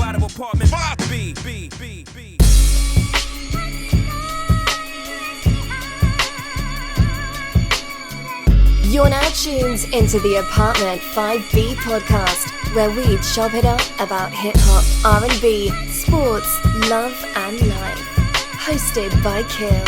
out of apartment 5B. You're now tuned into the Apartment 5B podcast, where we chop it up about hip-hop, R&B, sports, love and life. Hosted by Kill.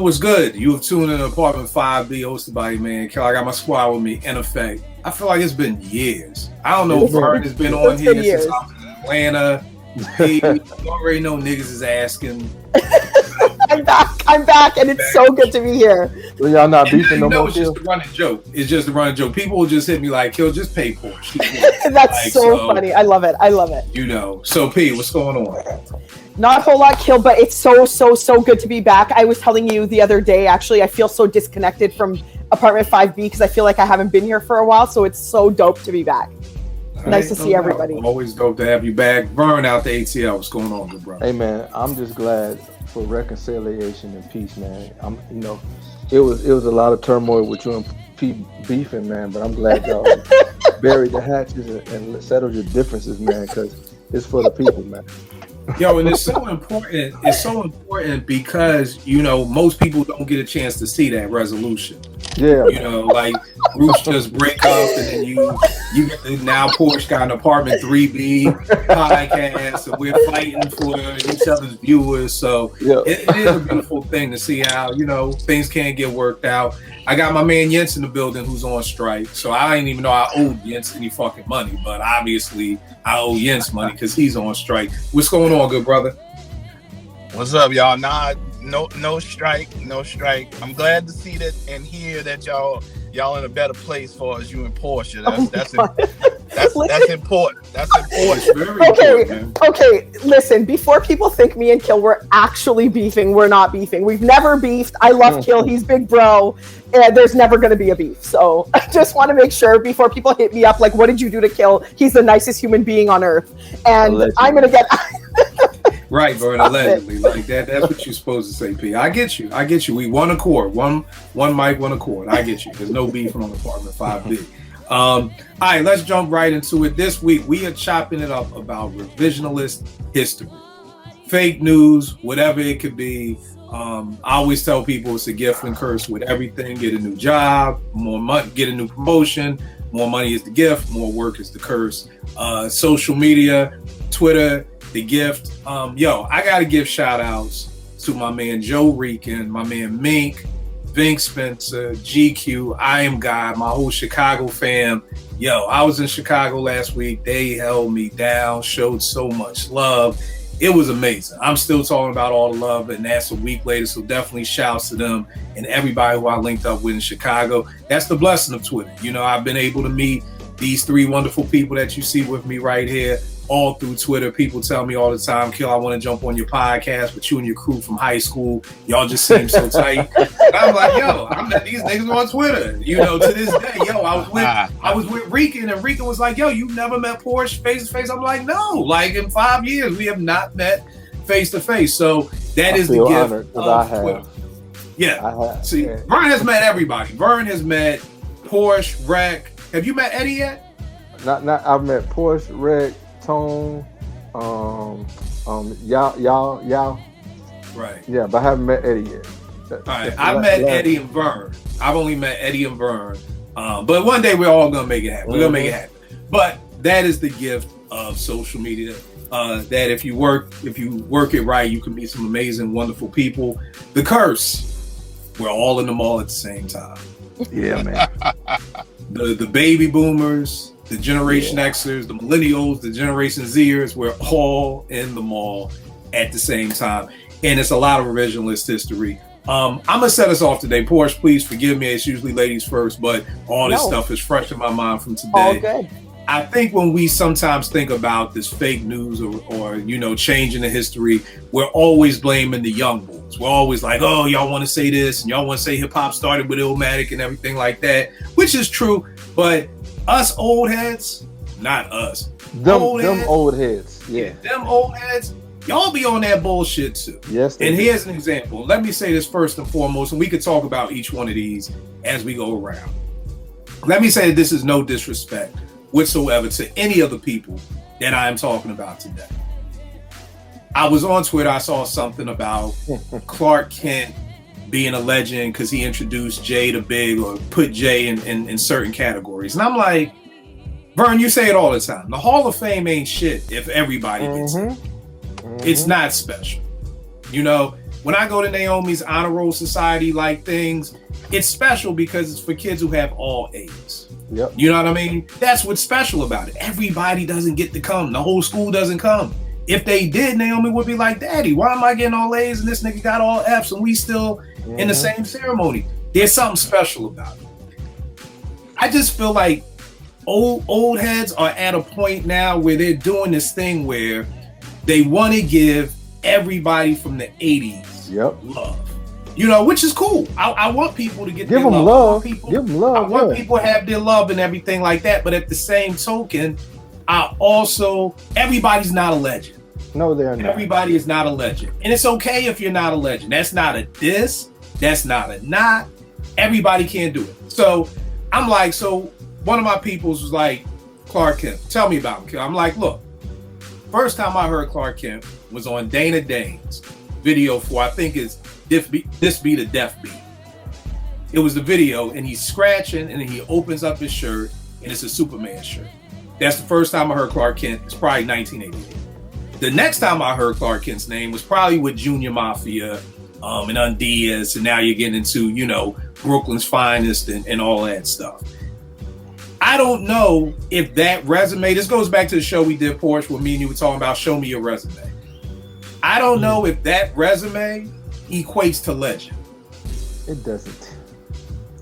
What's good? You have tuned in to Apartment 5B, hosted by your man Kel. I got my squad with me. In effect, I feel like it's been years. I don't know if Vern has been on here since I was in Atlanta. You already know niggas is asking. I'm back, and it's so good to be here. So y'all not beefing no more? It's just a running joke. It's just a running joke. People will just hit me like, Kill, just pay for it. That's so funny. I love it. You know. So, P, what's going on? Not a whole lot, Kill, but it's so good to be back. I was telling you the other day, actually, I feel so disconnected from Apartment 5B because I feel like I haven't been here for a while, so it's so dope to be back. Nice to see everybody. Always dope to have you back. Vern out the ATL. What's going on, good brother? Hey, man, I'm just glad for reconciliation and peace, man. It was a lot of turmoil with you and Pete beefing, man, but I'm glad y'all buried the hatches and settled your differences, man, because it's for the people, man. Yo, and it's so important. It's so important because, you know, most people don't get a chance to see that resolution. Yeah. You know, like groups just break up and then you get the now Porsche got an Apartment 3B podcast and we're fighting for each other's viewers. So it is a beautiful thing to see how, you know, things can get worked out. I got my man Jens in the building who's on strike. So I didn't even know I owed Jens any fucking money, but obviously I owe Jens money because he's on strike. What's going on, good brother? What's up, y'all? No strike. I'm glad to see that and hear that y'all in a better place for us, you and Portia. That's important. That's important. Okay. Listen, before people think me and Kill we're actually beefing, we're not beefing. We've never beefed. I love Kill. He's big bro. And there's never going to be a beef. So I just want to make sure before people hit me up, like, what did you do to Kill? He's the nicest human being on earth. And allegedly. I'm going to get... Right, Vern, allegedly. Like that's what you're supposed to say, P. I get you. We one accord. One mic, one accord. I get you. There's no beef on Apartment 5B. All right, let's jump right into it. This week, we are chopping it up about revisionist history. Fake news, whatever it could be. I always tell people it's a gift and curse with everything. Get a new job, more money, get a new promotion. More money is the gift, more work is the curse. Social media, Twitter, the gift. I gotta give shout outs to my man Joe Rican, my man Mink, Vink Spencer, GQ, I Am God, my whole Chicago fam. I was in Chicago last week. They held me down, showed so much love. It was amazing. I'm still talking about all the love, and that's a week later, so definitely shouts to them and everybody who I linked up with in Chicago. That's the blessing of Twitter. You know, I've been able to meet these three wonderful people that you see with me right here, all through Twitter. People tell me all the time, Kill, I want to jump on your podcast with you and your crew from high school. Y'all just seem so tight. And I'm like, I met these niggas on Twitter. You know, to this day, I was with Rican, and Rican was like, you never met Porsche face to face? I'm like, no. Like in 5 years, we have not met face to face. So that is the gift of Twitter. Yeah. See, Vern has met everybody. Vern has met Porsche, Rec. Have you met Eddie yet? Not. I've met Porsche, Rec, Tone, y'all. Right. Yeah, but I haven't met Eddie yet. All right, I've met Eddie and Vern. I've only met Eddie and Vern. But one day we're all gonna make it happen. We're gonna make it happen. But that is the gift of social media. That if you work it right, you can meet some amazing, wonderful people. The curse, we're all in the mall at the same time. Yeah, man. The baby boomers, the Generation Xers, the millennials, the Generation Zers, we're all in the mall at the same time. And it's a lot of revisionist history I'm gonna set us off today. Porsche, please forgive me. It's usually ladies first, but all this No. stuff is fresh in my mind from today. All good. I think when we sometimes think about this fake news or changing the history, we're always blaming the young boys. We're always like, oh, y'all want to say this and y'all want to say hip hop started with Illmatic and everything like that, which is true. But us old heads, not us. Them old heads. Yeah. Them old heads, y'all be on that bullshit too. Yes. And here's an example. Let me say this first and foremost, and we could talk about each one of these as we go around. Let me say that this is no disrespect whatsoever to any of the people that I am talking about today. I was on Twitter, I saw something about Clark Kent being a legend because he introduced Jay to Big or put Jay in certain categories. And I'm like, Vern, you say it all the time. The Hall of Fame ain't shit if everybody gets it. It's not special. You know, when I go to Naomi's Honor Roll Society like things, it's special because it's for kids who have all A's. Yep. You know what I mean? That's what's special about it. Everybody doesn't get to come. The whole school doesn't come. If they did, Naomi would be like, Daddy, why am I getting all A's and this nigga got all F's and we still in the same ceremony? There's something special about it. I just feel like old heads are at a point now where they're doing this thing where they want to give everybody from the 80s love. You know, which is cool. I want people to give them love. Give them love. I want people to have their love and everything like that. But at the same token, everybody's not a legend. No, they're not. Everybody is not a legend. And it's okay if you're not a legend. That's not a diss. That's not a not. Everybody can't do it. So I'm like, one of my peoples was like, Clark Kent, tell me about him. I'm like, look, first time I heard Clark Kent was on Dana Dane's video for, I think it's This Be the Death Beat. It was the video, and he's scratching, and then he opens up his shirt, and it's a Superman shirt. That's the first time I heard Clark Kent. It's probably 1988. The next time I heard Clark Kent's name was probably with Junior Mafia and Undiaz, and now you're getting into, Brooklyn's Finest and all that stuff. I don't know if that resume, this goes back to the show we did, Porsche, where me and you were talking about show me your resume. I don't know if that resume equates to legend. It doesn't.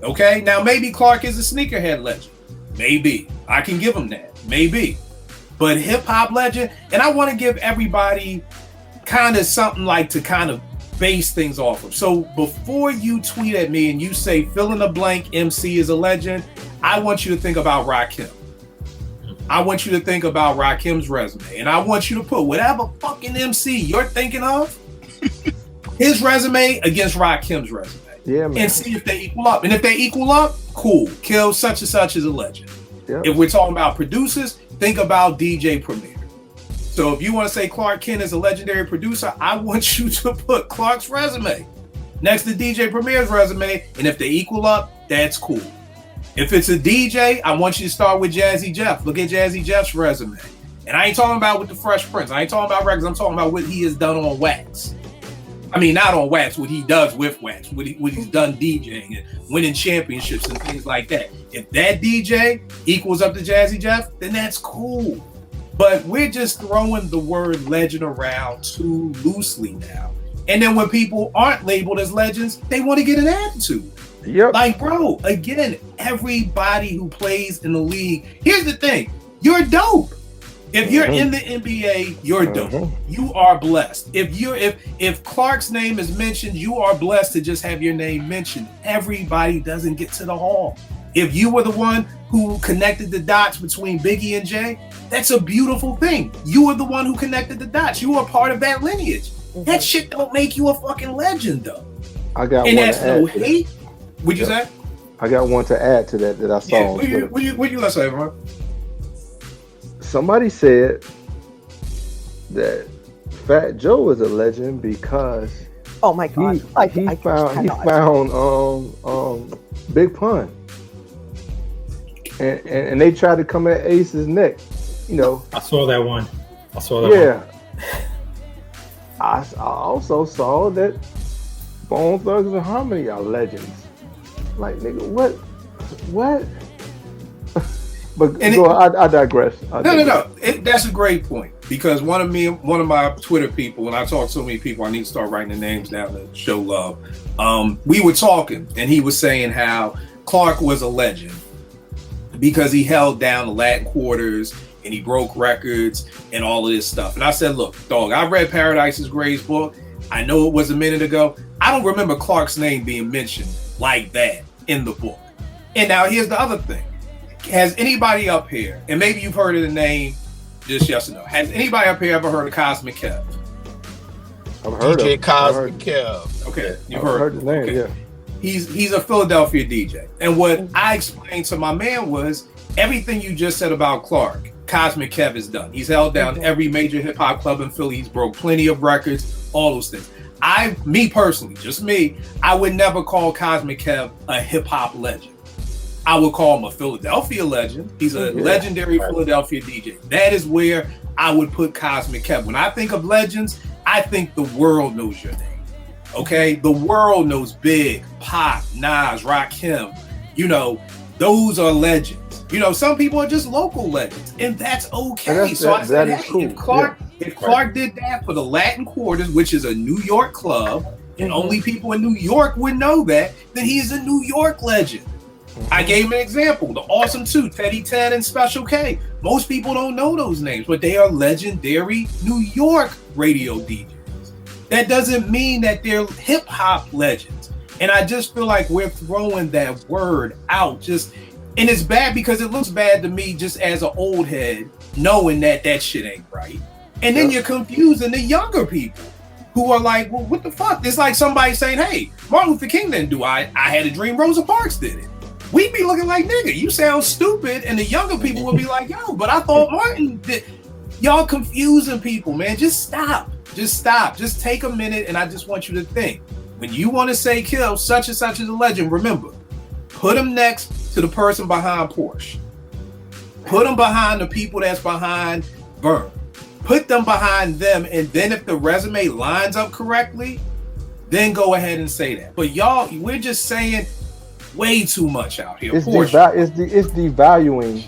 Okay, now maybe Clark is a sneakerhead legend. Maybe. I can give him that. Maybe. But hip-hop legend, and I want to give everybody kind of something like to kind of base things off of. So before you tweet at me and you say fill in the blank MC is a legend, I want you to think about Rakim. I want you to think about Rakim's resume, and I want you to put whatever fucking MC you're thinking of, his resume against Rakim's resume. Yeah, man. And see if they equal up. And if they equal up, cool. Kill such and such as a legend. Yep. If we're talking about producers, think about DJ Premier. So if you want to say Clark Kent is a legendary producer, I want you to put Clark's resume next to DJ Premier's resume. And if they equal up, that's cool. If it's a DJ, I want you to start with Jazzy Jeff. Look at Jazzy Jeff's resume. And I ain't talking about with the Fresh Prince. I ain't talking about records. I'm talking about what he has done on wax. I mean, not on wax, what he does with wax, what he's done DJing and winning championships and things like that. If that DJ equals up to Jazzy Jeff, then that's cool. But we're just throwing the word legend around too loosely now. And then when people aren't labeled as legends, they want to get an attitude. Yep. Like, bro, again, everybody who plays in the league, here's the thing, you're dope. If you're in the NBA, you're dope. You are blessed. If Clark's name is mentioned, you are blessed to just have your name mentioned. Everybody doesn't get to the hall. If you were the one who connected the dots between Biggie and Jay, that's a beautiful thing. You were the one who connected the dots. You are part of that lineage. That shit don't make you a fucking legend, though. I got and one that's to add no to hate. What'd you say? I got one to add to that I saw. Yeah, on Twitter. what you gonna say, bro? Somebody said that Fat Joe is a legend because oh my god, he found Big Pun, and they tried to come at Ace's neck. I saw that one. Yeah. I also saw that Bone Thugs and Harmony are legends. Like, nigga, what? But I digress. No. That's a great point. because one of my Twitter people, and I talk to so many people, I need to start writing the names down to show love. We were talking, and he was saying how Clark was a legend because he held down the Latin Quarters and he broke records and all of this stuff. And I said, look, dog, I read Paradise is Gray's book. I know it was a minute ago. I don't remember Clark's name being mentioned like that in the book. And now here's the other thing. Has anybody up here, and maybe you've heard of the name, just yes or no, has anybody up here ever heard of Cosmic Kev? I've heard DJ of Cosmic Kev. Okay, you've heard the name, okay. yeah. He's a Philadelphia DJ. And what I explained to my man was everything you just said about Clark, Cosmic Kev has done. He's held down every major hip hop club in Philly. He's broke plenty of records, all those things. Me personally, just me, I would never call Cosmic Kev a hip hop legend. I would call him a Philadelphia legend. He's a legendary Philadelphia DJ. That is where I would put Cosmic Kev. When I think of legends, I think the world knows your name. Okay? The world knows Big, Pac, Nas, Rakim. You know, those are legends. You know, some people are just local legends, and that's okay. And so I said, hey, cool. if Clark did that for the Latin Quarters, which is a New York club, and only people in New York would know that, then he's a New York legend. I gave him an example, the Awesome Two, Teddy 10 and Special K. Most people don't know those names, but they are legendary New York radio DJs. That doesn't mean that they're hip hop legends. And I just feel like we're throwing that word out and it's bad because it looks bad to me just as an old head knowing that shit ain't right. And then you're confusing the younger people who are like, well, what the fuck? It's like somebody saying, hey, Martin Luther King didn't do I had a dream Rosa Parks did it. We'd be looking like, nigga, you sound stupid. And the younger people would be like, yo, but I thought Martin did. Y'all confusing people, man. Just stop. Just take a minute, and I just want you to think. When you want to say kill such and such as a legend, remember, put him next to the person behind Porsche. Put them behind the people that's behind Burn. Put them behind them, and then if the resume lines up correctly, then go ahead and say that. But y'all, we're just saying way too much out here. It's devaluing.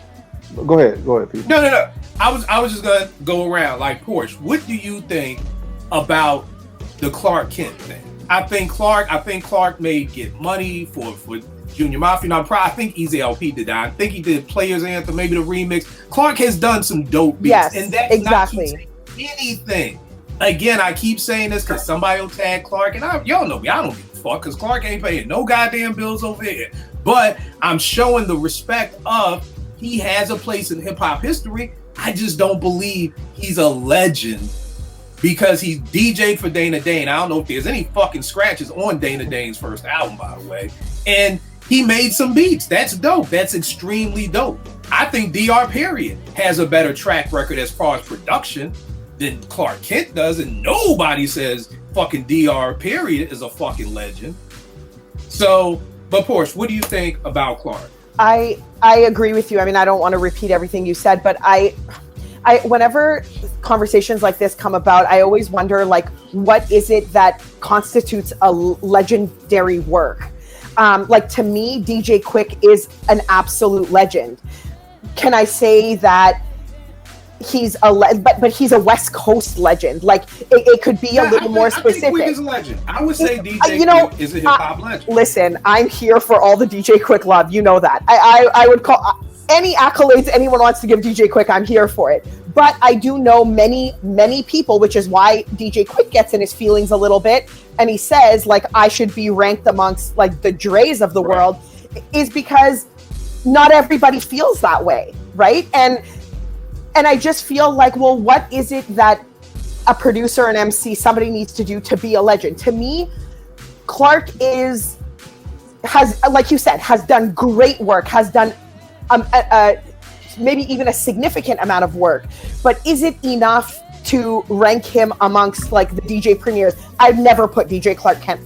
Go ahead, Pete. No. I was just gonna go around like Porsche. What do you think about the Clark Kent thing? I think Clark may get money for Junior Mafia. Now, I think Easy LP did that. I think he did Players Anthem, maybe the remix. Clark has done some dope beats, yes, and that's exactly. not anything. Again, I keep saying this because somebody will tag Clark, and y'all know me. I don't give a fuck because Clark ain't paying no goddamn bills over here. But I'm showing the respect of he has a place in hip hop history. I just don't believe he's a legend because he's DJ'd for Dana Dane. I don't know if there's any fucking scratches on Dana Dane's first album, by the way. And he made some beats. That's dope. That's extremely dope. I think DR Period has a better track record as far as production than Clark Kent does, and nobody says fucking DR Period is a fucking legend. So, but Porsche, what do you think about Clark? I agree with you. I mean, I don't want to repeat everything you said, but I whenever conversations like this come about, I always wonder, like, what is it that constitutes a legendary work? Like, to me, DJ Quick is an absolute legend. Can I say that he's but he's a West Coast legend? Like, it could be a little more specific. I think Quick is a legend. I would say DJ Quick is a hip hop legend. Listen, I'm here for all the DJ Quick love. You know that. I would call any accolades anyone wants to give DJ Quick, I'm here for it. But I do know many, many people, which is why DJ Quick gets in his feelings a little bit. And he says, like, I should be ranked amongst, like, the Dre's of the world, is because not everybody feels that way, right? And I just feel like, well, what is it that a producer, an MC, somebody needs to do to be a legend? To me, Clark has, like you said, has done great work, has done maybe even a significant amount of work. But is it enough to rank him amongst, like, the DJ premiers? I've never put DJ Clark Kent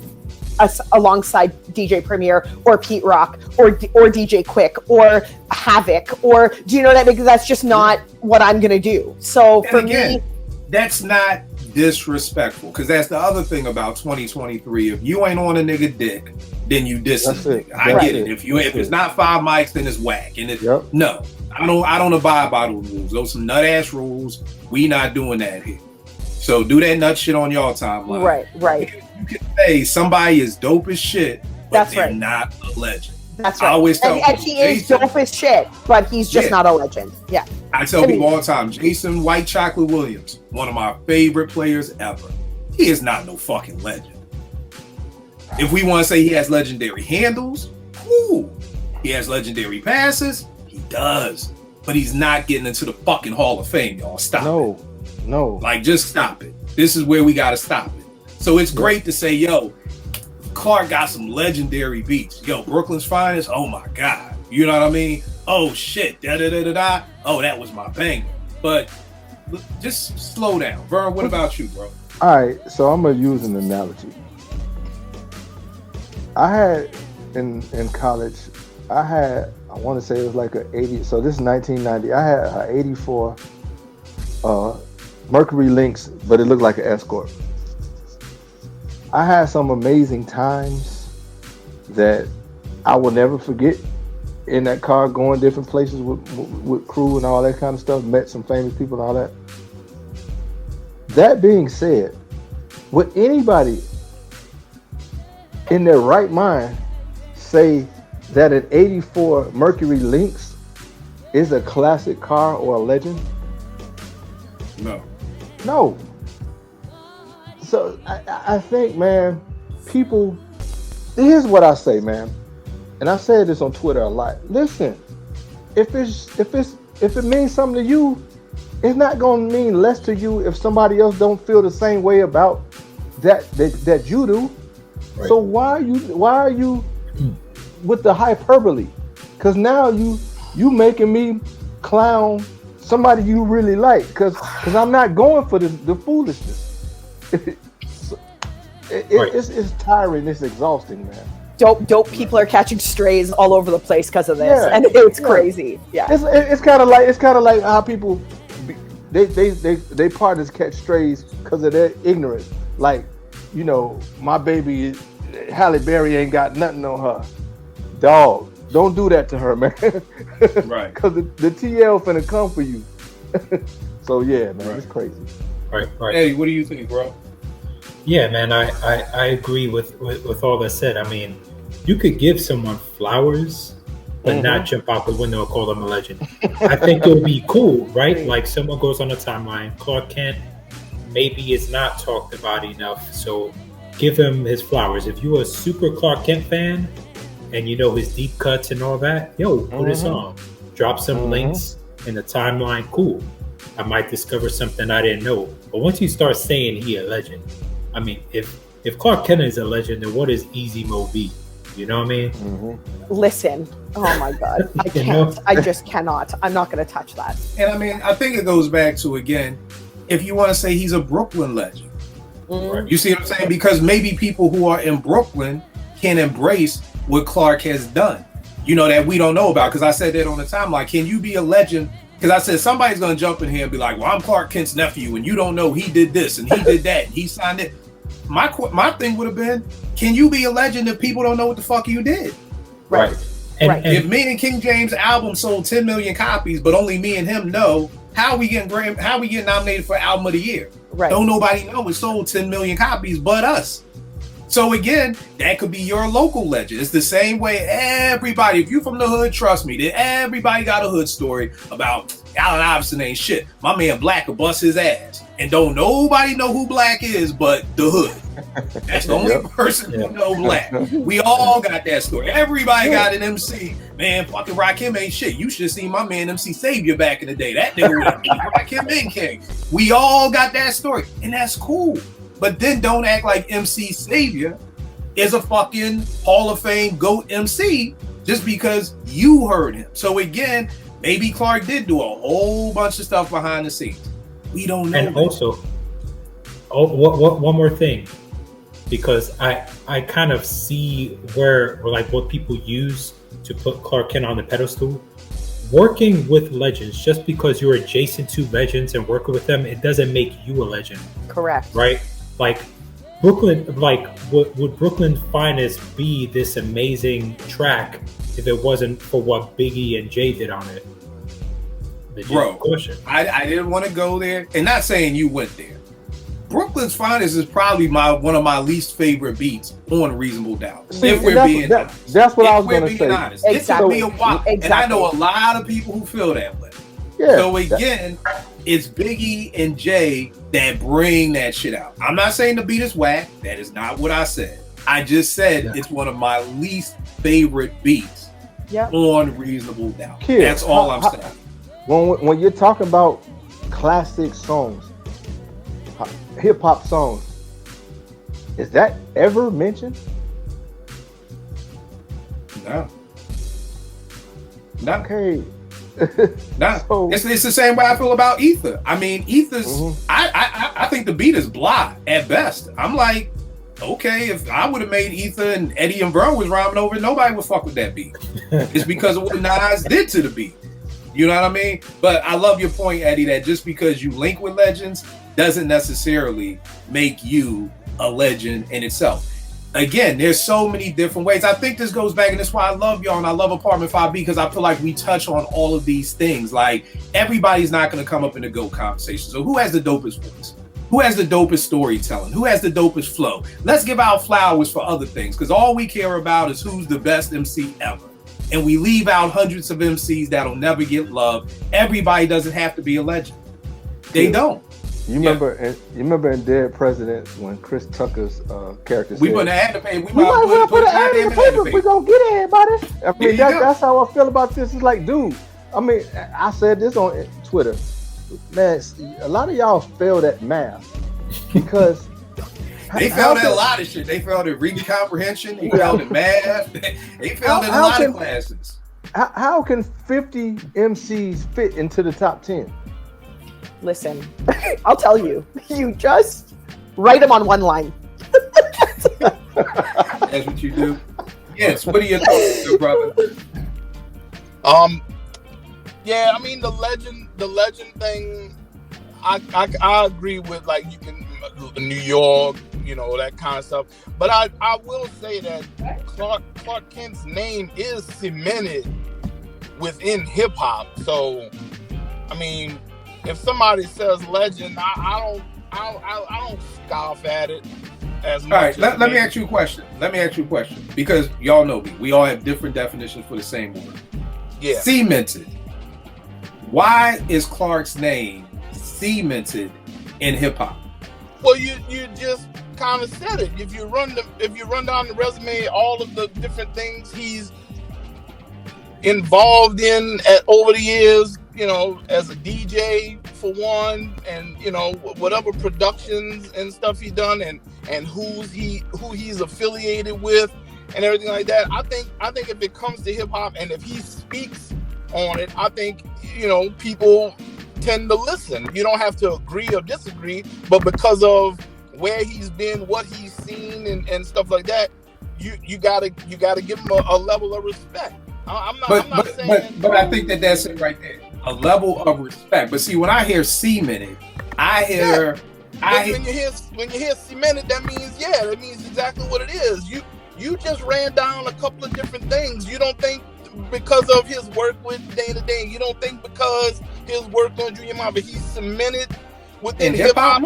alongside DJ Premier or Pete Rock or DJ Quick or Havoc, or do you know that? Because that's just not what I'm gonna do. So for me, that's not disrespectful, because that's the other thing about 2023. If you ain't on a nigga dick, then you diss him. I get it. If it's not 5 mics, then it's whack. And no, I don't abide by those rules. Those some nut ass rules. We not doing that here. So do that nut shit on y'all timeline. Right. You can say somebody is dope as shit, but That's they're right. not a legend. That's I right. always tell and he is Jason, dope as shit, but he's just not a legend. Yeah. I tell people all the time, Jason White Chocolate Williams, one of my favorite players ever. He is not no fucking legend. If we want to say he has legendary handles, cool. He has legendary passes, he does. But he's not getting into the fucking Hall of Fame, y'all. Stop it. No. Like, just stop it. This is where we got to stop it. So it's great to say, yo, Clark got some legendary beats. Yo, Brooklyn's Finest, oh my God. You know what I mean? Oh shit, da-da-da-da-da. Oh, that was my banger. But just slow down. Vern, what about you, bro? All right, so I'm going to use an analogy. I had, in college, I want to say it was like an 80, so this is 1990. I had an 84 Mercury Lynx, but it looked like an Escort. I had some amazing times that I will never forget in that car, going different places with crew and all that kind of stuff, met some famous people and all that. That being said, would anybody in their right mind say that an 84 Mercury Lynx is a classic car or a legend? No. So I think, man, people, here's what I say, man. And I said this on Twitter a lot. Listen, if it means something to you, it's not gonna mean less to you if somebody else don't feel the same way about that you do. Right. So why are you with the hyperbole? Because now you making me clown somebody you really like. Because I'm not going for the foolishness. It's tiring. It's exhausting, man. Dope people are catching strays all over the place because of this, and it's crazy. Yeah, it's kind of like how people they partners catch strays because of their ignorance. Like, you know, my baby Halle Berry ain't got nothing on her. Dog, don't do that to her, man. Right. Because the TL finna come for you. So yeah, man, It's crazy. Right. Eddie, what do you think, bro? Yeah, man, I agree with all that said. I mean, you could give someone flowers, but not jump out the window and call them a legend. I think it would be cool, right? Like, someone goes on the timeline, Clark Kent maybe is not talked about enough, so give him his flowers. If you're a super Clark Kent fan and you know his deep cuts and all that, put his on. Drop some links in the timeline, cool. I might discover something I didn't know. But once you start saying he a legend, I mean, if Clark Kent is a legend, then what is Easy Mo B? You know what I mean? Listen, oh my God, I can't. I just cannot. I'm not going to touch that. And I mean, I think it goes back to, again, if you want to say he's a Brooklyn legend. Right. You see what I'm saying? Because maybe people who are in Brooklyn can embrace what Clark has done, you know, that we don't know about. Because I said that on the timeline. Can you be a legend? Because I said somebody's going to jump in here and be like, well, I'm Clark Kent's nephew, and you don't know he did this, and he did that, and he signed it. My thing would have been, can you be a legend if people don't know what the fuck you did? Right. And if me and King James' album sold 10 million copies, but only me and him know, how we getting nominated for Album of the Year? Right. Don't nobody know it sold 10 million copies but us. So again, that could be your local legend. It's the same way everybody, if you from the hood, trust me, that everybody got a hood story about Allen Iverson ain't shit. My man Black will bust his ass. And don't nobody know who Black is but the hood. That's the only person who know Black. We all got that story. Everybody got an MC. Man, fucking Rakim ain't shit. You should have seen my man MC Savior back in the day. That nigga would have Rakim been king. We all got that story. And that's cool. But then don't act like MC Savior is a fucking Hall of Fame GOAT MC just because you heard him. So again, maybe Clark did do a whole bunch of stuff behind the scenes. We don't know. And also, one more thing, because I kind of see where, or like what people use to put Clark Kent on the pedestal. Working with legends, just because you're adjacent to legends and working with them, it doesn't make you a legend. Correct. Right? Like Brooklyn, like would Brooklyn Finest be this amazing track if it wasn't for what Biggie and Jay did on it? Bro, I didn't want to go there, and not saying you went there. Brooklyn's Finest is probably one of my least favorite beats on Reasonable Doubt. See, if we're being honest. That's what I was going to say. Honest. Exactly. It took me a while, and I know a lot of people who feel that way. Yeah, so again, it's Biggie and Jay that bring that shit out. I'm not saying the beat is whack. That is not what I said. I just said it's one of my least favorite beats on Reasonable Doubt. Kid, that's all I'm saying. When you're talking about classic songs, hip hop songs, is that ever mentioned? No. Okay. No. So, it's the same way I feel about Ether. I mean, Ether's. I think the beat is blah at best. I'm like, okay, if I would have made Ether and Eddie and Vern was rhyming over it, nobody would fuck with that beat. It's because of what Nas did to the beat. You know what I mean? But I love your point, Eddie, that just because you link with legends doesn't necessarily make you a legend in itself. Again, there's so many different ways. I think this goes back, and that's why I love y'all and I love Apartment 5B, because I feel like we touch on all of these things. Like, everybody's not going to come up in the GOAT conversation. So who has the dopest voice? Who has the dopest storytelling? Who has the dopest flow? Let's give out flowers for other things, because all we care about is who's the best MC ever. And we leave out hundreds of MCs that'll never get love. Everybody doesn't have to be a legend. They don't. You remember in Dead Presidents when Chris Tucker's character said, we wouldn't have had to pay. We might might well put an ad in the paper. We're going to get everybody. I mean, that's how I feel about this. It's like, dude, I mean, I said this on Twitter. Man, a lot of y'all failed at math because they failed at a lot of shit. They failed at reading comprehension. They failed at math. They failed at a lot of classes. How can 50 MCs fit into the top 10? Listen, I'll tell you. You just write them on one line. That's what you do? Yes. What are your thoughts, good brother? Yeah, I mean the legend thing. I agree with, like, you can New York, you know, that kind of stuff. But I will say that Clark Kent's name is cemented within hip hop. So, I mean, if somebody says legend, I don't scoff at it as much. All right, let me ask you a question. Because y'all know me. We all have different definitions for the same word. Yeah. Cemented. Why is Clark's name cemented in hip hop? Well, you just kind of said it. If you run down the resume, all of the different things he's involved in over the years, you know, as a DJ for one, and you know, whatever productions and stuff he done, and who he's affiliated with and everything like that. I think if it comes to hip hop and if he speaks on it, I think, you know, people tend to listen. You don't have to agree or disagree, but because of where he's been, what he's seen, and stuff like that, you gotta give him a level of respect. I'm not saying. But I think that's it right there. A level of respect. But see, when I hear cemented, when you hear cemented, that means exactly what it is. You just ran down a couple of different things. You don't think because of his work with Day to Day, you don't think because his work on Junior Mafia, he's cemented within hip hop?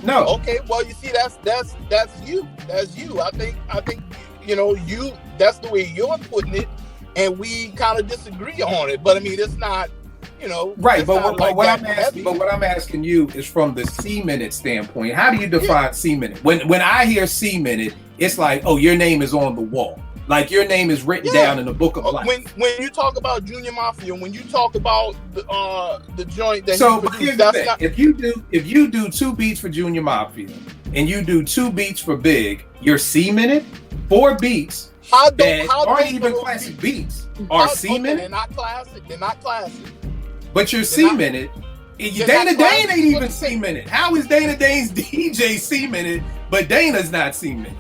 No. Okay, well, you see, that's you. That's you. I think you know, that's the way you're putting it, and we kind of disagree on it. But I mean, it's not, you know, right. But what I'm asking you is from the cemented standpoint. How do you define cemented? When I hear cemented, it's like, oh, your name is on the wall. Like your name is written down in the book of life. When you talk about Junior Mafia, when you talk about the joint that so he produced, here's the thing. If you do 2 beats for Junior Mafia and you do 2 beats for Big, you're cemented. 4 beats that aren't even classic beats are cemented. They're not classic. But you're cemented. Dana Dane ain't even cemented. How is Dana Dane's DJ cemented, but Dana's not cemented?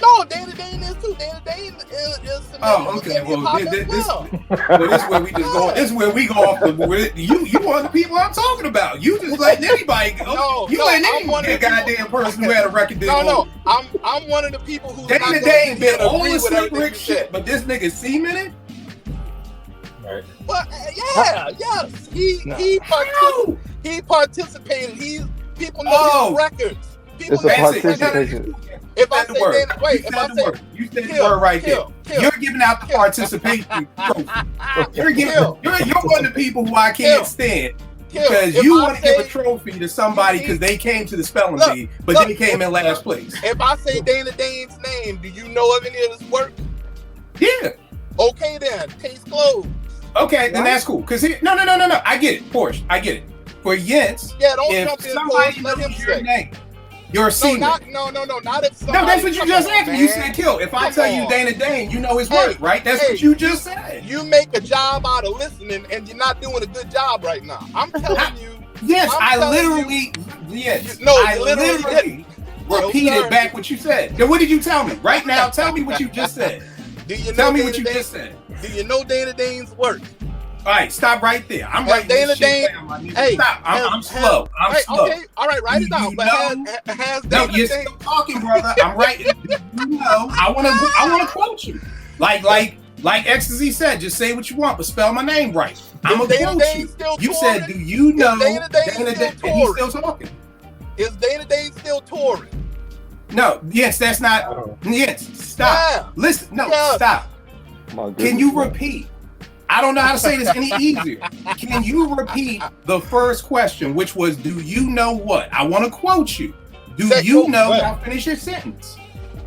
No, Dana Dane is too. Dana Dane is cemented. Oh, okay. Well, this is where we just go. This is where we go off the. You one of the people I'm talking about. You just letting anybody go. Letting any goddamn person who had a record deal. No. I'm one of the people who. Dana Dane been all the slick Rick shit, but this nigga cemented. Right. But yes, he participated. People know his records. People It's a know his participation. records. If I say Dana, wait, if I say you said the word right there. You're giving out the participation trophy. You're one of the people who I can't stand. Because you want to give a trophy to somebody because they came to the spelling bee, but they came in last place. If I say Dana Dane's name, do you know of any of his work? Yeah. Okay then, case closed. Okay, then that's cool. Because no. I get it, Porsche. I get it. For Jens, don't if jump in, somebody Porsche, let him knows your say. name, you're a seaman. Not if somebody. No, that's what you just asked me. You man. said kill. If I tell you Dana Dane, you know his work, right? That's what you just said. You make a job out of listening, and you're not doing a good job right now. I'm telling you. Yes, I literally repeated back what you said. Then what did you tell me? Right now, tell me what you just said. Tell me what you just said. Do you know Dana Dane's work? All right, stop right there. I'm writing this shit down, my nigga. Stop. I'm slow. I'm slow. Okay, all right, write it down. But has no, Dana you're Dane... still talking, brother. I'm writing. You know, I want to quote you. Like Ecstasy said, just say what you want, but spell my name right. I'm gonna quote you. You said, "Do you know Dana Dane?" And he's still talking. Is Dana Dane still touring? No. Yes, that's not. Yes, stop. Yeah. Listen. No, Yeah. stop. Can you repeat? I don't know how to say this any easier. Can you repeat the first question, which was, "Do you know what?" I want to quote you. Do you know? Now finish your sentence.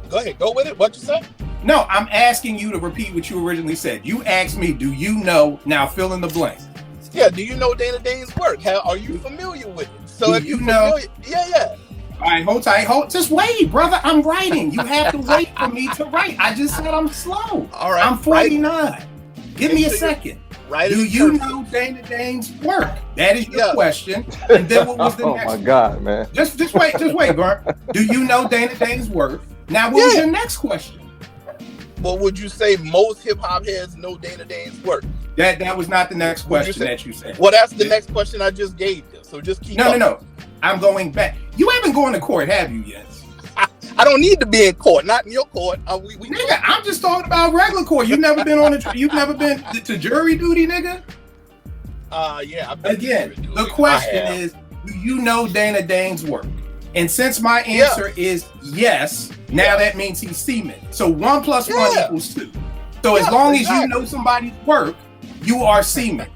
Go ahead. Go with it. What you say? No, I'm asking you to repeat what you originally said. You asked me, "Do you know?" Now fill in the blank. Yeah. Do you know Dana Dane's work? Are you familiar with it? So if you know, yeah. All right, hold tight. Just wait, brother. I'm writing. You have to wait for me to write. I just said I'm slow. All right. I'm 49. Give me a second. Do you know Dana Dane's work? That is your question. And then what was the next? Oh my God, man. Just wait, Bert. Do you know Dana Dane's work? Now, what was your next question? Well, would you say most hip hop heads know Dana Dane's work? That was not the next question that you said. Well, that's the next question I just gave you. So just keep. No. I'm going back. You haven't gone to court, have you yet? I don't need to be in court. Not in your court. Nigga, I'm just talking about regular court. You've never been you've never been to jury duty, nigga? Yeah. I've been Again, the question is, do you know Dana Dane's work? And since my answer is yes, now that means he's seaman. So 1 + 1 equals 2. So as long as you know somebody's work, you are seaman.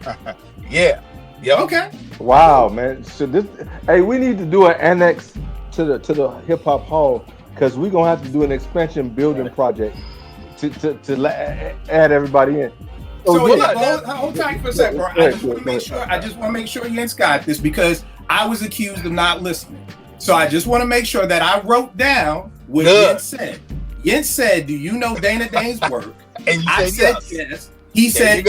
Yeah. Okay. Wow, man. So we need to do an annex to the hip hop hall, because we're gonna have to do an expansion building project to add everybody in. So hold tight for a second, bro. I just want to make sure Jens got this, because I was accused of not listening. So I just want to make sure that I wrote down what Jens said. Jens said, "Do you know Dana Dane's work?" And I said yes. He said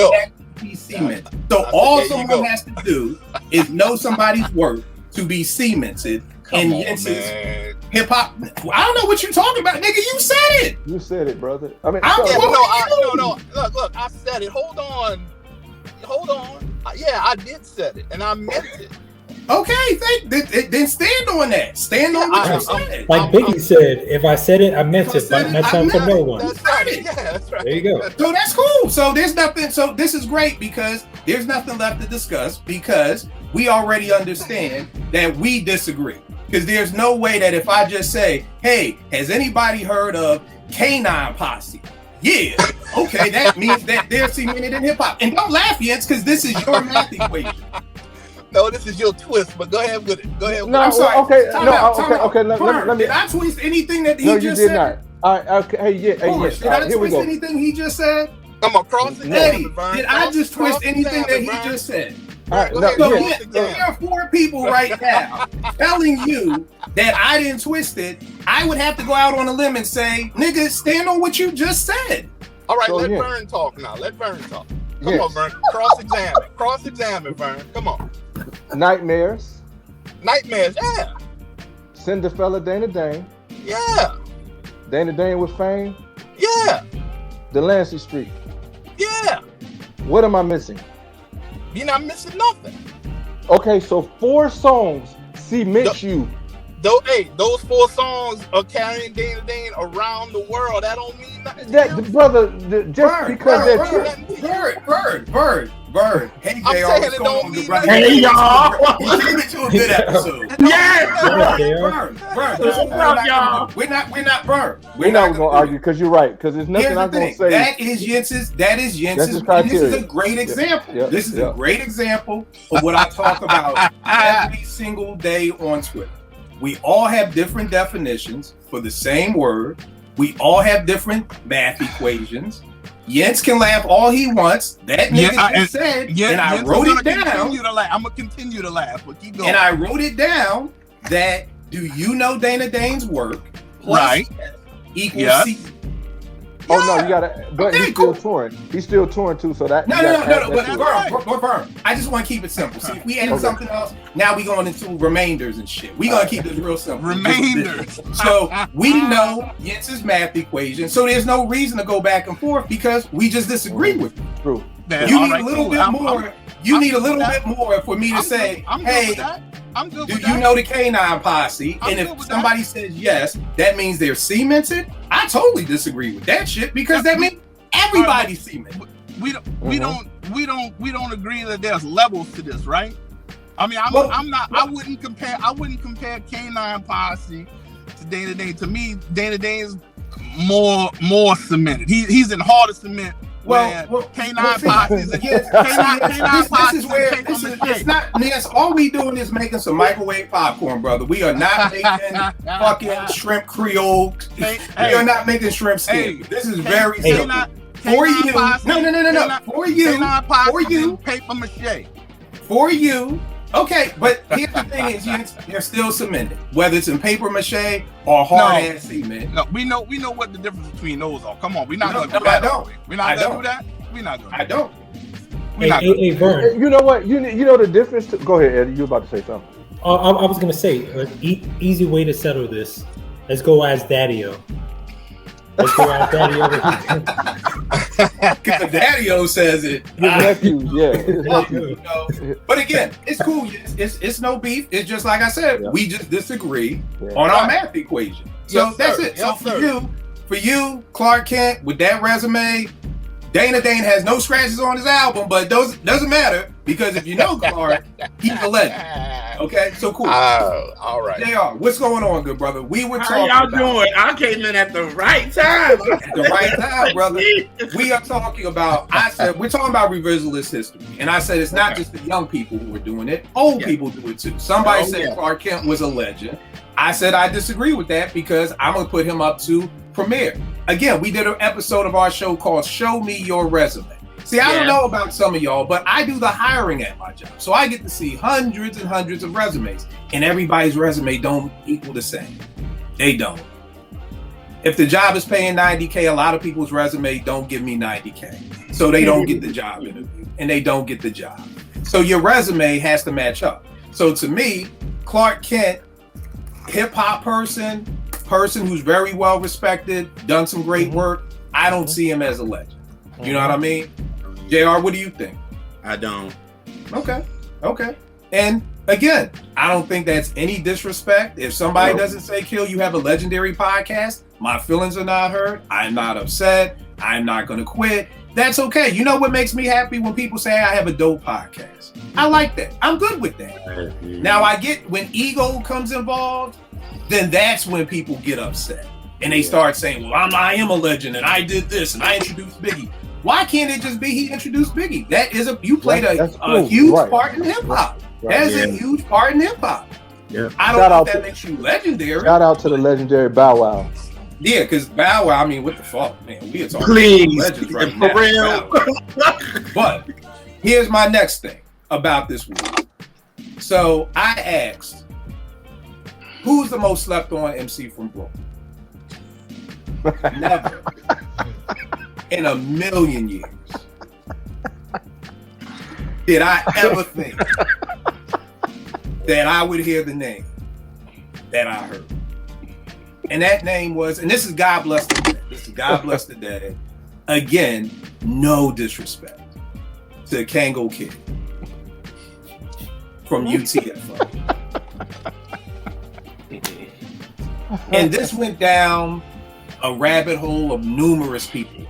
he's seaman. So all someone has to do is know somebody's work to be seamanted. And Jens's hip hop. I don't know what you're talking about, nigga. You said it. You said it, brother. I mean, no. Look, I said it. Hold on. Yeah, I did said it, and I meant it. Okay, then stand on that. Stand on what you said. Like Biggie said, if I said it, I meant it. But not time for no one. That's right. Yeah, that's right. There you go. So that's cool. So there's nothing. So this is great, because there's nothing left to discuss, because we already understand that we disagree. Because there's no way that if I just say, "Hey, has anybody heard of Canine Posse?" Yeah. Okay, that means that they're cemented in hip hop. And don't laugh, Jens, because this is your math equation. No, this is your twist, but go ahead with it. Go ahead with it. I'm sorry. Okay. Okay. Let me. Did I twist anything that he No, just you said? did not. All right. Okay. Did I twist anything he just said? I'm a cross Eddie, did I just twist anything that he just said? All right. There are 4 people right now telling you that I didn't twist it. I would have to go out on a limb and say, "Nigga, stand on what you just said." All right, let Vern talk now. Let Vern talk. Come on, Vern. Cross-examine, Vern. Come on. Nightmares, yeah. Cinderella Dana Dane. Yeah. Dana Dane with Fame. Yeah. Delancey Street. Yeah. What am I missing? You're not missing nothing. Okay, so 4 songs cement you those 4 songs are carrying Dana Dane around the world. That don't mean nothing. That brother, just because they're Bird. Hey, I'm JR, saying what's it going don't on, mean good brother? nothing. Hey, y'all. You came into a good episode. Bird. What's up, y'all? We're not Bird. we're not gonna argue because you're right. Because there's nothing Here's I'm the gonna thing. say. That is Jens's. That's his And this is criteria. a great example. Yeah. This is a great example of what I talk about every single day on Twitter. We all have different definitions for the same word. We all have different math equations. Jens can laugh all he wants. That nigga just said, and I wrote it down. I'm gonna continue to laugh, but keep going. And I wrote it down that do you know Dana Dane's work? Plus Right. Equals Yeah. C. Oh no, you gotta. But Okay, he's still cool. touring. He's still touring too. So that No. But Vern, I just want to keep it simple. See, if we add Okay. something else, now we going into remainders and shit. We gonna keep this real simple. Remainders. So we know Jens's math equation. So there's no reason to go back and forth because we just disagree with it. True. Man, You all need right, a little cool. bit I'm more. You I'm need a good with little that. bit more for me to say, I'm good hey, with that. I'm good do with you that. know the Canine Posse? I'm And good if with somebody says yes, that means they're cemented. I totally disagree with that shit because that means everybody's cemented. We don't agree that there's levels to this, right? I mean, I wouldn't compare Canine Posse to Dana Dane. To me, Dana Dane's more cemented. He's in harder cement. Canine Posse is This is where it's not. Yes, all we doing is making some microwave popcorn, brother. We are not making fucking shrimp Creole. We are not making shrimp skin. This is very simple. For you, no. For you, paper mache. For you. Okay, but here's the thing: is they're still cemented, whether it's in paper mache or hard ass cement. No, we know what the difference between those are. Come on, we're not No, gonna do I that. don't. We're not gonna do that. We're not gonna. I don't. Hey, Vern. You know what? You know the difference. Go ahead, Eddie. You about to say something? I was gonna say, easy way to settle this. Let's go ask Daddy-O. Let's go ask Daddy-O. Because Daddy-O says it. His nephew, yeah. His nephew. You know? But again, it's cool. It's no beef. It's just like I said, we just disagree on our math equation. So that's it. So for you, Clark Kent, with that resume, Dana Dane has no scratches on his album, but doesn't matter because if you know Clark, he's a legend. Okay, so cool. All right. JR, what's going on, good brother? We were How talking y'all doing? I came in at the right time. at the right time, brother. We are talking about, we're talking about revisionist history. And I said it's not just the young people who are doing it, old people do it too. Somebody said Clark Kent was a legend. I said I disagree with that because I'm going to put him up to Premier. Again, we did an episode of our show called Show Me Your Resume. See, I don't know about some of y'all, but I do the hiring at my job. So I get to see hundreds and hundreds of resumes. And everybody's resume don't equal the same. They don't. If the job is paying $90K, a lot of people's resume don't give me $90K. So they don't get the job interview. And they don't get the job. So your resume has to match up. So to me, Clark Kent, hip-hop person who's very well respected, done some great work, I don't see him as a legend. You know what I mean? JR, what do you think? I don't. Okay. And again, I don't think that's any disrespect. If somebody doesn't say, Kill, you have a legendary podcast, my feelings are not hurt. I'm not upset. I'm not going to quit. That's okay. You know what makes me happy? When people say I have a dope podcast. I like that. I'm good with that. Now I get when ego comes involved, then that's when people get upset. And they start saying, well, I am a legend and I did this and I introduced Biggie. Why can't it just be he introduced Biggie? That is you played a huge part in hip hop. That is a huge part in hip hop. Yeah. I don't know if that makes you legendary. Shout out to the legendary Bow Wow. Yeah, because Bow Wow, I mean, what the fuck, man? We are talking Please, legends right for now. real. But here's my next thing about this week. So I asked, who's the most slept on MC from Brooklyn? Never in a million years did I ever think that I would hear the name that I heard. And that name was, and this is God Bless the Dead. This is God Bless the Dead. Again, no disrespect to Kango Kid from UTFO. And this went down a rabbit hole of numerous people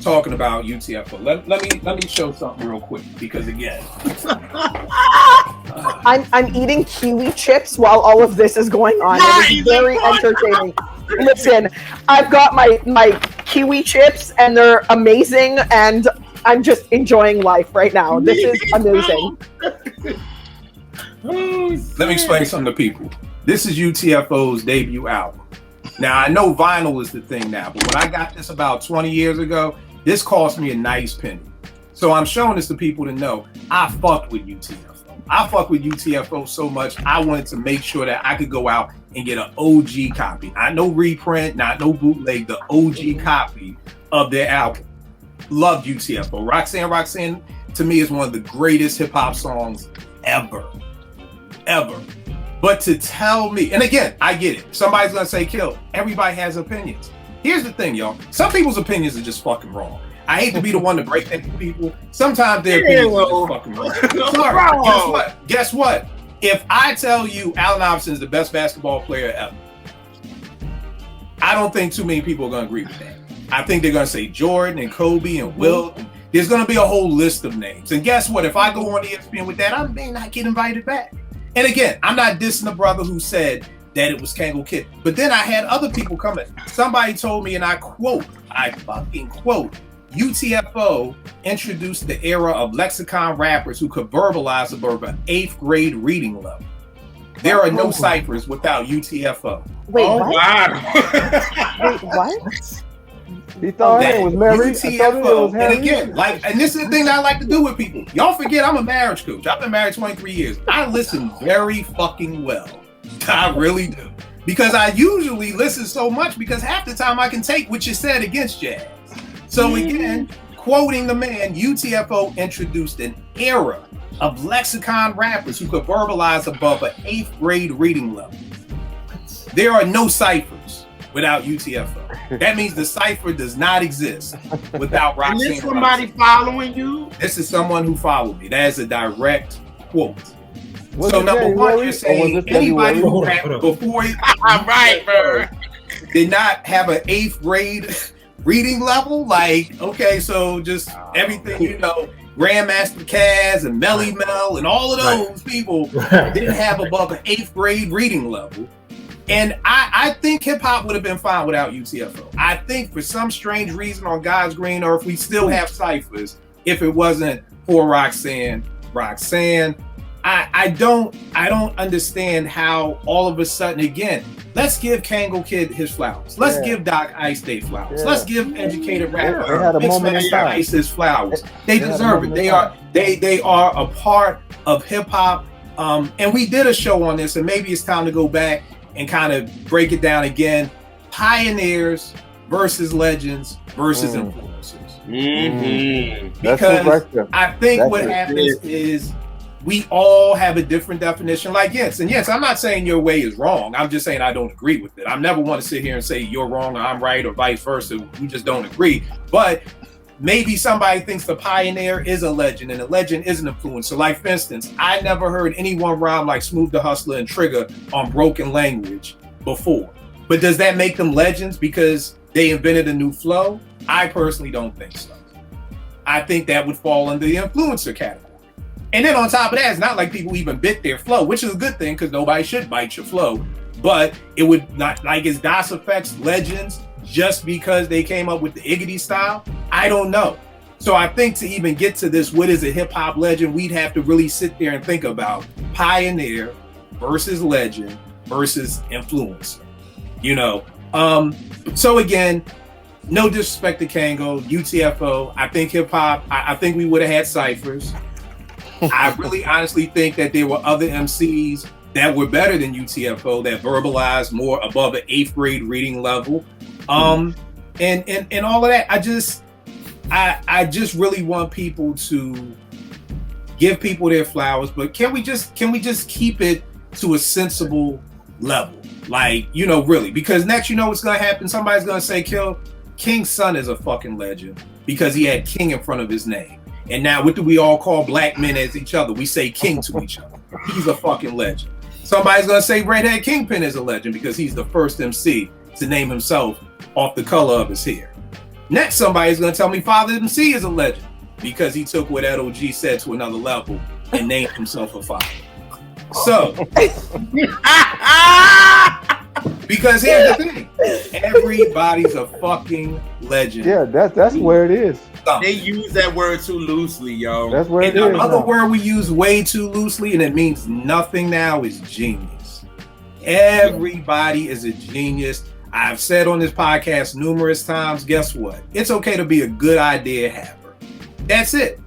talking about UTFO. Let me show something real quick because again, I'm eating kiwi chips while all of this is going on. It is very entertaining. Listen, I've got my kiwi chips and they're amazing, and I'm just enjoying life right now. This is amazing. Let me explain something to people. This is UTFO's debut album. Now, I know vinyl is the thing now, but when I got this about 20 years ago, this cost me a nice penny. So I'm showing this to people to know I fucked with UTFO. I fucked with UTFO so much, I wanted to make sure that I could go out and get an OG copy. Not no reprint, not no bootleg, the OG copy of their album. Love UTFO. Roxanne to me is one of the greatest hip hop songs ever. But to tell me, and again, I get it. Somebody's gonna say kill. Everybody has opinions. Here's the thing, y'all. Some people's opinions are just fucking wrong. I hate to be the one to break that to people. Sometimes their opinions are just fucking wrong. Sorry. Guess what? If I tell you Allen Iverson is the best basketball player ever, I don't think too many people are gonna agree with that. I think they're gonna say Jordan and Kobe and Wilt. There's gonna be a whole list of names. And guess what? If I go on ESPN with that, I may not get invited back. And again, I'm not dissing the brother who said that it was Kango Kid. But then I had other people coming. Somebody told me, and I fucking quote, UTFO introduced the era of lexicon rappers who could verbalize above an 8th grade reading level. There are no ciphers without UTFO. Wait, what? Wow. Wait, what? He thought it was married. UTFO, and again, and this is the thing that I like to do with people. Y'all forget I'm a marriage coach. I've been married 23 years. I listen very fucking well. I really do. Because I usually listen so much because half the time I can take what you said against jazz. So again, quoting the man, UTFO introduced an era of lexicon rappers who could verbalize above an 8th grade reading level. There are no ciphers without UTFO. That means the cipher does not exist without Roxanne. Is this somebody following you? This is someone who followed me. That is a direct quote. Was So it number one, January, you're saying anybody who rapped before Right, bro. did not have an 8th grade reading level? Like, okay, so just everything, you know, Grandmaster Caz and Melly Mel and all of those people didn't have above an 8th grade reading level. And I think hip hop would have been fine without UTFO. I think for some strange reason on God's green earth, we still have ciphers if it wasn't for Roxanne. I don't understand how all of a sudden, again, let's give Kango Kid his flowers. Let's give Doc Ice Day flowers. Let's give educated rapper Mixed Master Ice his flowers. They deserve it. They are a part of hip hop. And we did a show on this, and maybe it's time to go back and kind of break it down again. Pioneers versus legends versus influencers. Because I think what happens is we all have a different definition. Like, yes, I'm not saying your way is wrong. I'm just saying I don't agree with it. I never want to sit here and say you're wrong or I'm right or vice versa. We just don't agree. But maybe somebody thinks the pioneer is a legend and a legend is an influencer. Like, for instance, I never heard anyone rhyme like Smooth the Hustler and Trigger on broken language before. But does that make them legends because they invented a new flow? I personally don't think so. I think that would fall under the influencer category. And then on top of that, it's not like people even bit their flow, which is a good thing because nobody should bite your flow. But it would not, like, is Das Effects legends just because they came up with the Iggity style? I don't know. So I think to even get to this, what is a hip hop legend, we'd have to really sit there and think about pioneer versus legend versus influencer, you know? So again, no disrespect to Kango, UTFO. I think hip hop, I think we would have had ciphers. I really honestly think that there were other MCs that were better than UTFO that verbalized more above an 8th grade reading level. And all of that. I just really want people to give people their flowers, but can we just keep it to a sensible level? Like, you know, really, because next, you know what's gonna happen? Somebody's gonna say King's son is a fucking legend because he had King in front of his name. And now what do we all call black men as each other? We say King to each other. He's a fucking legend. Somebody's gonna say Redhead Kingpin is a legend because he's the first MC to name himself off the color of his hair. Next, somebody's gonna tell me Father MC is a legend because he took what Ed OG said to another level and named himself a father. So, because here's the thing, everybody's a fucking legend. Yeah, that's where it is. They use that word too loosely, yo. That's where it And is. the other word we use way too loosely, and it means nothing now, is genius. Everybody is a genius. I've said on this podcast numerous times, guess what? It's okay to be a good idea haver. That's it.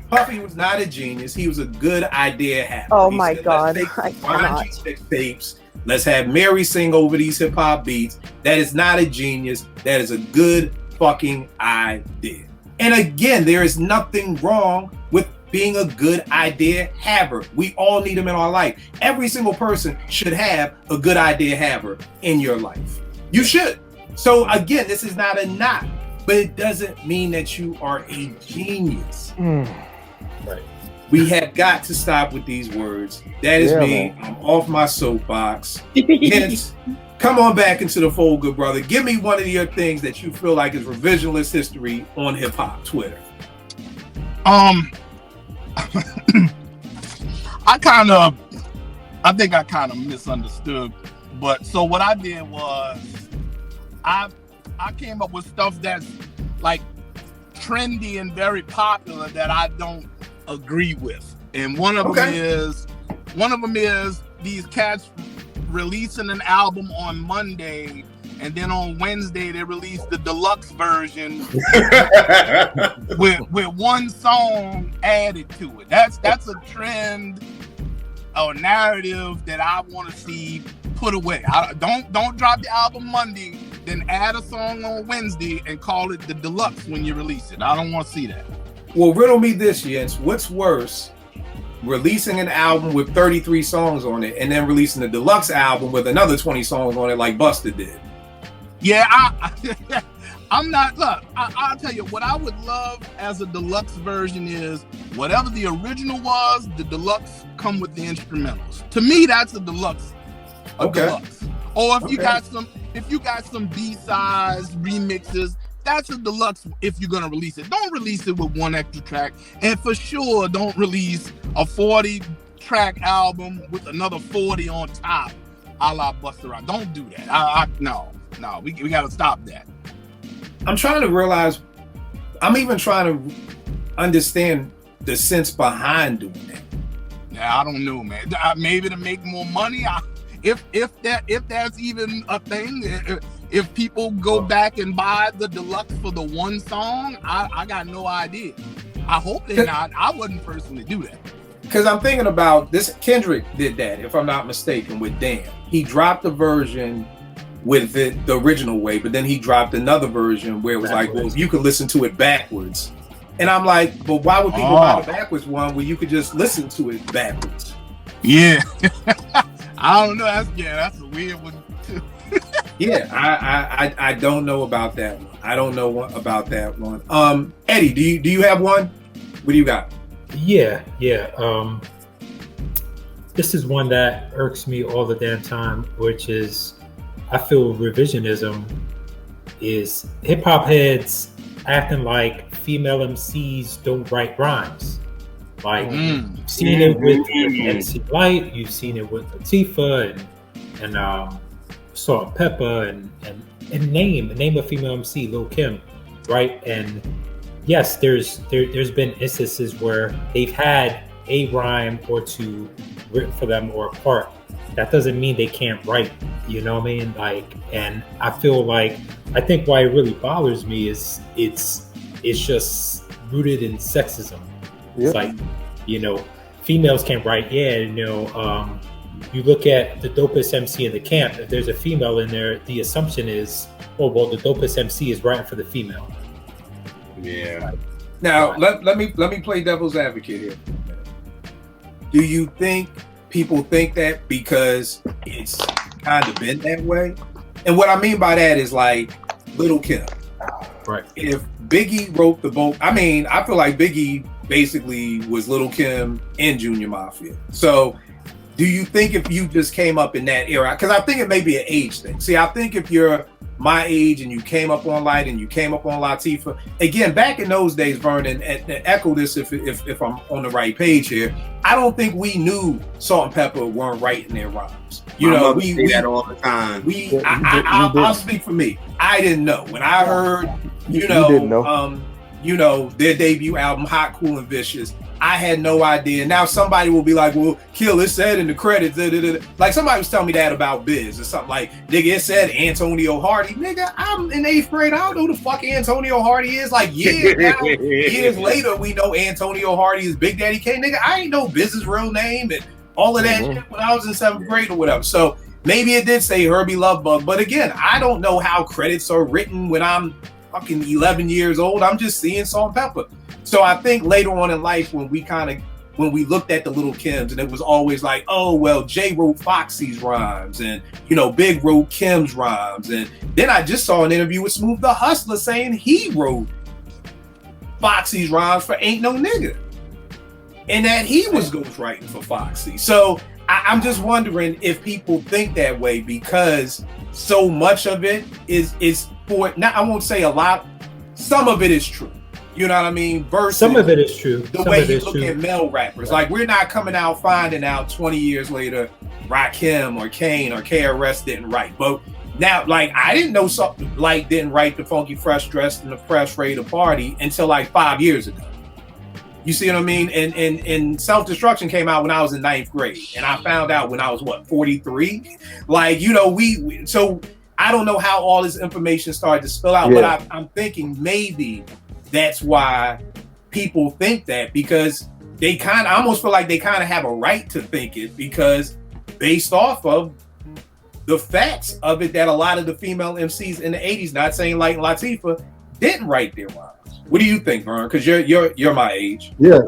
Puffy was not a genius. He was a good idea haver. Oh He my said, God, let's I take cannot. YG tapes. Let's have Mary sing over these hip hop beats. That is not a genius. That is a good fucking idea. And again, there is nothing wrong with being a good idea haver. We all need them in our life. Every single person should have a good idea haver in your life. You should. So again, this is not a knock, but it doesn't mean that you are a genius. Right. We have got to stop with these words. That is me. Man. I'm off my soapbox. Hence, come on back into the fold, good brother. Give me one of your things that you feel like is revisionist history on hip hop Twitter. I think I kind of misunderstood. But so what I did was I came up with stuff that's like trendy and very popular that I don't agree with. And one of them is these cats releasing an album on Monday, and then on Wednesday they released the deluxe version with one song added to it. That's a trend or narrative that I want to see put away. Don't drop the album Monday, then add a song on Wednesday and call it the deluxe when you release it. I don't want to see that. Well, riddle me this, Jens. What's worse, releasing an album with 33 songs on it and then releasing the deluxe album with another 20 songs on it like Busta did? Yeah, I'm not. Look, I'll tell you what I would love as a deluxe version is whatever the original was. The deluxe come with the instrumentals. To me, that's a deluxe. Deluxe. Or if you got some B-sides remixes, that's a deluxe. If you're gonna release it, don't release it with one extra track, and for sure, don't release a 40-track album with another 40 on top, a la Busta Rhymes. Don't do that. No, we gotta stop that. I'm trying to realize, I'm even trying to understand the sense behind doing that. Yeah, I don't know, man. Maybe to make more money. If that's even a thing. If people go back and buy the deluxe for the one song, I got no idea. I hope they're not. I wouldn't personally do that. Because I'm thinking about this. Kendrick did that, if I'm not mistaken, with Damn. He dropped a version with it the original way, but then he dropped another version where it was like, well, you could listen to it backwards. And I'm like, but why would people buy the backwards one where you could just listen to it backwards? Yeah. I don't know. That's a weird one too. Yeah, I don't know about that one. I don't know about that one. Eddie, do you have one? What do you got? Yeah. This is one that irks me all the damn time, which is I feel revisionism is hip hop heads acting like female MCs don't write rhymes. Like you've seen it with MC Light, you've seen it with Latifah and Salt and Pepper and name a female MC, Lil Kim, right? And yes, there's been instances where they've had a rhyme or two written for them or a part. That doesn't mean they can't write, you know what I mean? Like, and I feel like, I think why it really bothers me is it's just rooted in sexism. Yep. It's like, you know, females can't write. Yeah, you know, you look at the dopest MC in the camp, if there's a female in there, the assumption is, oh, well, the dopest MC is writing for the female. Yeah. Now, let me play devil's advocate here. Do you think people think that because it's kind of been that way? And what I mean by that is like Lil Kim. Right. If Biggie wrote the boat, I mean, I feel like Biggie basically was Lil Kim and Junior Mafia. So do you think if you just came up in that era, because I think it may be an age thing. See, I think if you're my age and you came up on Light and you came up on Latifah, again, back in those days, Vernon, and echo this if I'm on the right page here, I don't think we knew Salt and Pepper weren't writing their rhymes. You know, we say that all the time. I'll speak for me. I didn't know. When I heard, you didn't know. Their debut album, Hot, Cool, and Vicious, I had no idea. Now somebody will be like, well, Kill, it said in the credits, like somebody was telling me that about Biz or something like, nigga, it said Antonio Hardy. Nigga, I'm in 8th grade. I don't know who the fuck Antonio Hardy is. Like years later, we know Antonio Hardy is Big Daddy Kane. Nigga, I ain't know Biz's real name and all of that shit when I was in 7th grade or whatever. So maybe it did say Herbie Lovebug, but again, I don't know how credits are written when I'm fucking 11 years old. I'm just seeing Salt and Pepper. So I think later on in life, when we looked at the Little Kims, and it was always like, oh, well, Jay wrote Foxy's rhymes, and, Big wrote Kim's rhymes. And then I just saw an interview with Smooth the Hustler saying he wrote Foxy's rhymes for Ain't No Nigga, and that he was ghostwriting for Foxy. So I'm just wondering if people think that way, because so much of it is for, now I won't say a lot, some of it is true. You know what I mean? Versus some of it is true. The way you look at male rappers. Like, we're not coming out finding out 20 years later Rakim or Kane or KRS didn't write. But now, like, I didn't know something like didn't write the Funky Fresh Dressed and the Fresh Ready to Party until like 5 years ago. You see what I mean? And Self-Destruction came out when I was in 9th grade. And I found out when I was, 43? Like, we so I don't know how all this information started to spill out. Yeah. But I'm thinking maybe that's why people think that, because they I almost feel like they kind of have a right to think it, because based off of the facts of it, that a lot of the female MCs in the 80s, not saying Light and Latifah, didn't write their rhymes. What do you think, Vern? Because you're my age. Yeah,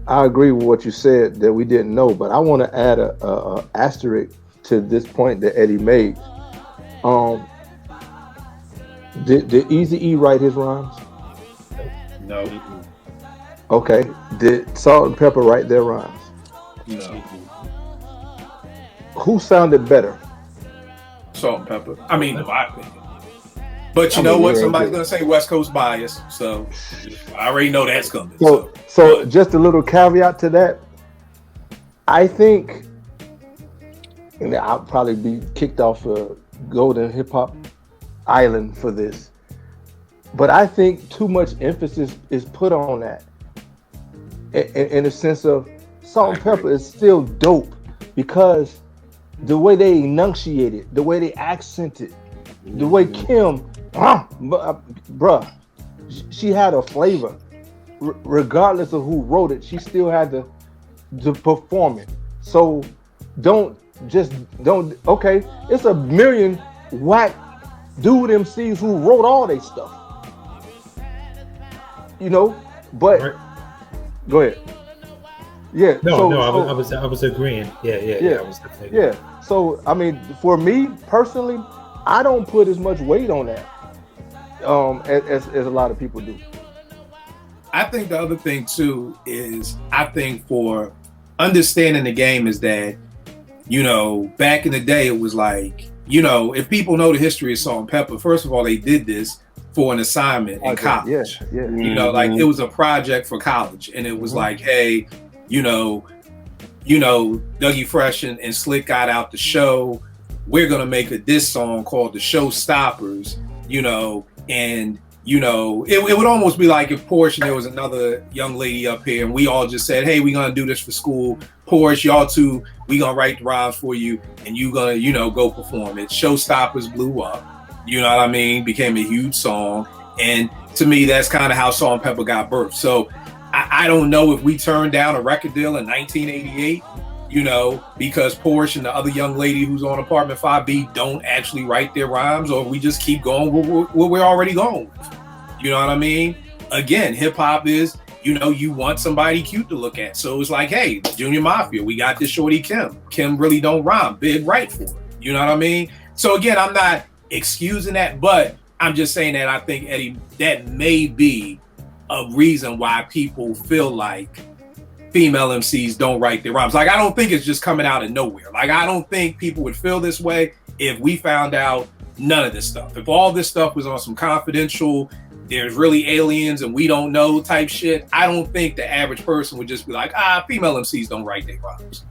I agree with what you said that we didn't know, but I want to add a asterisk to this point that Eddie made. Did Eazy-E write his rhymes? No. Okay. Did Salt and Pepper write their rhymes? No. Who sounded better? Salt and Pepper. I mean, in my opinion. But you know what? Somebody's gonna say West Coast bias, so I already know that's coming. So just a little caveat to that. I think, and I'll probably be kicked off a Golden Hip Hop Island for this, but I think too much emphasis is put on that. In the sense of Salt and Pepper is still dope because the way they enunciate it, the way they accent it, the way Kim, bruh, she had a flavor. Regardless of who wrote it, she still had to perform it. So don't, okay, it's a million whack dude MCs who wrote all their stuff. But right. Go ahead. Yeah. I was agreeing. Yeah. I was definitely agreeing. Yeah. So I mean, for me personally, I don't put as much weight on that as a lot of people do. I think the other thing too is, I think for understanding the game is that, back in the day it was like, if people know the history of Salt and Pepper, first of all, they did this for an assignment in college. Yeah. Like it was a project for college, and it was like, hey, Dougie Fresh and Slick got out the show. We're gonna make a diss song called The Showstoppers, and it would almost be like if Porsche and there was another young lady up here, and we all just said, hey, we're gonna do this for school. Porsche, y'all two, we gonna write the rhymes for you, and you gonna, go perform it. Showstoppers blew up. You know what I mean? Became a huge song. And to me, that's kind of how Salt and Pepper got birthed. So I don't know if we turned down a record deal in 1988, because Porsche and the other young lady who's on Apartment 5B don't actually write their rhymes, or we just keep going where we're already going with. You know what I mean? Again, hip hop is, you want somebody cute to look at. So it's like, hey, Junior Mafia, we got this shorty Kim. Kim really don't rhyme. Big right for it. You know what I mean? So again, I'm not excusing that, but I'm just saying that I think, Eddie, that may be a reason why people feel like female MCs don't write their rhymes. Like, I don't think it's just coming out of nowhere. Like, I don't think people would feel this way if we found out none of this stuff. If all this stuff was on some confidential, there's really aliens and we don't know type shit, I don't think the average person would just be like, female MCs don't write their rhymes.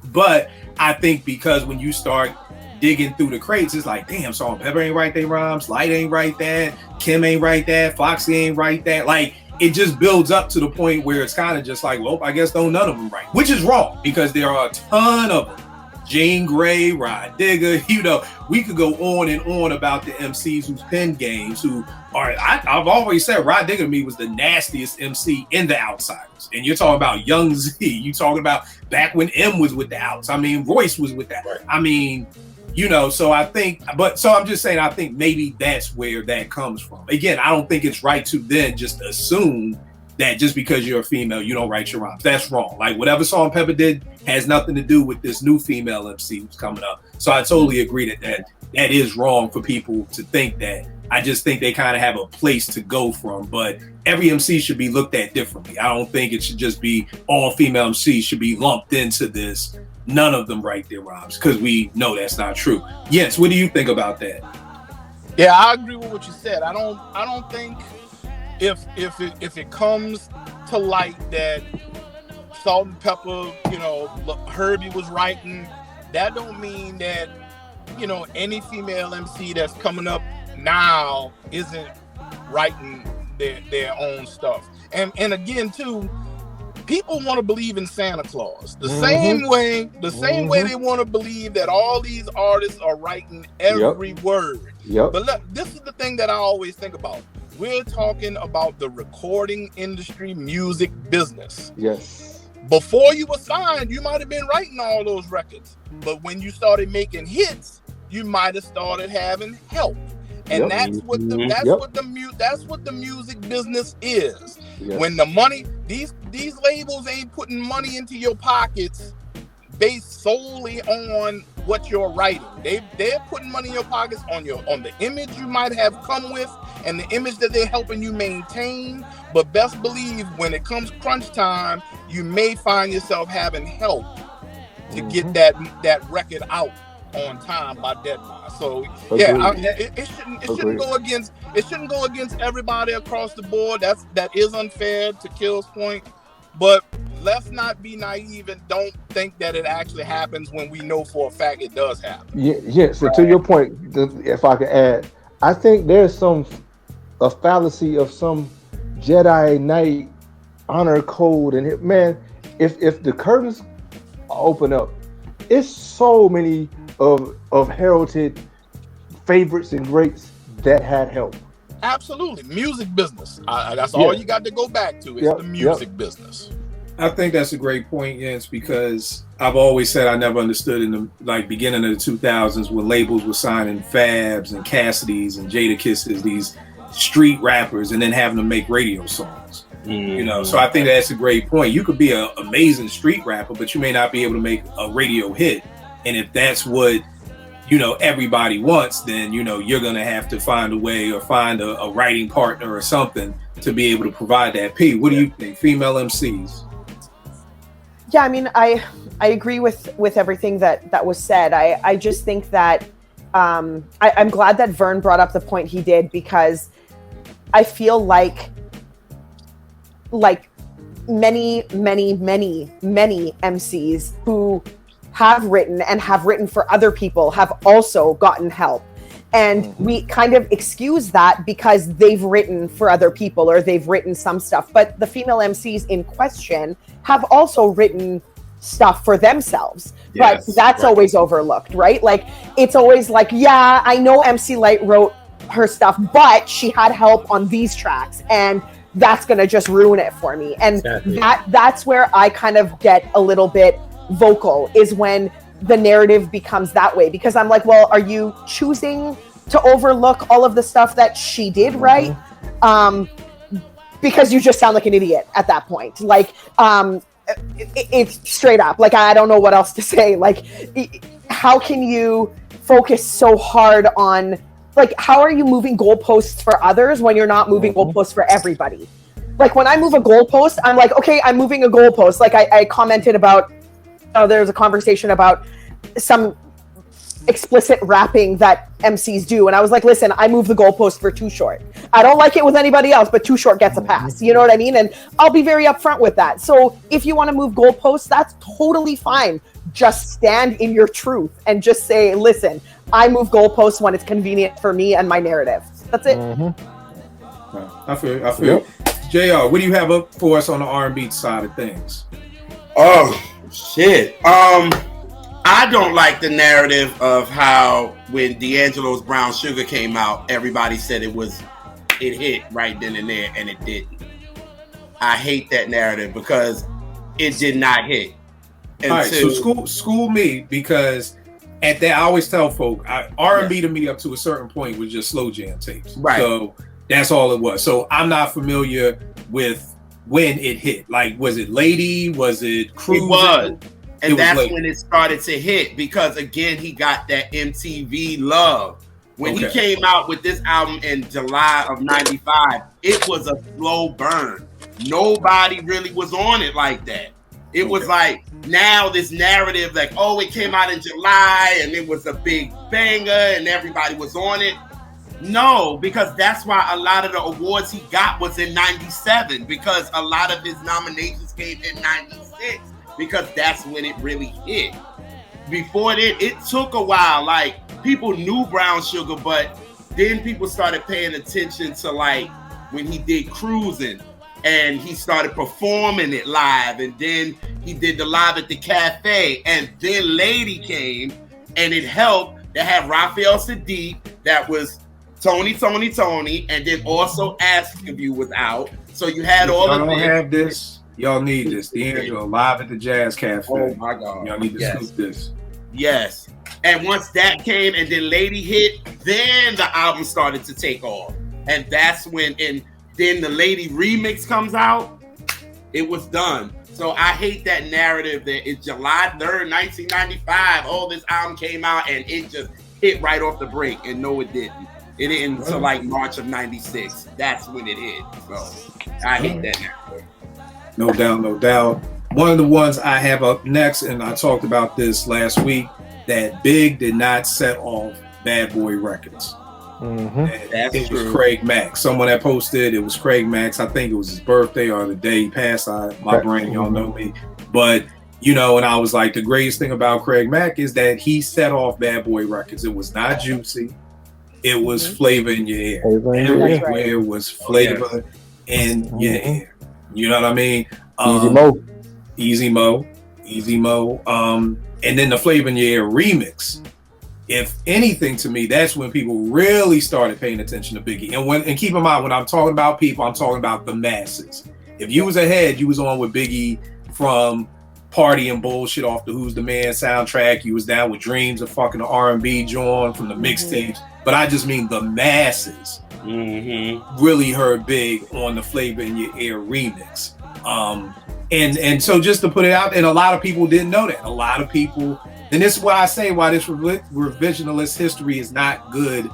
But I think because when you start digging through the crates, it's like, damn, Salt and Pepper ain't write their rhymes, Light ain't write that, Kim ain't write that, Foxy ain't write that. Like, it just builds up to the point where it's kind of just like, well, I guess don't none of them write, which is wrong because there are a ton of them. Jean Grey, Rod Digger, we could go on and on about the MCs who's pen games, who are, I've always said Rod Digger to me was the nastiest MC in the Outsiders. And you're talking about Young Z, you talking about back when M was with the Outs. I mean, Royce was with that. I mean, so I think, I'm just saying, I think maybe that's where that comes from. Again, I don't think it's right to then just assume that just because you're a female, you don't write your rhymes. That's wrong. Like, whatever Salt and Pepper did has nothing to do with this new female MC who's coming up. So I totally agree that is wrong for people to think that. I just think they kind of have a place to go from, but every MC should be looked at differently. I don't think it should just be all female MCs should be lumped into this. None of them write their rhymes, because we know that's not true. Yes, what do you think about that? Yeah, I agree with what you said. I don't think if it comes to light that Salt and Pepper, Herbie was writing, that don't mean that, any female MC that's coming up now isn't writing their own stuff. And again, too, people want to believe in Santa Claus the same way they want to believe that all these artists are writing every word. But look, this is the thing that I always think about. We're talking about the recording industry, music business. Yes. Before you were signed, you might have been writing all those records, but when you started making hits, you might have started having help. And that's what the music business is. Yes. When the money, these labels ain't putting money into your pockets based solely on what you're writing. They're putting money in your pockets on the image you might have come with and the image that they're helping you maintain. But best believe when it comes crunch time, you may find yourself having help to get that record out on time by deadline. So it shouldn't go against everybody across the board. That is unfair to Kill's point. But let's not be naive and don't think that it actually happens when we know for a fact it does happen. Yeah. So to your point, if I could add, I think there's a fallacy of some Jedi Knight honor code, and man, if the curtains open up, it's so many of heralded favorites and greats that had help. Absolutely. Music business. That's all you got to go back to is the music business. I think that's a great point, Jens, because I've always said I never understood in the beginning of the 2000s when labels were signing Fabs and Cassidys and Jada Kisses, these street rappers, and then having them make radio songs. So I think that's a great point. You could be an amazing street rapper, but you may not be able to make a radio hit. And if that's what everybody wants, then you're gonna have to find a way or find a writing partner or something to be able to provide that. P, what do you think? Female MCs? Yeah, I mean, I agree with everything that was said. I just think that I'm glad that Vern brought up the point he did, because I feel like many MCs who have written for other people have also gotten help. And we kind of excuse that because they've written for other people or they've written some stuff. But the female MCs in question have also written stuff for themselves. Yes, but that's always overlooked, right? Like, it's always like, yeah, I know MC Light wrote her stuff, but she had help on these tracks, and that's going to just ruin it for me. And that's where I kind of get a little bit vocal, is when the narrative becomes that way, because I'm like, well, are you choosing to overlook all of the stuff that she did write? Because you just sound like an idiot at that point. Like, it's straight up. Like, I don't know what else to say. Like, how can you focus so hard on, like, how are you moving goalposts for others when you're not moving goalposts for everybody? like when I move a goalpost, I'm like, okay, I'm moving a goalpost. Like I commented about, there's a conversation about some explicit rapping that MCs do, and I was like, listen, I move the goalpost for Too Short. I don't like it with anybody else, but Too Short gets a pass. You know what I mean? And I'll be very upfront with that. So if you want to move goalposts, that's totally fine. Just stand in your truth and just say, listen, I move goalposts when it's convenient for me and my narrative. That's it. I feel. JR, what do you have up for us on the R&B side of things? Oh shit. I don't like the narrative of how when D'Angelo's Brown Sugar came out, everybody said it hit right then and there, and it didn't. I hate that narrative because it did not hit. All right, so school me, because at that, I always tell folk, R&B to me up to a certain point was just slow jam tapes. Right. So that's all it was. So I'm not familiar with when it hit. Like, was it Lady? Was it Cruise? It was. And that's late. when it started to hit, because again, he got that MTV love. When he came out with this album in July of 95, it was a slow burn. Nobody really was on it like that. It was like now this narrative like, oh, it came out in July and it was a big banger and everybody was on it. No, because that's why a lot of the awards he got was in 97, because a lot of his nominations came in 96. Because that's when it really hit. Before that, it took a while. Like, people knew Brown Sugar, but then people started paying attention to, like, when he did Cruising, and he started performing it live, and then he did the Live at the Cafe, and then Lady came, and it helped to have Raphael Sadiq, that was Tony, and then also Ask If You was out. So you had all of this. I don't have this. Y'all need this. D'Angelo Live at the Jazz Cafe. Oh my God. Y'all need to scoop this. Yes. And once that came and then Lady hit, then the album started to take off. And that's when, and then the Lady remix comes out, it was done. So I hate that narrative that it's July 3rd, 1995, oh, this album came out and it just hit right off the break. And no, it didn't. It didn't until like March of 96. That's when it hit. So I hate that narrative. No doubt. One of the ones I have up next, and I talked about this last week, that Big did not set off Bad Boy Records. It was Craig Mack. Someone that posted, it was Craig Mack's. I think it was his birthday or the day he passed. My brain, y'all know me. But, you know, and I was like, the greatest thing about Craig Mack is that he set off Bad Boy Records. It was not Juicy. It was Flavor in Your Ear. Everywhere was Flavor in Your Ear. You know what I mean? Easy Mo. And then the Flavor in Your Ear remix. If anything, to me, that's when people really started paying attention to Biggie. And keep in mind, when I'm talking about people, I'm talking about the masses. If you was ahead, you was on with Biggie from Party and Bullshit off the Who's the Man soundtrack. You was down with Dreams of fucking the R&B joint from the mixtapes. But I just mean the masses really heard Big on the Flavor in Your Ear remix. And so just to put it out, and a lot of people didn't know that. A lot of people, and this is why I say why this revisionist history is not good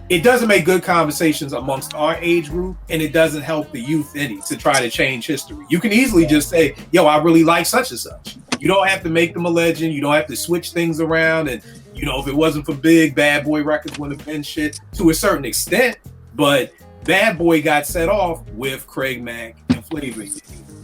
it doesn't make good conversations amongst our age group, and it doesn't help the youth any to try to change history. You can easily just say, yo, I really like such and such. You don't have to make them a legend. You don't have to switch things around. And, you know, if it wasn't for Big, Bad Boy Records would have been shit to a certain extent. But Bad Boy got set off with Craig Mack and Flavor.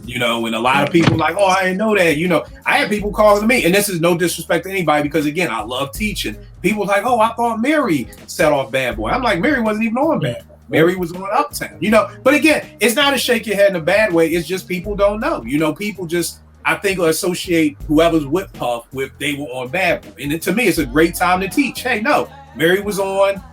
You know, and a lot of people like, oh, I didn't know that. You know, I had people calling me, and this is no disrespect to anybody because, again, I love teaching. People like, oh, I thought Mary set off Bad Boy. I'm like, Mary wasn't even on Bad Boy. Mary was on Uptown, you know. But again, it's not a shake your head in a bad way. It's just people don't know. You know, people just, I think, associate whoever's with Puff with they were on Bad Boy. And to me, it's a great time to teach. Hey, no, Mary was on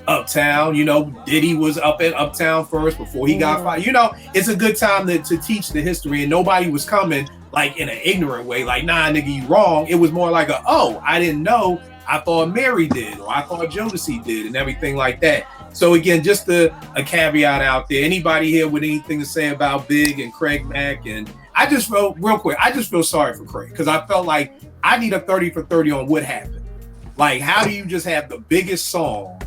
Uptown, you know, Diddy was up at Uptown first before he got fired. You know, it's a good time to teach the history, and nobody was coming like in an ignorant way, like, nah, nigga, you wrong. It was more like I didn't know. I thought Mary did, or I thought Jodeci did, and everything like that. So again, just a caveat out there. Anybody here with anything to say about Big and Craig Mack? And I just felt, real quick, I just feel sorry for Craig, because I felt like I need a 30 for 30 on what happened. Like, how do you just have the biggest song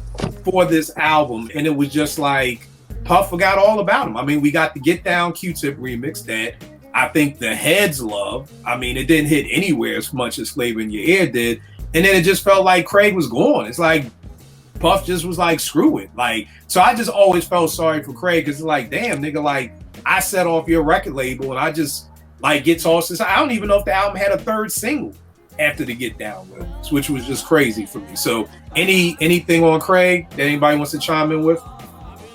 for this album, and it was just like Puff forgot all about him. I mean, we got the Get Down Q-Tip remix that I think the heads love. I mean, it didn't hit anywhere as much as Flavor in Your Ear did. And then it just felt like Craig was gone. It's like Puff just was like, screw it. Like, so I just always felt sorry for Craig because it's like, damn, nigga, like, I set off your record label and I just like get tossed aside. I don't even know if the album had a third single after the Get Down remix, which was just crazy for me. So anything on Craig that anybody wants to chime in with?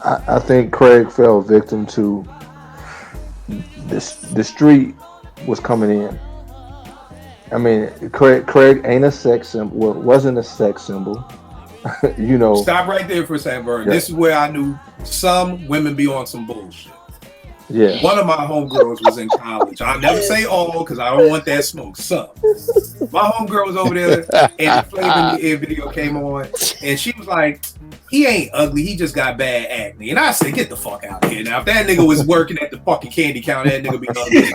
I think Craig fell victim to the street was coming in. I mean, Craig ain't a sex symbol. Well, wasn't a sex symbol. You know. Stop right there for a second, Vern. Yeah. This is where I knew some women be on some bullshit. Yeah. One of my homegirls was in college. I'll never say all because I don't want that smoke. Some. My homegirl was over there and the Flavor in Your Ear video came on and she was like, he ain't ugly, he just got bad acne. And I said, get the fuck out of here. Now, if that nigga was working at the fucking candy counter, that nigga be ugly.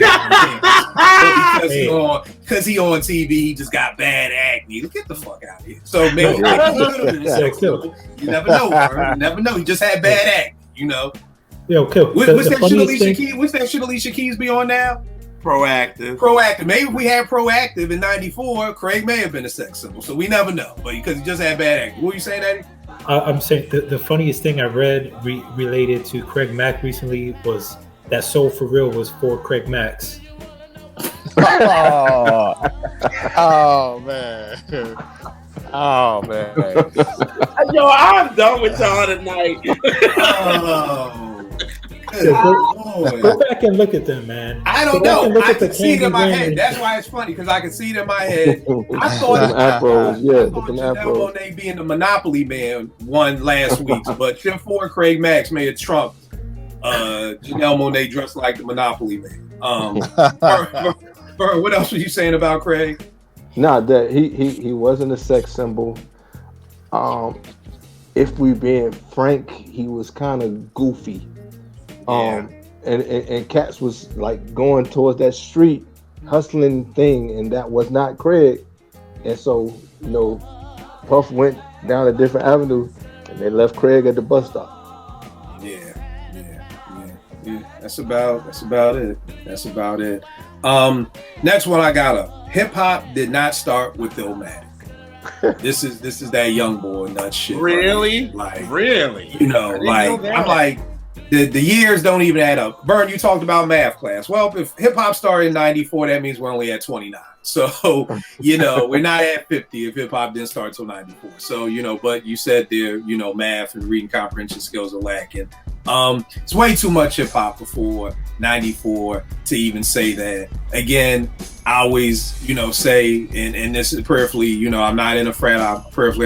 But because he on TV, he just got bad acne. Get the fuck out of here. So maybe you never know, bro. You never know. He just had bad acne, you know. Yo, what's that shit Alicia Keys be on now? Proactive. Maybe if we had Proactive in '94, Craig may have been a sex symbol. So we never know. But because he just had bad acne. What were you saying, Eddie? I'm saying the funniest thing I read related to Craig Mack recently was that Soul for Real was for Craig Max. Oh man. Oh man. Yo, I'm done with y'all tonight. Go back and look at them, man. I don't know. I can see it in my head. That's why it's funny, because I can see it in my head. I thought Janelle Monáe being the Monopoly Man won last week, but Tim Ford, Craig Max may have trumped Janelle Monáe dressed like the Monopoly Man. What else were you saying about Craig? No, that he wasn't a sex symbol. If we being frank, he was kind of goofy. And Cats was like going towards that street hustling thing, and that was not Craig. And so, you know, Puff went down a different avenue, and they left Craig at the bus stop. Yeah. That's about it. Next one I got up. Hip hop did not start with Illmatic. This is that young boy nut shit. Really? Like, really? You know, like I'm like. The years don't even add up. Vern, you talked about math class. Well, if hip hop started in '94, that means we're only at 29. So, you know, we're not at 50 if hip hop didn't start till '94. So, you know, but you said there, you know, math and reading comprehension skills are lacking. It's way too much hip hop before '94 to even say that. Again, I always, you know, say, and this is prayerfully, you know, I'm not in a frat. I'm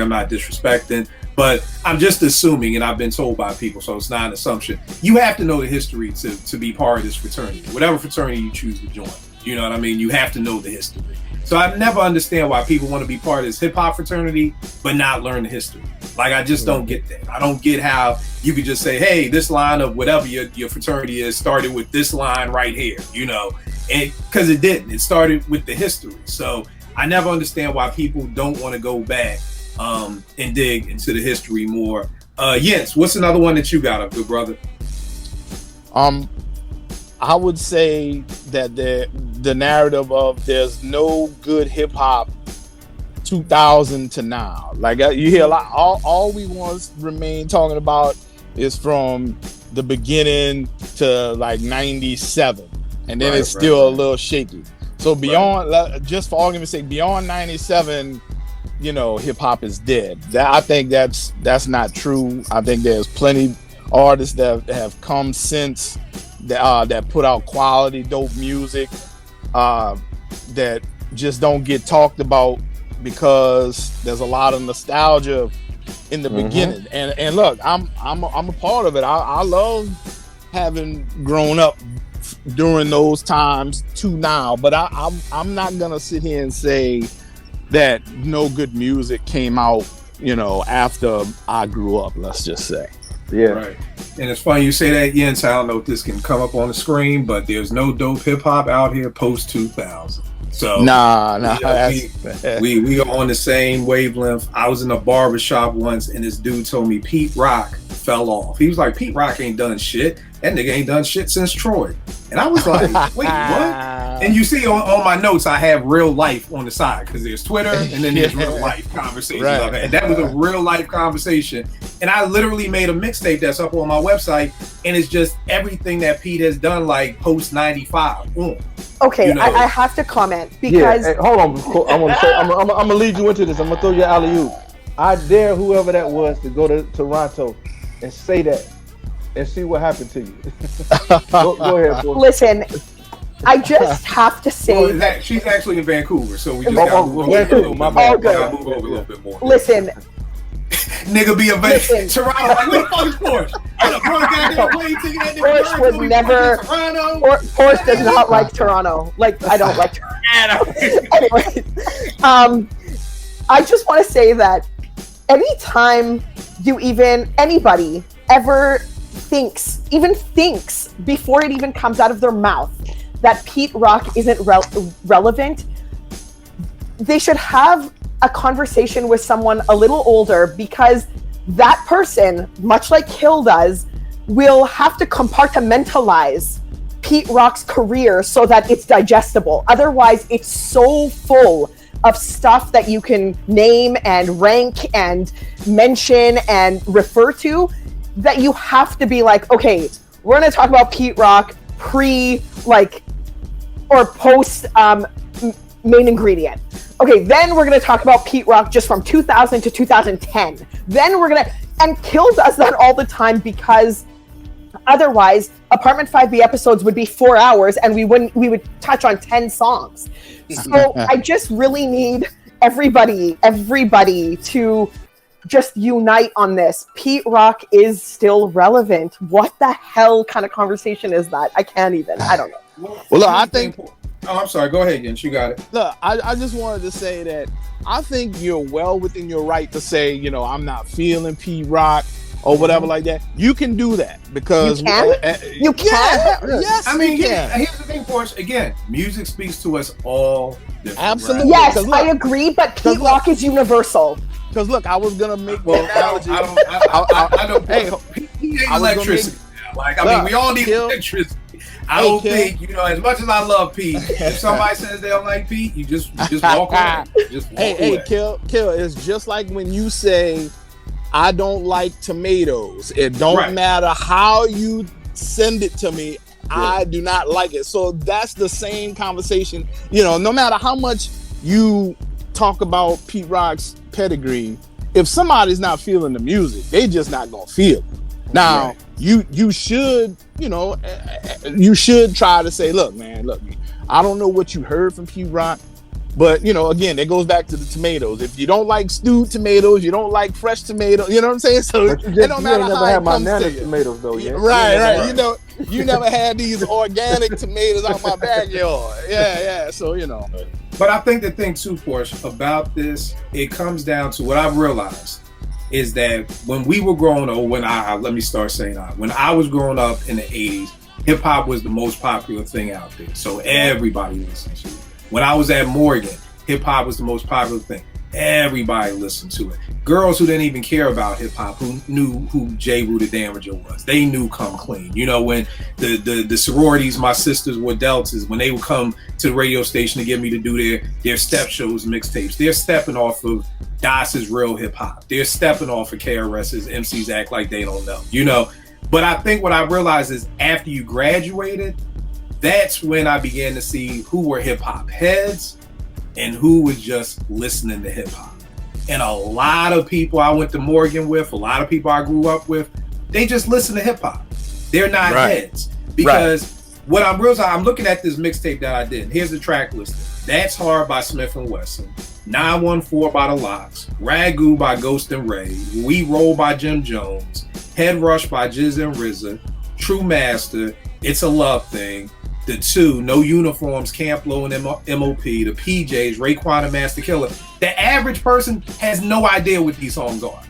not disrespecting. But I'm just assuming, and I've been told by people, so it's not an assumption. You have to know the history to be part of this fraternity, whatever fraternity you choose to join. You know what I mean? You have to know the history. So I never understand why people want to be part of this hip hop fraternity, but not learn the history. Like, I just don't get that. I don't get how you could just say, hey, this line of whatever your fraternity is started with this line right here, you know, and because it didn't. It started with the history. So I never understand why people don't want to go back and dig into the history more. Jens, what's another one that you got up, good brother? I would say that the narrative of there's no good hip hop 2000 to now. Like you hear a lot. All we want to remain talking about is from the beginning to like 97, and then it's still a little shaky. So beyond, just for argument's sake, beyond 97. You know, hip hop is dead. I think that's not true. I think there's plenty artists that have come since that put out quality, dope music that just don't get talked about because there's a lot of nostalgia in the beginning. And look, I'm a part of it. I love having grown up during those times to now, but I'm not gonna sit here and say that no good music came out, you know, after I grew up, let's just say. Yeah. Right. And it's funny you say that, Jens. I don't know if this can come up on the screen, but there's no dope hip hop out here post 2000. So nah, we are on the same wavelength. I was in a barbershop once and this dude told me Pete Rock fell off. He was like, Pete Rock ain't done shit. That nigga ain't done shit since Troy. And I was like, wait, what? And you see on my notes, I have real life on the side because there's Twitter and then there's real life conversations I've had. And that was a real life conversation. And I literally made a mixtape that's up on my website, and it's just everything that Pete has done, like post 95. Okay, you know? I have to comment because hey, hold on. I want to say I'm gonna lead you into this. I'm gonna throw you alley-oop. I dare whoever that was to go to Toronto and say that and see what happened to you. go ahead, boy. Listen, I just have to say that she's actually in Vancouver, so we just gotta move over a little bit more. Listen. Nigga be a Toronto, like, what the fuck is Porsche? Porsche would never. Porsche does not like Toronto. Like, I don't like Toronto. Anyway, I just want to say that anytime anybody ever thinks before it even comes out of their mouth that Pete Rock isn't relevant, they should have a conversation with someone a little older, because that person, much like Kill does, will have to compartmentalize Pete Rock's career so that it's digestible. Otherwise, it's so full of stuff that you can name and rank and mention and refer to that you have to be like, okay, we're going to talk about Pete Rock or post main ingredient. Okay, then we're going to talk about Pete Rock just from 2000 to 2010. Then we're going to, and Kill does that all the time, because otherwise Apartment 5B episodes would be 4 hours and we would touch on 10 songs. So I just really need everybody to just unite on this. Pete Rock is still relevant. What the hell kind of conversation is that? I can't even. I don't know. Well, look, I think. Oh, I'm sorry. Go ahead, Jens. You got it. Look, I just wanted to say that I think you're well within your right to say, you know, I'm not feeling Pete Rock or whatever like that. You can do that because you can. You can. Yes, I mean, can. Here's the thing for us. Again, music speaks to us all different. Absolutely. Right? Yes, I agree. But Pete Rock is universal. Because look, I was gonna make the analogy. I don't. Hey, he ain't electricity. Like, I mean, we all need electricity. I don't think, you know, as much as I love Pete, if somebody says they don't like Pete, you just walk away. Just walk away. Hey, Kill. It's just like when you say, I don't like tomatoes. It don't matter how you send it to me. I do not like it. So that's the same conversation. You know, no matter how much you talk about Pete Rock's pedigree, if somebody's not feeling the music, they just not gonna feel it. Now, you should, you know, you should try to say, look, I don't know what you heard from Pete Rock, but, you know, again, it goes back to the tomatoes. If you don't like stewed tomatoes, you don't like fresh tomatoes, you know what I'm saying? So it don't matter how it comes to you. Tomatoes, though, yeah. Right. You know, you never had these organic tomatoes out my backyard. Yeah. So, you know. But I think the thing, too, Porsche, about this, it comes down to what I've realized is that when we were growing up, when I was growing up in the 80s, hip hop was the most popular thing out there. So everybody listened to it. When I was at Morgan, hip hop was the most popular thing. Everybody listened to it. Girls who didn't even care about hip hop, who knew who J. Rue the Damager was, they knew Come Clean. You know, when the sororities, my sisters were deltas, when they would come to the radio station to get me to do their step shows, mixtapes, they're stepping off of DOS's Real Hip Hop. They're stepping off of KRS's MCs Act Like They Don't Know, you know. But I think what I realized is after you graduated, that's when I began to see who were hip hop heads and who was just listening to hip hop. And a lot of people I went to Morgan with, a lot of people I grew up with, they just listen to hip hop. They're not heads. Because what I'm realizing, I'm looking at this mixtape that I did. Here's the track listing. That's Hard by Smith & Wesson. 914 by The Lox. Ragu by Ghost and Ray. We Roll by Jim Jones. Head Rush by Jizz and RZA. True Master. It's a Love Thing. The Two, No Uniforms, Camp Low and MOP, the PJs, Raekwon and Master Killer. The average person has no idea what these songs are.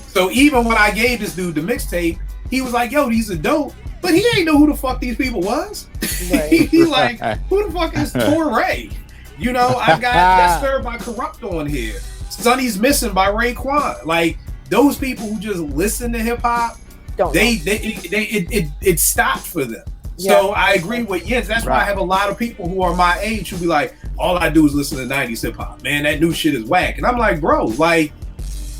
So even when I gave this dude the mixtape, he was like, yo, these are dope. But he ain't know who the fuck these people was. He like, who the fuck is Torre? You know, I got That's Served by Corrupt on here. Sonny's Missing by Raekwon. Like, those people who just listen to hip hop, it stopped for them. So I agree with Jens. That's why I have a lot of people who are my age who be like, all I do is listen to 90s hip hop. Man, that new shit is whack. And I'm like, bro, like,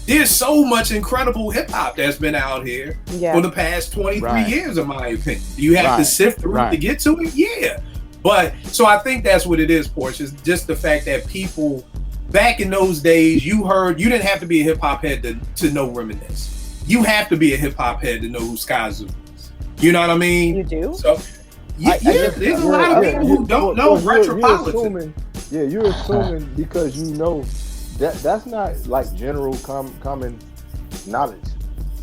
there's so much incredible hip hop that's been out here for the past 23 years, in my opinion. You have to sift through it to get to it? Yeah. But so I think that's what it is, Porsche. It's just the fact that people back in those days, you didn't have to be a hip hop head to know Reminisce. You have to be a hip hop head to know who Sky Zoo is. You know what I mean? You do? So there's a lot of people who don't know Retropolitan. You're assuming because you know that's not like general common knowledge.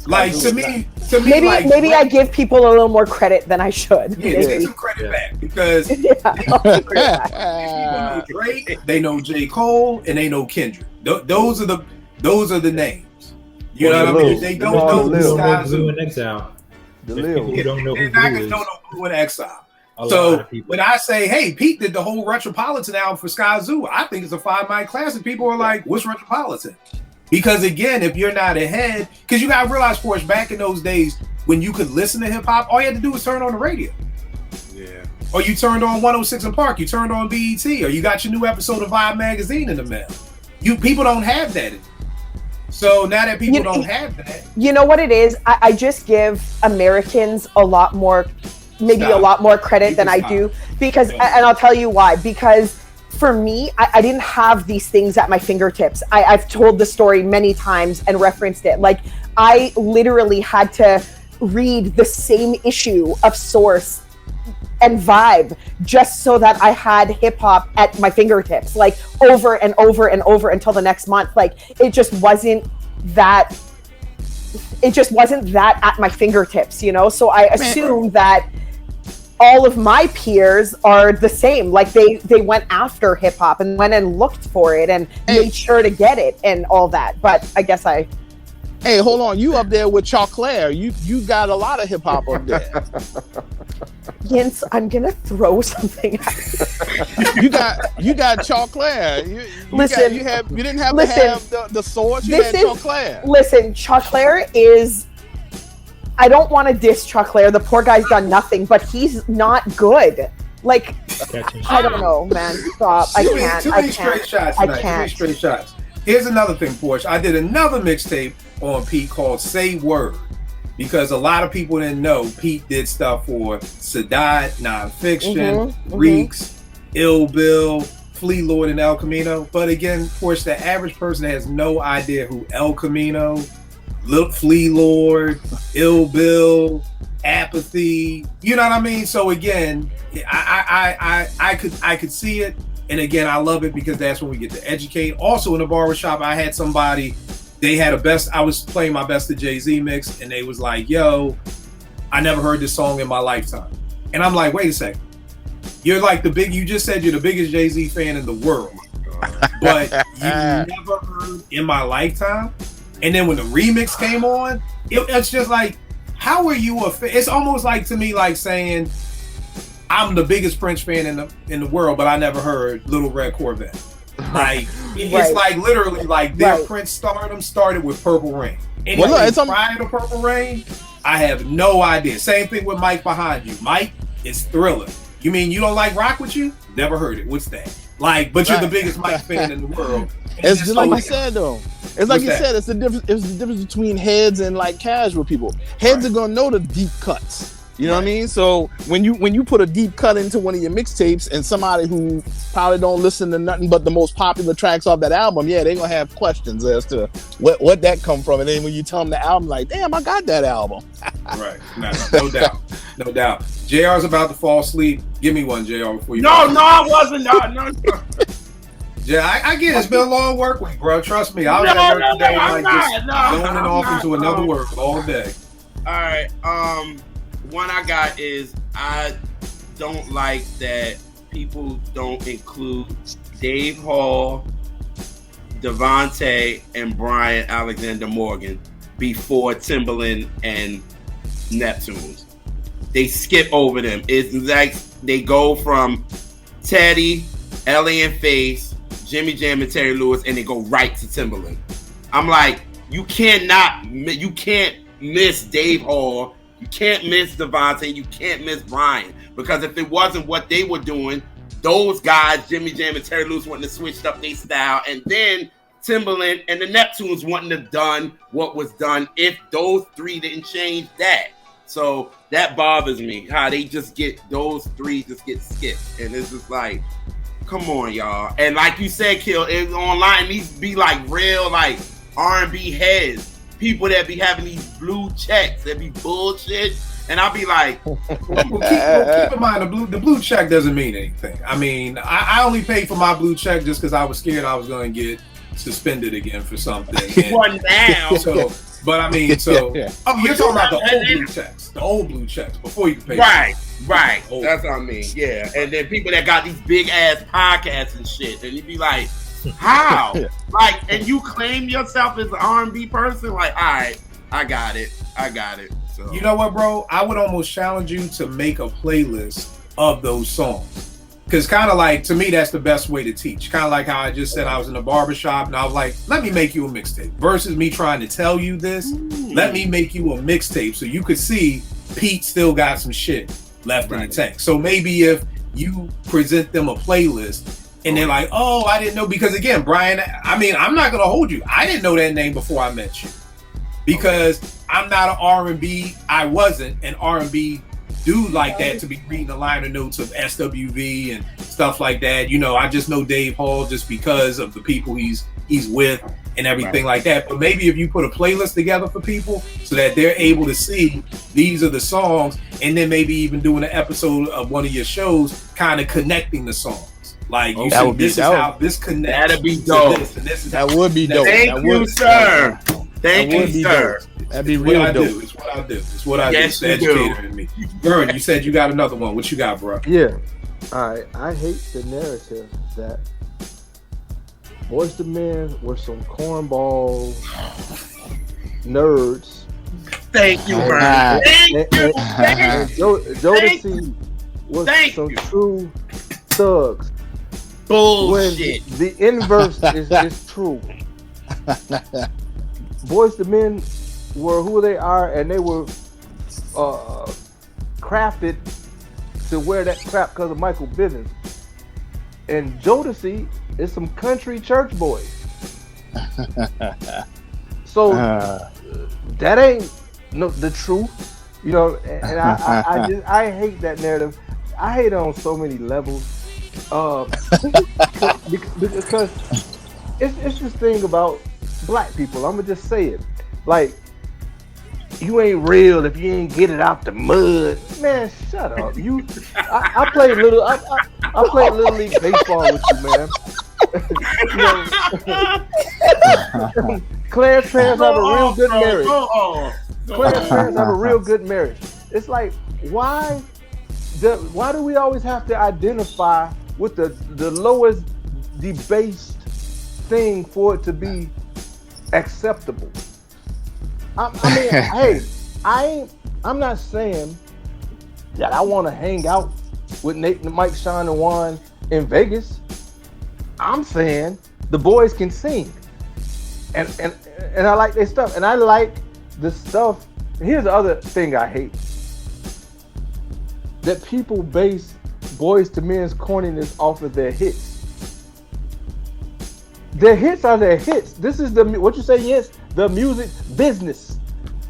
Like to me, maybe I give people a little more credit than I should. Yeah, take some credit back because people know Drake, they know J. Cole, and they know Kendrick. Those are the names. You know what I mean? They don't know the Sky Zoo in Exile. People don't know who don't know Blue in Exile. So when I say, hey, Pete did the whole Retropolitan album for Sky Zoo, I think it's a 5-night classic. People are like, what's Retropolitan? Because again, if you're not ahead, because you gotta realize, Porsche, back in those days when you could listen to hip hop, all you had to do was turn on the radio. Yeah. Or you turned on 106 in Park, you turned on BET, or you got your new episode of Vibe magazine in the mail. People don't have that. So now that people don't have that, you know what it is? I just give Americans a lot more credit than I do because, and I'll tell you why. Because for me, I didn't have these things at my fingertips. I've told the story many times and referenced it. Like I literally had to read the same issue of Source and Vibe just so that I had hip hop at my fingertips, like over and over and over until the next month. Like it just wasn't that at my fingertips, you know? So I assume that all of my peers are the same. Like they went after hip hop and went and looked for it and made sure to get it and all that. But I guess Hey, hold on. You up there with Choclair. You got a lot of hip hop up there. Jens, I'm gonna throw something at you. You got Choclair. You didn't have to have the Source. You had Choclair. Listen, Choclair is. I don't want to diss Choclair. The poor guy's done nothing, but he's not good. Like, I don't know, man. Stop. I can't. Straight shots. Here's another thing, Porsche. I did another mixtape on Pete called Say Word because a lot of people didn't know Pete did stuff for Sadat, Nonfiction, Reeks, Ill Bill, Flea Lord, and El Camino. But again, Porsche, the average person has no idea who El Camino, Flea Lord, Ill Bill, Apathy. You know what I mean? So again, I could see it. And again, I love it because that's when we get to educate. Also in the barbershop, I had somebody, I was playing my Best of Jay-Z mix, and they was like, yo, I never heard this song in my lifetime. And I'm like, wait a second. You're like you just said you're the biggest Jay-Z fan in the world. But you never heard in my lifetime? And then when the remix came on, it's just like, how are you a fan? It's almost like to me like saying, I'm the biggest Prince fan in the world, but I never heard Little Red Corvette. Like it's like literally like their Prince stardom started with Purple Rain. Anything prior to Purple Rain, I have no idea. Same thing with Mike behind you. Mike is Thriller. You mean you don't like Rock With You? Never heard it. What's that? Like, but you're the biggest Mike fan in the world. It's just like you said though. It's like you said. It's the difference. It's the difference between heads and like casual people. Heads are gonna know the deep cuts. You know what I mean? So when you put a deep cut into one of your mixtapes and somebody who probably don't listen to nothing but the most popular tracks off that album, they're gonna have questions as to what that come from. And then when you tell them the album, like, damn, I got that album. Right. No doubt. JR's about to fall asleep. Give me one, JR, before you. No, I wasn't. No. Yeah, I get it. It's been a long work week, bro. Trust me. I was at work today, going off into another work all day. All right. One I got is I don't like that people don't include Dave Hall, Devontae, and Brian Alexander Morgan before Timbaland and Neptunes. They skip over them. It's like they go from Teddy, Ellie and Face, Jimmy Jam, and Terry Lewis, and they go right to Timbaland. I'm like, you can't miss Dave Hall. You can't miss Devontae. You can't miss Brian, because if it wasn't what they were doing, those guys, Jimmy Jam and Terry Lewis, wouldn't have switched up their style, and then Timberland and the Neptunes wouldn't have done what was done if those three didn't change that. So that bothers me, how they just get those three just get skipped, and it's just like, come on, y'all. And like you said, Kill, it's online. It needs to be like real, like R&B heads, people that be having these blue checks that be bullshit. And I'll be like, well, keep in mind, the blue check doesn't mean anything. I mean, I only paid for my blue check just because I was scared I was going to get suspended again for something. Well, now. But I mean, so you're talking about the old blue checks before you pay. Right. That's what I mean. Yeah, and then people that got these big ass podcasts and shit, and you'd be like, how? Like, and you claim yourself as an R&B person? Like, all right, I got it. So. You know what, bro? I would almost challenge you to make a playlist of those songs. Because kind of like, to me, that's the best way to teach. Kind of like how I just said I was in a barbershop and I was like, let me make you a mixtape. Versus me trying to tell you this, let me make you a mixtape so you could see Pete still got some shit left in the tank. So maybe if you present them a playlist and they're like, oh, I didn't know. Because again, Brian, I mean, I'm not going to hold you. I didn't know that name before I met you. Because I'm not an R&B. I wasn't an R&B dude like that to be reading the liner notes of SWV and stuff like that. You know, I just know Dave Hall just because of the people he's with and everything like that. But maybe if you put a playlist together for people so that they're able to see these are the songs, and then maybe even doing an episode of one of your shows, kind of connecting the songs. Like you said, this is how this connects. That'd be dope. That would be dope. Thank you, sir. Thank you, sir. That'd be real dope. It's what I do. It's what I do. It's the educator in me. Vern, you said you got another one. What you got, bro? Yeah. All right. I hate the narrative that Boyz II Men were some cornball nerds. Thank you, Vern. And Jodeci was some true thugs. Bullshit. When the inverse is true. Boyz II Men were who they are, and they were crafted to wear that crap because of Michael Bivins. And Jodeci is some country church boys. So that ain't the truth, you know. And I hate that narrative. I hate it on so many levels, because it's this thing about black people. I'm gonna just say it, like, you ain't real if you ain't get it out the mud. Man, shut up. I played little league baseball with you, man. Claire's parents have a real good marriage. Claire's parents have a real good marriage. It's like, why do we always have to identify with the lowest debased thing for it to be acceptable? I mean, hey, I'm not saying that I want to hang out with Nate, Mike, Sean, and Juan in Vegas. I'm saying the boys can sing, and I like their stuff, and I like the stuff. Here's the other thing I hate: that people base Boyz II Men's corniness off of their hits. Their hits are their hits. This is what you say. Yes, the music business.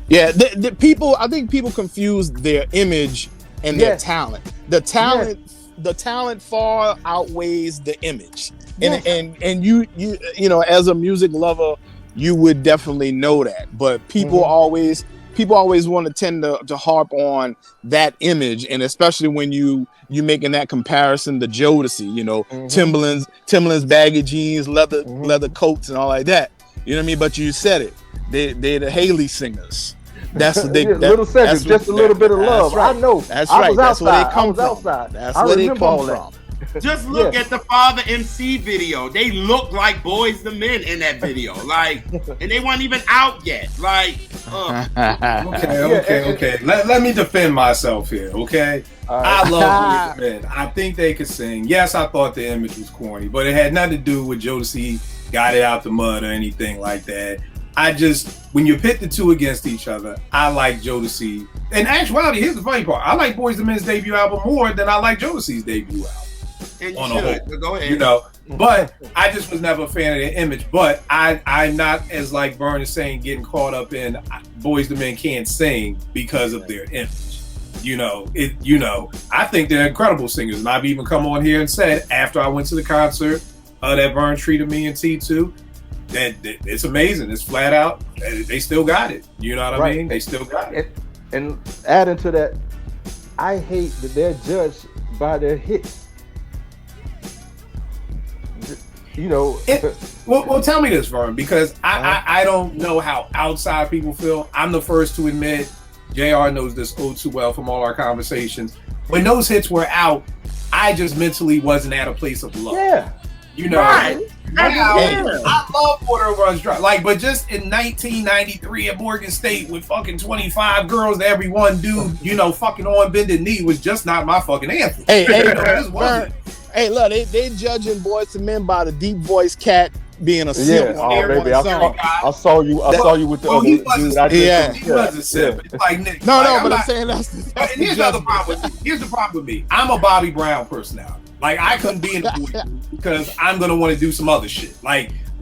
Yeah, the people. I think people confuse their image and their talent. The talent far outweighs the image. And you know, as a music lover, you would definitely know that. But people always want to tend to harp on that image, and especially when you making that comparison to Jodeci, you know, Timberland's baggy jeans, leather coats, and all like that. You know what I mean? But you said it. They're the Haley singers. That's what they. Little Cedric, just a little bit of love. Right. I know. That's right. That's where they come from. Outside. That's where they come from. Just look at the Father MC video. They look like Boyz II Men in that video. Like, and they weren't even out yet. Like, Okay. Let me defend myself here, okay? I love Boyz II Men. I think they could sing. Yes, I thought the image was corny, but it had nothing to do with Jodeci got it out the mud or anything like that. when you pit the two against each other, I like Jodeci. In actuality, here's the funny part. I like Boyz II Men's debut album more than I like Jodeci's debut album. And on you a whole, should. Go ahead. you know. But I just was never a fan of their image. But I'm not, as like Vern is saying, getting caught up in Boyz II Men can't sing because of their image. I think they're incredible singers. And I've even come on here and said, after I went to the concert that Vern treated me in T2, that it's amazing. It's flat out. They still got it. You know what I mean? They still got it. And adding to that, I hate that they're judged by their hits. Well, tell me this, Vern, because I don't know how outside people feel. I'm the first to admit, JR knows this all too well from all our conversations. When those hits were out, I just mentally wasn't at a place of love. Yeah. Right. I love Water Runs Dry. But just in 1993 at Morgan State with fucking 25 girls to every one dude, fucking on bended knee was just not my fucking anthem. Hey, look, they judging Boyz II Men by the deep voice cat being a simp. Baby, I saw you with the other dude. He wasn't simp. It's like Nick. I'm saying that's. Here's the problem with me. Here's the problem with me. I'm a Bobby Brown personality. I couldn't be in the boy group because I'm gonna want to do some other shit.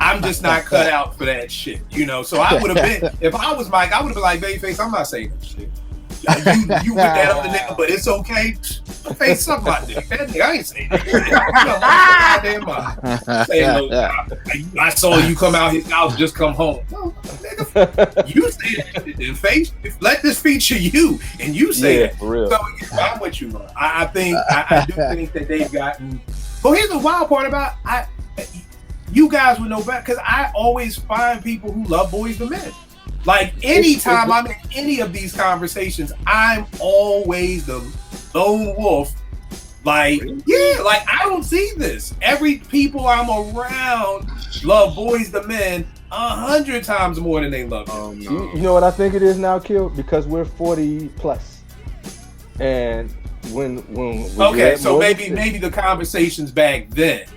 I'm just not cut out for that shit. So I would have been, if I was Mike, I would have been like, Babyface, I'm not saying that shit. You with that other nigga, but it's okay. Face suck my dick. That nigga, I ain't saying that. I saw you come out his house, just come home. No, nigga, you say that shit in face. Let this feature you, and you say that. For real. So I'm with you, man. I do think that they've gotten. But here's the wild part about you guys would know better because I always find people who love Boyz II Men. Anytime I'm in any of these conversations, I'm always the lone wolf. I don't see this. Every people I'm around love Boyz II Men 100 times more than they love him. You know what I think it is now, Kill? Because we're 40 plus, and when so maybe the conversations back then.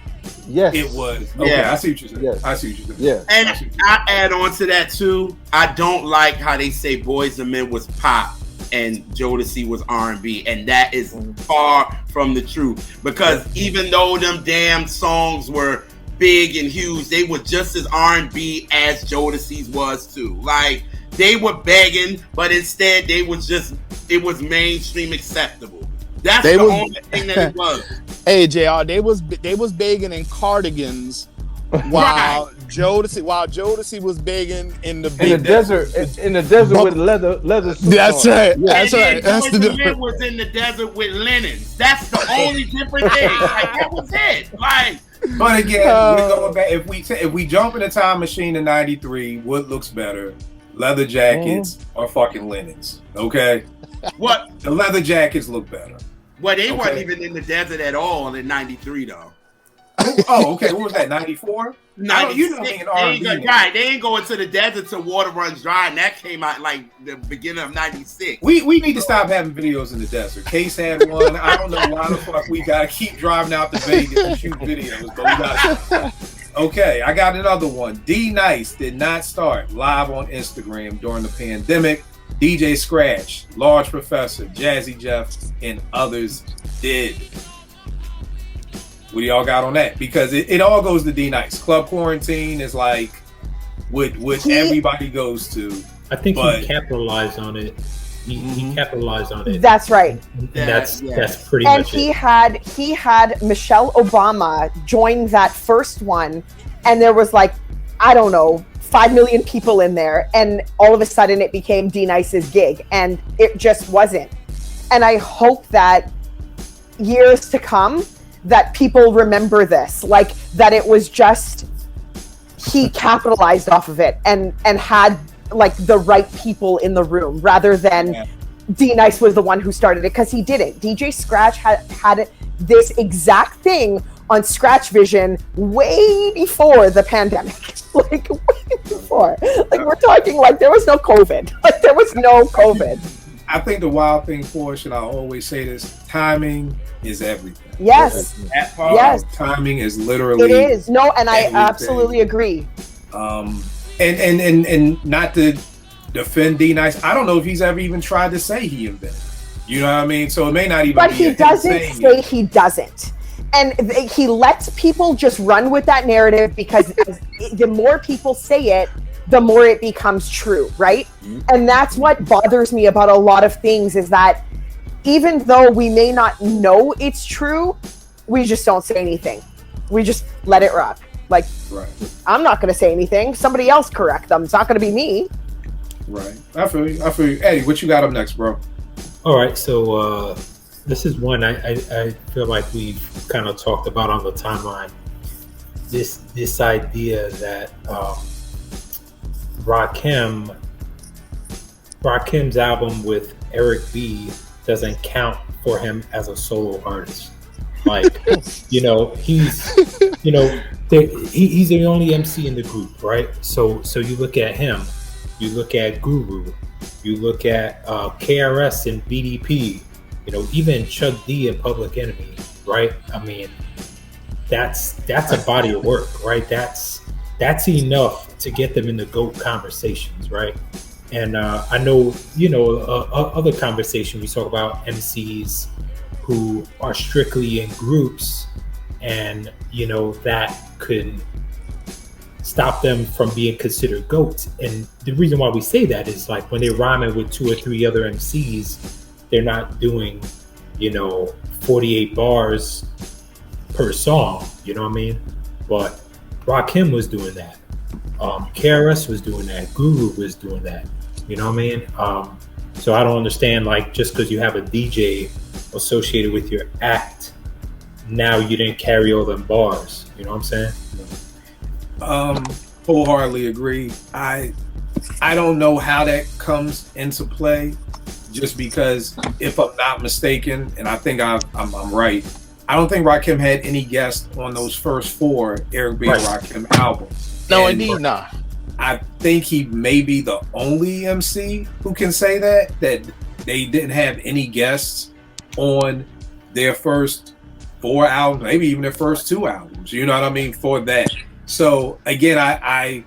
Yes, it was. Okay, I see what you're saying. Yes. I see what you're saying. Yeah, and I add on to that too. I don't like how they say Boyz II Men was pop and Jodeci was R&B, and that is far from the truth. Because even though them damn songs were big and huge, they were just as R&B as Jodeci's was too. They were begging, but instead it was mainstream acceptable. That's the only thing that it was. Hey JR, they was begging in cardigans while Jodeci was begging in the desert with leather suits. That's right. Yeah. That's right. That's the difference. Man was in the desert with linens. That's the only different thing. That was it. But again, we're going back. If we jump in a time machine in '93, what looks better? Leather jackets or fucking linens? Okay. What? The leather jackets look better. Well, they weren't even in the desert at all in '93, though. Oh, okay. What was that? '94? No, you know me in R&B. Right, they ain't going to the desert till Water Runs Dry, and that came out the beginning of '96. We need to stop having videos in the desert. Case had one. I don't know why the fuck we gotta keep driving out to Vegas and shoot videos, but we gotta. Okay, I got another one. D Nice did not start live on Instagram during the pandemic. DJ Scratch, Large Professor, Jazzy Jeff, and others did. What do y'all got on that? Because it all goes to D Nice. Club Quarantine is what everybody goes to. I think he capitalized on it. He capitalized on it. That's right. That's pretty much it. And he had Michelle Obama join that first one, and there was 5 million people in there, and all of a sudden it became D Nice's gig, and it just wasn't. And I hope that years to come that people remember this, that it was just he capitalized off of it and had the right people in the room rather than D Nice was the one who started it, because he did it. DJ Scratch had this exact thing on Scratch Vision way before the pandemic. Way before. We're talking there was no COVID. There was no COVID. I think the wild thing for us, and I always say this, timing is everything. Yes. Yes. Timing is literally it is. No, and everything. I absolutely agree. and not to defend D Nice, I don't know if he's ever even tried to say he invented. You know what I mean? So it may not even. But be he doesn't say he doesn't, and he lets people just run with that narrative because the more people say it, the more it becomes true, right? Mm-hmm. And that's what bothers me about a lot of things is that even though we may not know it's true, we just don't say anything. We just let it rock. Like, right. I'm not going to say anything. Somebody else correct them. It's not going to be me. Right. I feel you. Eddie, what you got up next, bro? All right. So this is one I feel like we've kind of talked about on the timeline. This idea that Rakim's album with Eric B doesn't count for him as a solo artist. Like, he's the only MC in the group, right? So you look at him, you look at Guru, you look at KRS and BDP, even Chuck D and Public Enemy, right? I mean, that's a body of work, right? That's enough to get them in the GOAT conversations, right? And I know, other conversation we talk about MCs who are strictly in groups, and that could stop them from being considered GOATs. And the reason why we say that is like when they're rhyming with 2 or 3 other MCs, they're not doing 48 bars per song, you know what I mean? But Rakim was doing that. KRS was doing that. Guru was doing that. You know what I mean? So I don't understand, like, just because you have a DJ associated with your act, now you didn't carry all them bars. You know what I'm saying? Wholeheartedly agree. I don't know how that comes into play, just because if I'm not mistaken, and I think I'm right, I don't think Rakim had any guests on those first 4 Eric B. and Rakim albums. No, indeed not. I think he may be the only MC who can say that they didn't have any guests on their first 4 albums, maybe even their first 2 albums. You know what I mean? For that. So again, I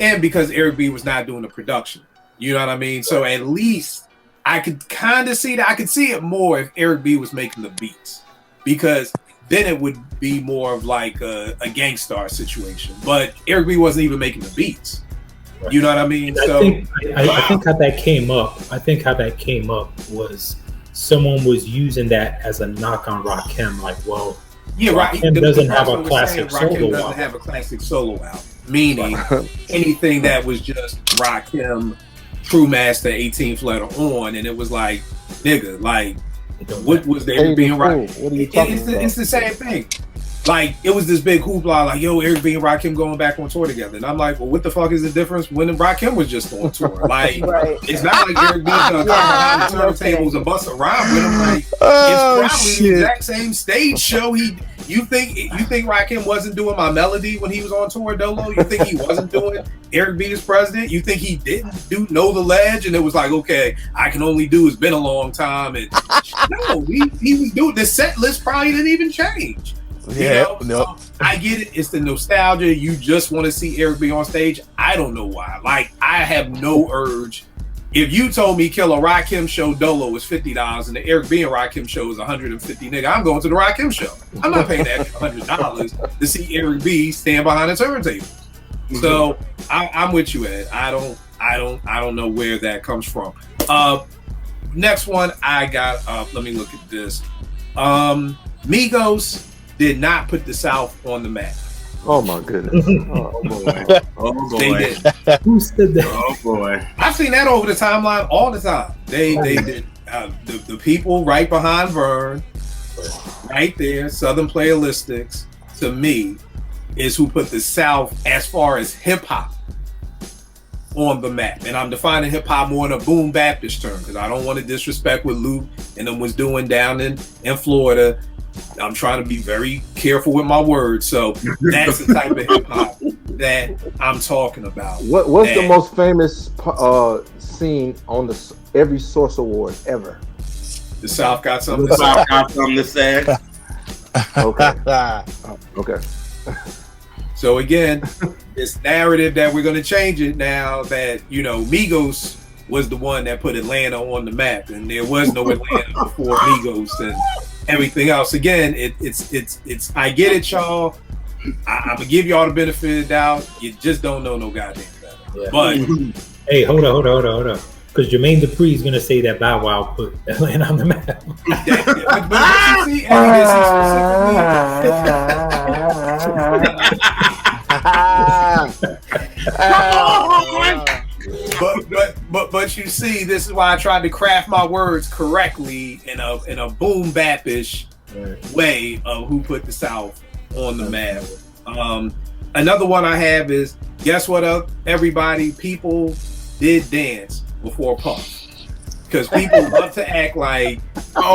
and because Eric B was not doing the production. You know what I mean? So at least I could kind of see that. I could see it more if Eric B was making the beats, because then it would be more of like a Gangstar situation. But Eric B wasn't even making the beats. Right. You know what I mean? So I think how that came up. I think how that came up was someone was using that as a knock on Rakim. Like, well, yeah, right. Rakim doesn't have a classic solo album. doesn't have a classic solo album. Meaning anything that was just Rakim, True Master, 18th letter on, and it was like, nigga, like, what was there being right? What are you talking about? It's the same thing. Like, it was this big hoopla, like, yo, Eric B and Rakim going back on tour together. And I'm like, well, what the fuck is the difference when Rakim was just on tour? Like, it's not like Eric B's gonna come behind the turntables and bust a rhyme with him. Like, it's probably the exact same stage show. You think Rakim wasn't doing My Melody when he was on tour, Dolo? You think he wasn't doing Eric B as president? You think he didn't do Know the Ledge? And it was like, okay, I Can Only Do It's Been a Long Time. And no, he was doing the set list probably didn't even change. Yeah, so I get it. It's the nostalgia. You just want to see Eric B on stage. I don't know why. Like, I have no urge. If you told me kill a Rakim show Dolo is $50 and the Eric B and Rakim show is $150, nigga, I'm going to the Rakim show. I'm not paying that $100 to see Eric B stand behind a turntable. So I'm with you, Ed. I don't know where that comes from. Next one I got. Let me look at this. Migos did not put the South on the map. Oh my goodness. Oh boy. Oh boy. They did. Who said that? Oh boy. I've seen that over the timeline all the time. They did. The people right behind Vern, right there, Southern Playalistics, to me, is who put the South as far as hip hop on the map. And I'm defining hip hop more in a boom Baptist term, because I don't want to disrespect what Luke and them was doing down in Florida. I'm trying to be very careful with my words. So that's the type of hip hop that I'm talking about. What's the most famous scene on every Source Award ever? The South got something. The South got something to say. Okay. Okay. So again, this narrative that we're going to change it now that, you know, Migos was the one that put Atlanta on the map, and there was no Atlanta before Migos and everything else. Again, it's I get it, y'all. I'm gonna give y'all the benefit of the doubt. You just don't know no goddamn better. Yeah. But hey, hold on. Because Jermaine Dupri is gonna say that Bow Wow put Atlanta on the map. But you see, but you see, this is why I tried to craft my words correctly in a boom bap-ish way of who put the South on the map. Another one I have is, guess what up, everybody? People did dance before Puff. Because people love to act like,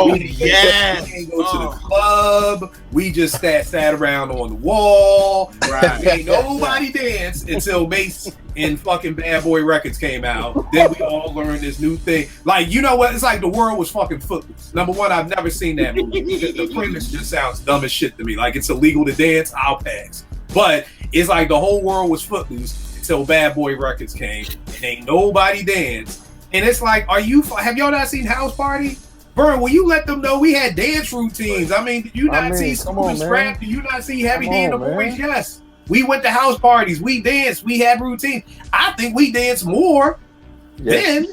we can't go to the club. We just sat around on the wall. Right. Ain't nobody danced until Mace and fucking Bad Boy Records came out. Then we all learned this new thing. Like, you know what? It's like the world was fucking Footloose. Number one, I've never seen that movie. The premise just sounds dumb as shit to me. Like, it's illegal to dance, I'll pass. But it's like the whole world was Footloose until Bad Boy Records came. And ain't nobody danced. And it's like, have y'all not seen House Party? Vern, will you let them know we had dance routines? I mean, did you not see Super Scrap? Did you not see Heavy D and the Boys? Yes. We went to house parties. We danced. We had routines. I think we danced more than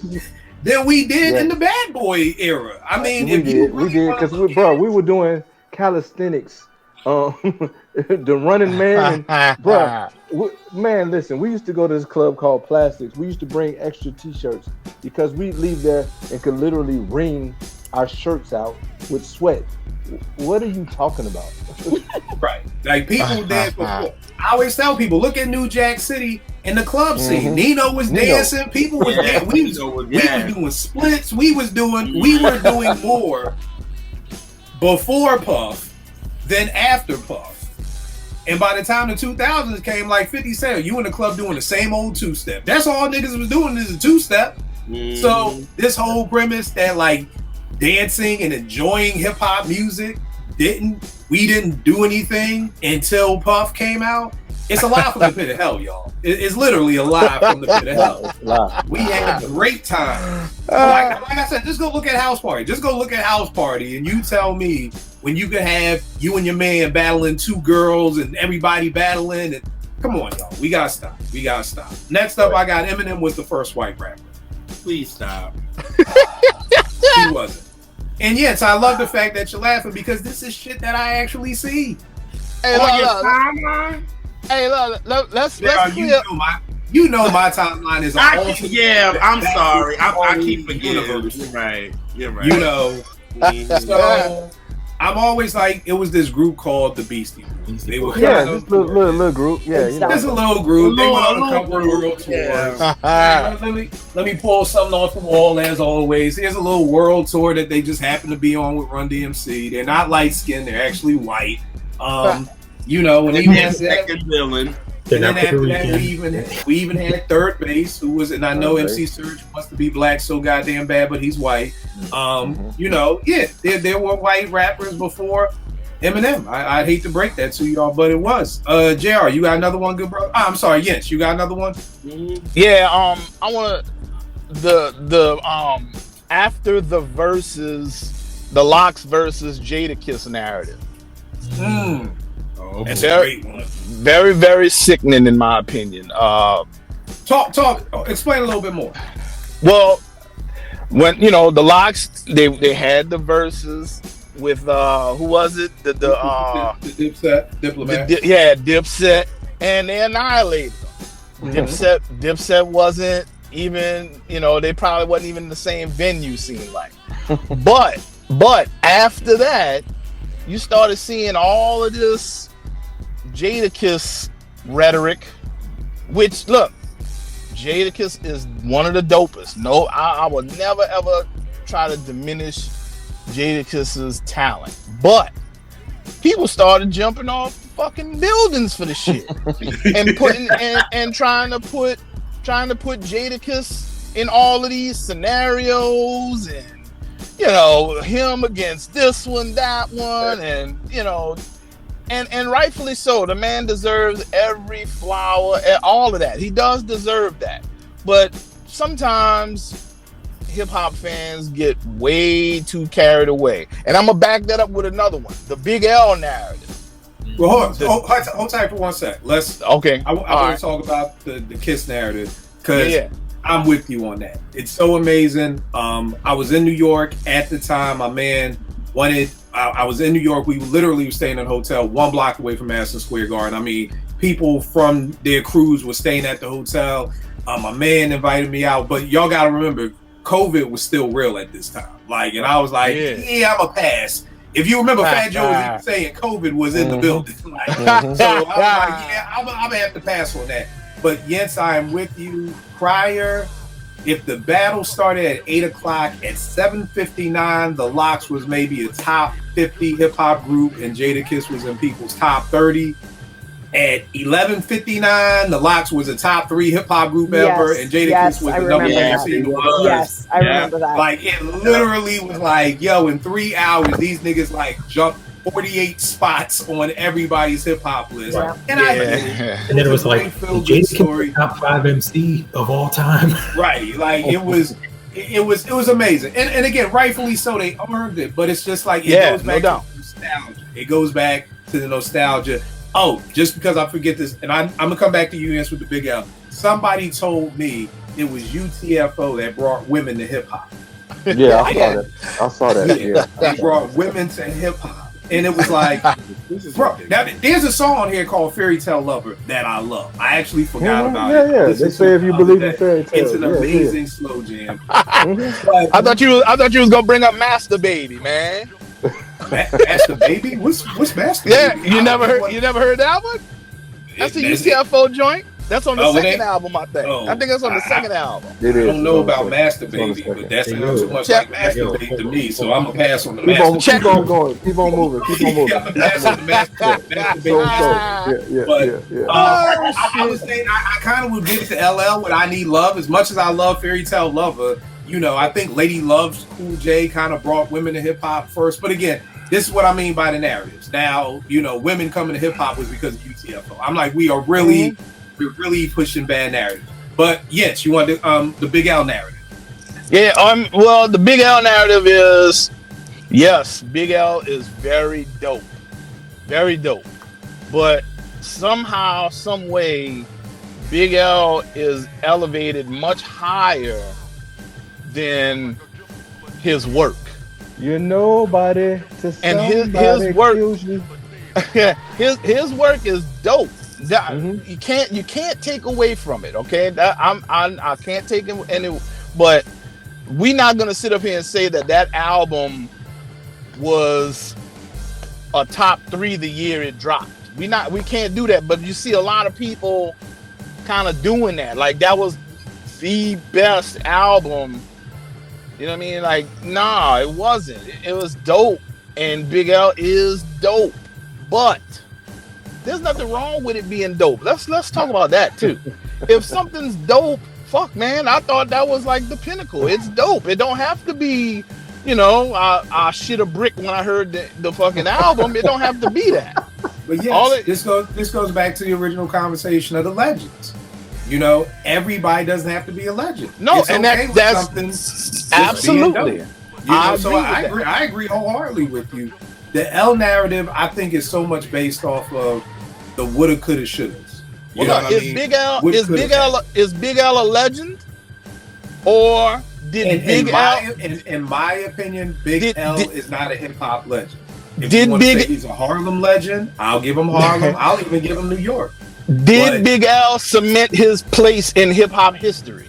we did in the Bad Boy era. I mean, we did because we were doing calisthenics. The Running Man, man, listen, we used to go to this club called Plastics. We used to bring extra t-shirts because we'd leave there and could literally wring our shirts out with sweat. What are you talking about? Right. Like, people dance before. I always tell people, look at New Jack City in the club scene. Nino was dancing. People was dancing. We was doing splits. We were doing more before Puff than after Puff. And by the time the 2000s came, like 50 Cent, you in the club doing the same old two-step. That's all niggas was doing is a two-step. So this whole premise that like dancing and enjoying hip-hop music we didn't do anything until Puff came out. It's a lie from the pit of hell, y'all. It's literally a lie from the pit of hell. We had a great time. Like I said, just go look at House Party. Just go look at House Party, and you tell me when you could have you and your man battling two girls and everybody battling. And come on, y'all. We gotta stop. Next up, I got Eminem was the first white rapper. Please stop. He wasn't. And yes, I love the fact that you're laughing because this is shit that I actually see. Hey, on timeline. Hey, let's clear. You know my timeline is I'm sorry. I keep forgetting. You're right. You know, so I'm always like, it was this group called the Beastie Boys. They were this little group. Yeah, there's a little group. They went on a couple of world tours. Let me pull something off the wall as always. Here's a little world tour that they just happen to be on with Run DMC. They're not light skinned. They're actually white. You know, and even had second villain. And then after that, we even had Third Base, who was, and I know MC Serge wants to be black so goddamn bad, but he's white. You know, there were white rappers before Eminem. I'd hate to break that to y'all, but it was. JR, you got another one, good bro? I'm sorry, Jens, you got another one? Yeah, I want the after the versus, the Locks versus Jadakiss narrative. Oh, and very, very sickening in my opinion. Explain a little bit more. Well, when the Locks, they had the verses with who was it? The Dipset, Diplomat. Dipset, and they annihilated them. Dipset wasn't even, they probably wasn't even in the same venue, seemed like. But after that, you started seeing all of this Jadakiss rhetoric, which, look, Jadakiss is one of the dopest. No, I will never ever try to diminish Jadakiss's talent, but people started jumping off fucking buildings for the shit and putting and trying to put Jadakiss in all of these scenarios, and him against this one, that one, and and rightfully so. The man deserves every flower and all of that. He does deserve that. But sometimes hip hop fans get way too carried away. And I'm gonna back that up with another one: the Big L narrative. Well, hold tight for 1 sec. Okay. I want to talk about the Kiss narrative because I'm with you on that. It's so amazing. I was in New York at the time. My man wanted. I was in New York. We literally were staying in a hotel 1 block away from Madison Square Garden. I mean, people from their crews were staying at the hotel. My man invited me out, but y'all got to remember, COVID was still real at this time. Like, and I was like, yeah, I'm a pass. If you remember, Fat Joe was even saying COVID was in the building. Like, so I was like, yeah, I'm gonna have to pass on that. But yes, I am with you. Prior, if the battle started at 8 o'clock, at 7:59, the Locks was maybe a top 50 hip hop group, and Jadakiss was in people's top 30. At 11:59, the Locks was a top 3 hip hop group ever, and Jadakiss was the number 1 MC in the world. Yes, I remember that. Like, it literally was like, yo, in 3 hours, these niggas like jumped 48 spots on everybody's hip hop list. Yeah. And and then it was like Jadakiss top 5 MC of all time. Right, like it was amazing, and again, rightfully so, they earned it. But it's just like it goes back to nostalgia. It goes back to the nostalgia. Oh, just because I forget this, and I'm gonna come back to you, Vince, with the Big L. Somebody told me it was UTFO that brought women to hip hop. Yeah, I saw that. Yeah, they brought women to hip hop, and it was like, bro. Now there's a song on here called "Fairy Tale Lover" that I love. I actually forgot about it. Yeah. They say if you believe in fairy tales, it's an amazing slow jam. I thought you was gonna bring up Master Baby, man. Master Baby? What's Master Baby? You never heard that one? That's a UTFO joint. That's on the second album, I think. I think that's on the second album. I don't know about Master Baby, but that sounds too much like Master Baby to me, so I'm gonna pass on the Master Baby. Keep on going. Keep on moving. I'm gonna pass on the Master Baby. I was saying I kind of would give it to LL with I Need Love. As much as I love Fairy Tale Lover, you know, I think Lady Love's Cool J kind of brought women to hip hop first. But again, this is what I mean by the narratives. Now, you know, women coming to hip hop was because of UTFO. I'm like, we're really pushing bad narratives. But yes, you want the Big L narrative. Yeah, well, the Big L narrative is, yes, Big L is very dope. Very dope. But somehow, some way, Big L is elevated much higher than his work. You're nobody to somebody. And his work, his work is dope. You can't take away from it. Okay, I can't take it any. But we're not gonna sit up here and say that album was a top 3 the year it dropped. We can't do that. But you see a lot of people kind of doing that. Like that was the best album. You know what I mean? Like, nah, it wasn't. It was dope, and Big L is dope. But there's nothing wrong with it being dope. Let's talk about that too. If something's dope, fuck, man, I thought that was like the pinnacle. It's dope. It don't have to be, you know, I shit a brick when I heard the fucking album. It don't have to be that. But yes, this goes back to the original conversation of the legends. You know, everybody doesn't have to be a legend. No, it's and okay that's absolutely. You know, I agree wholeheartedly with you. The L narrative, I think, is so much based off of the woulda, coulda, shouldas. Is Big L a legend, or did Big L? In my opinion, Big L is not a hip hop legend. If you want to say he's a Harlem legend, I'll give him Harlem. I'll even give him New York. Did Big L cement his place in hip hop history?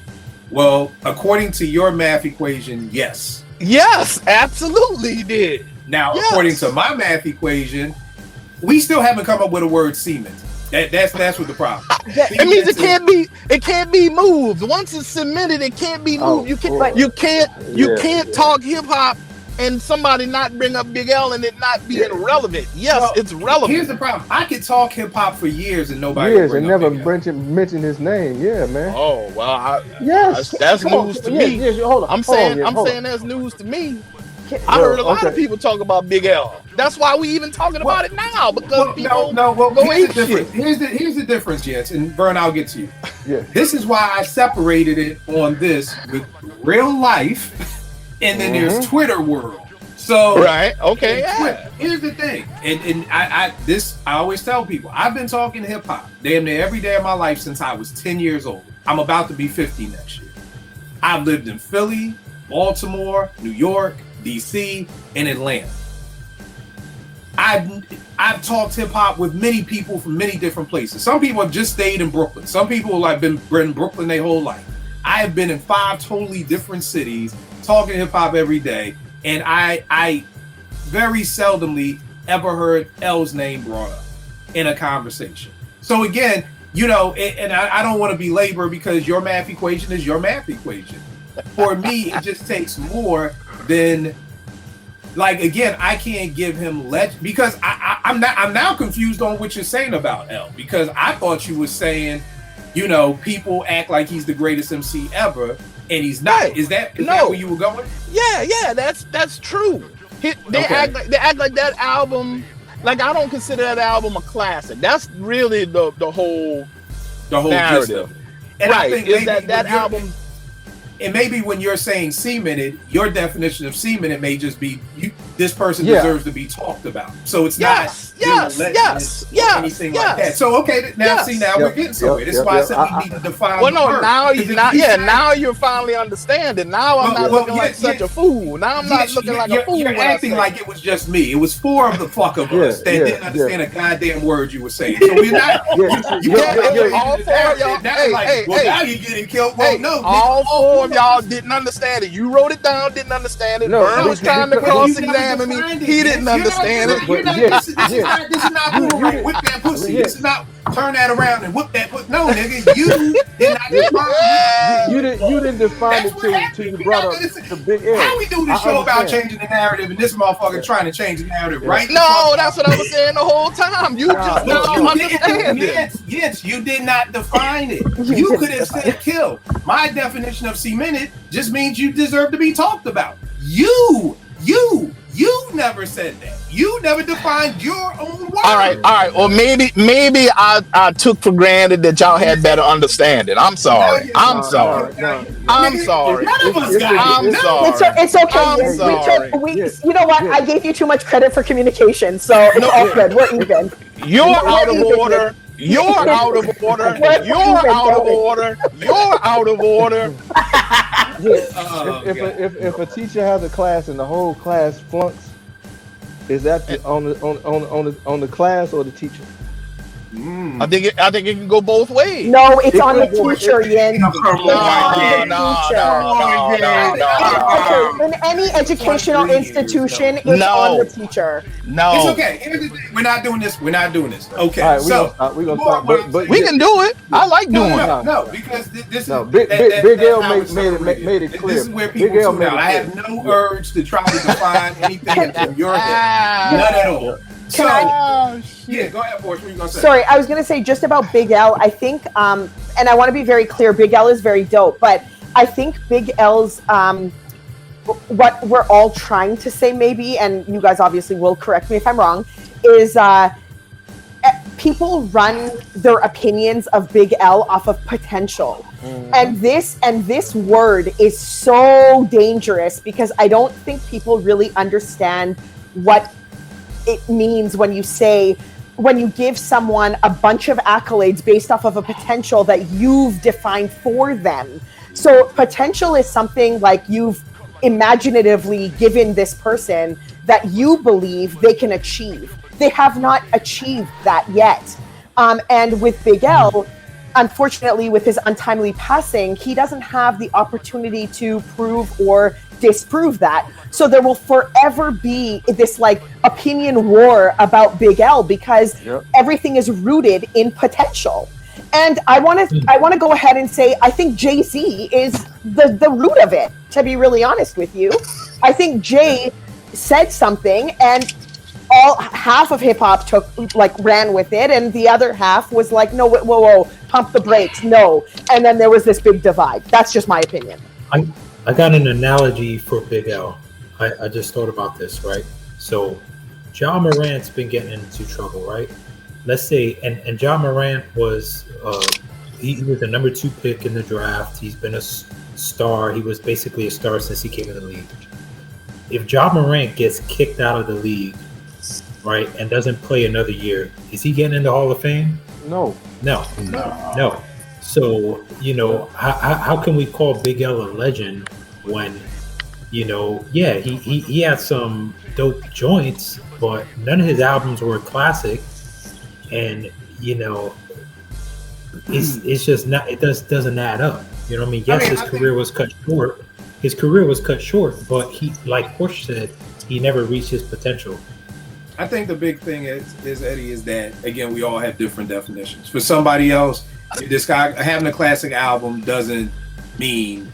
Well, according to your math equation, yes. Yes, absolutely he did. Now, according to my math equation, we still haven't come up with a word cement. That's what the problem. It means it can't be moved. Once it's cemented, it can't be moved. You can't talk hip hop and somebody not bring up Big L and it not be irrelevant. Yes, it's relevant. Here's the problem. I could talk hip hop for years and nobody never mention his name. Yeah, man. Oh well, that's news to me. Hold on. I'm saying that's news to me. I heard a lot of people talk about Big L. That's why we even talking about it now, because people go ape shit. Here's the difference, Jens, and Vern, I'll get to you. Yeah. This is why I separated it on this with real life, and then there's Twitter world. So right, okay, yeah. Here's the thing, and I always tell people, I've been talking hip hop damn near every day of my life since I was 10 years old. I'm about to be 50 next year. I've lived in Philly, Baltimore, New York, DC, and Atlanta. I've talked hip hop with many people from many different places. Some people have just stayed in Brooklyn. Some people have been in Brooklyn their whole life. I have been in 5 totally different cities talking hip hop every day, and I very seldomly ever heard L's name brought up in a conversation. So again, you know, and I don't want to belabor, because your math equation is your math equation. For me, it just takes more than, like, again, I can't give him because I'm now confused on what you're saying about L, because I thought you were saying, you know, people act like he's the greatest MC ever, and he's not. Right. Is that where you were going? Yeah, that's true. They act like that album. Like, I don't consider that album a classic. That's really the whole narrative. And right, I think is that album. And maybe when you're saying cemented, your definition of cemented may just be this person deserves to be talked about. So it's not anything like that. So okay, now we're getting somewhere. This is why I said we need to define. Well, no, now you're finally understanding. Now I'm not looking like such a fool. Now I'm not looking like a fool. You're acting like it was just me. It was 4 of the fuck of us that didn't understand a goddamn word you were saying. So we're not. All 4 of y'all. Now you're getting killed. Well, no, all 4 of y'all didn't understand it. You wrote it down, didn't understand it. Vern was trying to cross-examine me. He didn't understand it. This is not right. Whip that pussy. This is not turn that around and whip that pussy. No, nigga, you did not define it. You didn't define it till you brought up the Big L. How we do this show about changing the narrative, and this motherfucker trying to change the narrative, right? No, that's what I was saying the whole time. You just don't understand it. Yes, you did not define it. You could have said kill. My definition of cemented just means you deserve to be talked about. You never said that. You never defined your own word. All right. Or maybe I took for granted that y'all had better understanding. I'm sorry. I'm sorry. I'm sorry. None of us got it. It's okay. I'm sorry. You know what? I gave you too much credit for communication, so it's all good. We're even. You're out of order. You're out of order. You're out of order. You're out of order. If a teacher has a class and the whole class flunks, is that on the class or the teacher? I think it can go both ways. No, it's on the teacher, Yen. No. In any educational institution, it's on the teacher. No. It's okay. We're not doing this. Okay. All right, we're gonna stop. But we can do it. I like doing it. No, because this is Big L made it clear. This is where people tune out. I have no urge to try to define anything from your head. None at all. So, yeah, go ahead, Boris. What are you going to say? Sorry, I was going to say just about Big L. I think, and I want to be very clear, Big L is very dope, but I think Big L's, what we're all trying to say maybe, and you guys obviously will correct me if I'm wrong, is people run their opinions of Big L off of potential. And this word is so dangerous because I don't think people really understand what it means when you give someone a bunch of accolades based off of a potential that you've defined for them. So potential is something like you've imaginatively given this person that you believe they can achieve. They have not achieved that yet. And with Big L, unfortunately, with his untimely passing, he doesn't have the opportunity to prove or disprove that. So there will forever be this like opinion war about Big L because everything is rooted in potential. And I want to go ahead and say I think Jay-Z is the root of it. To be really honest with you, I think Jay said something and half of hip hop ran with it, and the other half was like, no, whoa, pump the brakes, no. And then there was this big divide. That's just my opinion. I got an analogy for Big L. I just thought about this, right? So, Ja Morant's been getting into trouble, right? Let's say, and Ja Morant was he was the number 2 pick in the draft. He's been a star. He was basically a star since he came in the league. If Ja Morant gets kicked out of the league, right, and doesn't play another year, is he getting into Hall of Fame? No. So, how can we call Big L a legend when, he had some dope joints, but none of his albums were a classic, and it's just not. It doesn't add up. You know what I mean? Yes, his career was cut short. His career was cut short, but he, like Porsche said, he never reached his potential. I think the big thing is Eddie, is that, again, we all have different definitions. For somebody else, this guy having a classic album doesn't mean,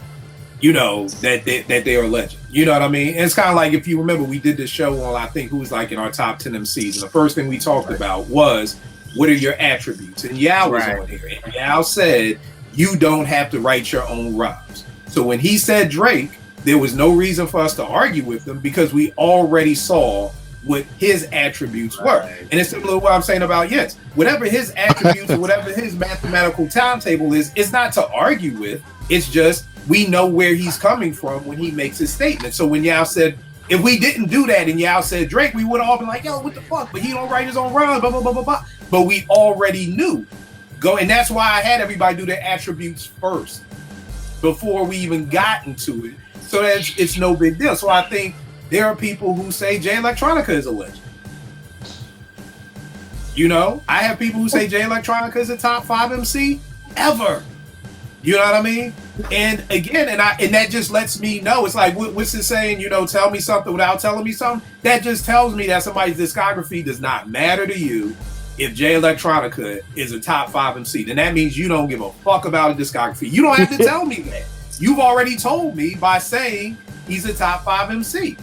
that they are a legend. You know what I mean? And it's kind of like, if you remember, we did this show on, I think, who was like in our top 10 MCs. And the first thing we talked about was, what are your attributes? And Yao was on here. And Yao said, you don't have to write your own rhymes. So when he said Drake, there was no reason for us to argue with him because we already saw what his attributes were. And it's similar to what I'm saying about Yentz. Whatever his attributes or whatever his mathematical timetable is, it's not to argue with. It's just we know where he's coming from when he makes his statement. So when Yao said, if we didn't do that and Yao said Drake, we would have all been like, yo, what the fuck? But he don't write his own rhymes, blah, blah, blah, blah, blah. But we already knew. And that's why I had everybody do their attributes first before we even got into it. So it's no big deal. So I think there are people who say Jay Electronica is a legend. I have people who say Jay Electronica is a top 5 MC ever. You know what I mean? And again, and that just lets me know. It's like, what's it saying? Tell me something without telling me something. That just tells me that somebody's discography does not matter to you. If Jay Electronica is a top 5 MC, then that means you don't give a fuck about a discography. You don't have to tell me that. You've already told me by saying he's a top 5 MC.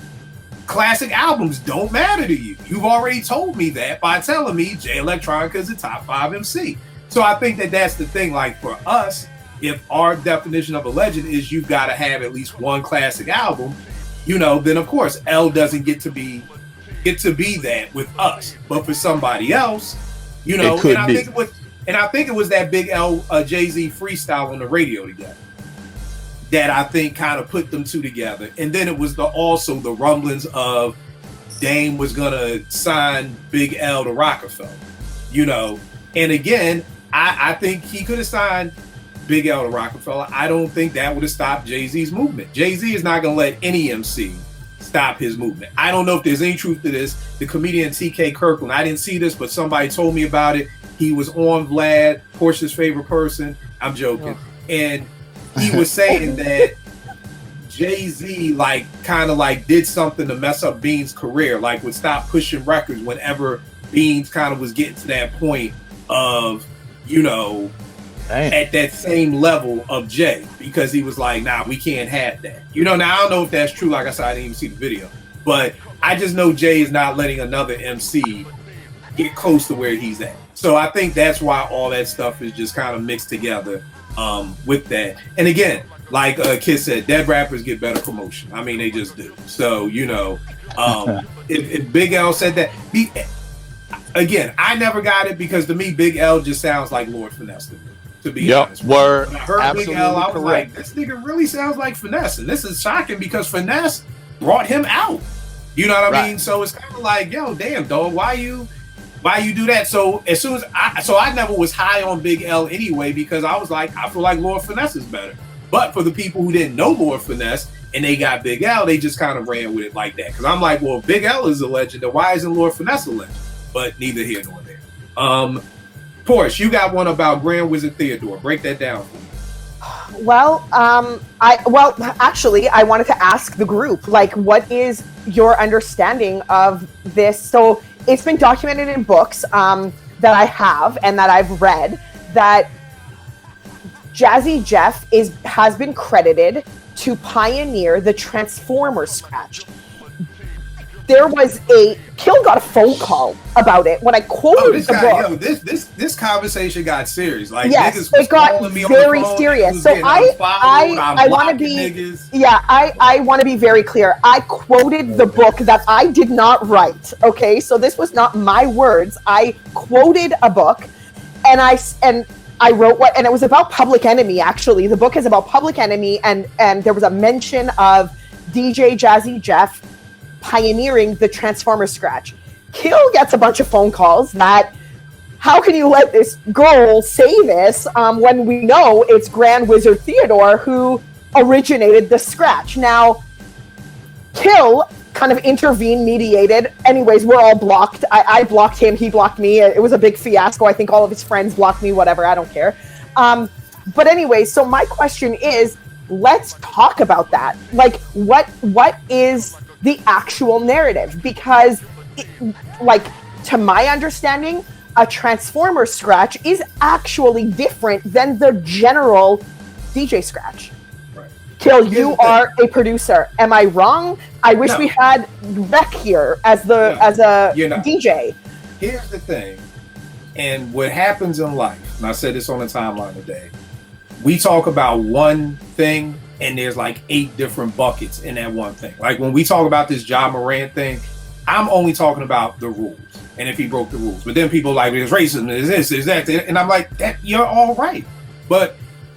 Classic albums don't matter to you. You've already told me that by telling me Jay Electronica is a top 5 MC. So I think that's the thing. Like, for us, if our definition of a legend is you've got to have at least one classic album, then of course L doesn't get to be that with us. But for somebody else, I think it was that Big L Jay-Z freestyle on the radio together that I think kind of put them two together. And then it was also the rumblings of Dame was gonna sign Big L to Rockefeller, And again, I think he could have signed Big L to Rockefeller. I don't think that would have stopped Jay-Z's movement. Jay-Z is not gonna let any MC stop his movement. I don't know if there's any truth to this. The comedian TK Kirkland, I didn't see this, but somebody told me about it. He was on Vlad, Portia's favorite person. I'm joking. And he was saying that Jay-Z kind of did something to mess up Bean's career, would stop pushing records whenever Beans kind of was getting to that point of, at that same level of Jay, because he was like, nah, we can't have that. Now I don't know if that's true. Like I said, I didn't even see the video, but I just know Jay is not letting another MC get close to where he's at. So I think that's why all that stuff is just kind of mixed together with that. And again, like Kid said, dead rappers get better promotion. I mean, they just do. So, if Big L said that, again, I never got it because to me, Big L just sounds like Lord Finesse to me. To be honest, word. When I heard Big L, I was like, this nigga really sounds like Finesse. And this is shocking because Finesse brought him out. You know what I mean? So it's kind of like, yo, damn, dog, why you do that? So as soon as I never was high on Big L anyway, because I was like, I feel like Lord Finesse is better. But for the people who didn't know Lord Finesse and they got Big L, they just kind of ran with it like that. Because I'm like, well, if Big L is a legend, then why isn't Lord Finesse a legend? But neither here nor there. Porsche, you got one about Grand Wizard Theodore. Break that down for me. Well, actually, I wanted to ask the group, what is your understanding of this? So it's been documented in books that I have and that I've read that Jazzy Jeff has been credited to pioneer the Transformer scratch. There was a Kill got a phone call about it when I quoted the book. This conversation got serious. Like, yes, niggas was it got calling me very on the phone, serious. So I want to be niggas. I want to be very clear. I quoted the book that I did not write. Okay, so this was not my words. I quoted a book, and I wrote what, and it was about Public Enemy. Actually, the book is about Public Enemy, and there was a mention of DJ Jazzy Jeff pioneering the Transformer scratch. Kill gets a bunch of phone calls that, how can you let this girl say this when we know it's Grand Wizard Theodore who originated the scratch? Now, Kill kind of intervened, mediated. Anyways, we're all blocked. I blocked him, he blocked me. It was a big fiasco. I think all of his friends blocked me, whatever, I don't care. But anyway, so my question is, let's talk about that. Like, what is the actual narrative? Because, to my understanding, a Transformer scratch is actually different than the general DJ scratch. Right. Kill, you are a producer. Am I wrong? I wish we had Rec here as a DJ. Here's the thing, and what happens in life, and I said this on the timeline today, we talk about one thing, and there's like 8 different buckets in that one thing. Like when we talk about this Ja Morant thing, I'm only talking about the rules and if he broke the rules. But then people are like, there's racism, there's this, there's that. And I'm like, that you're all right. But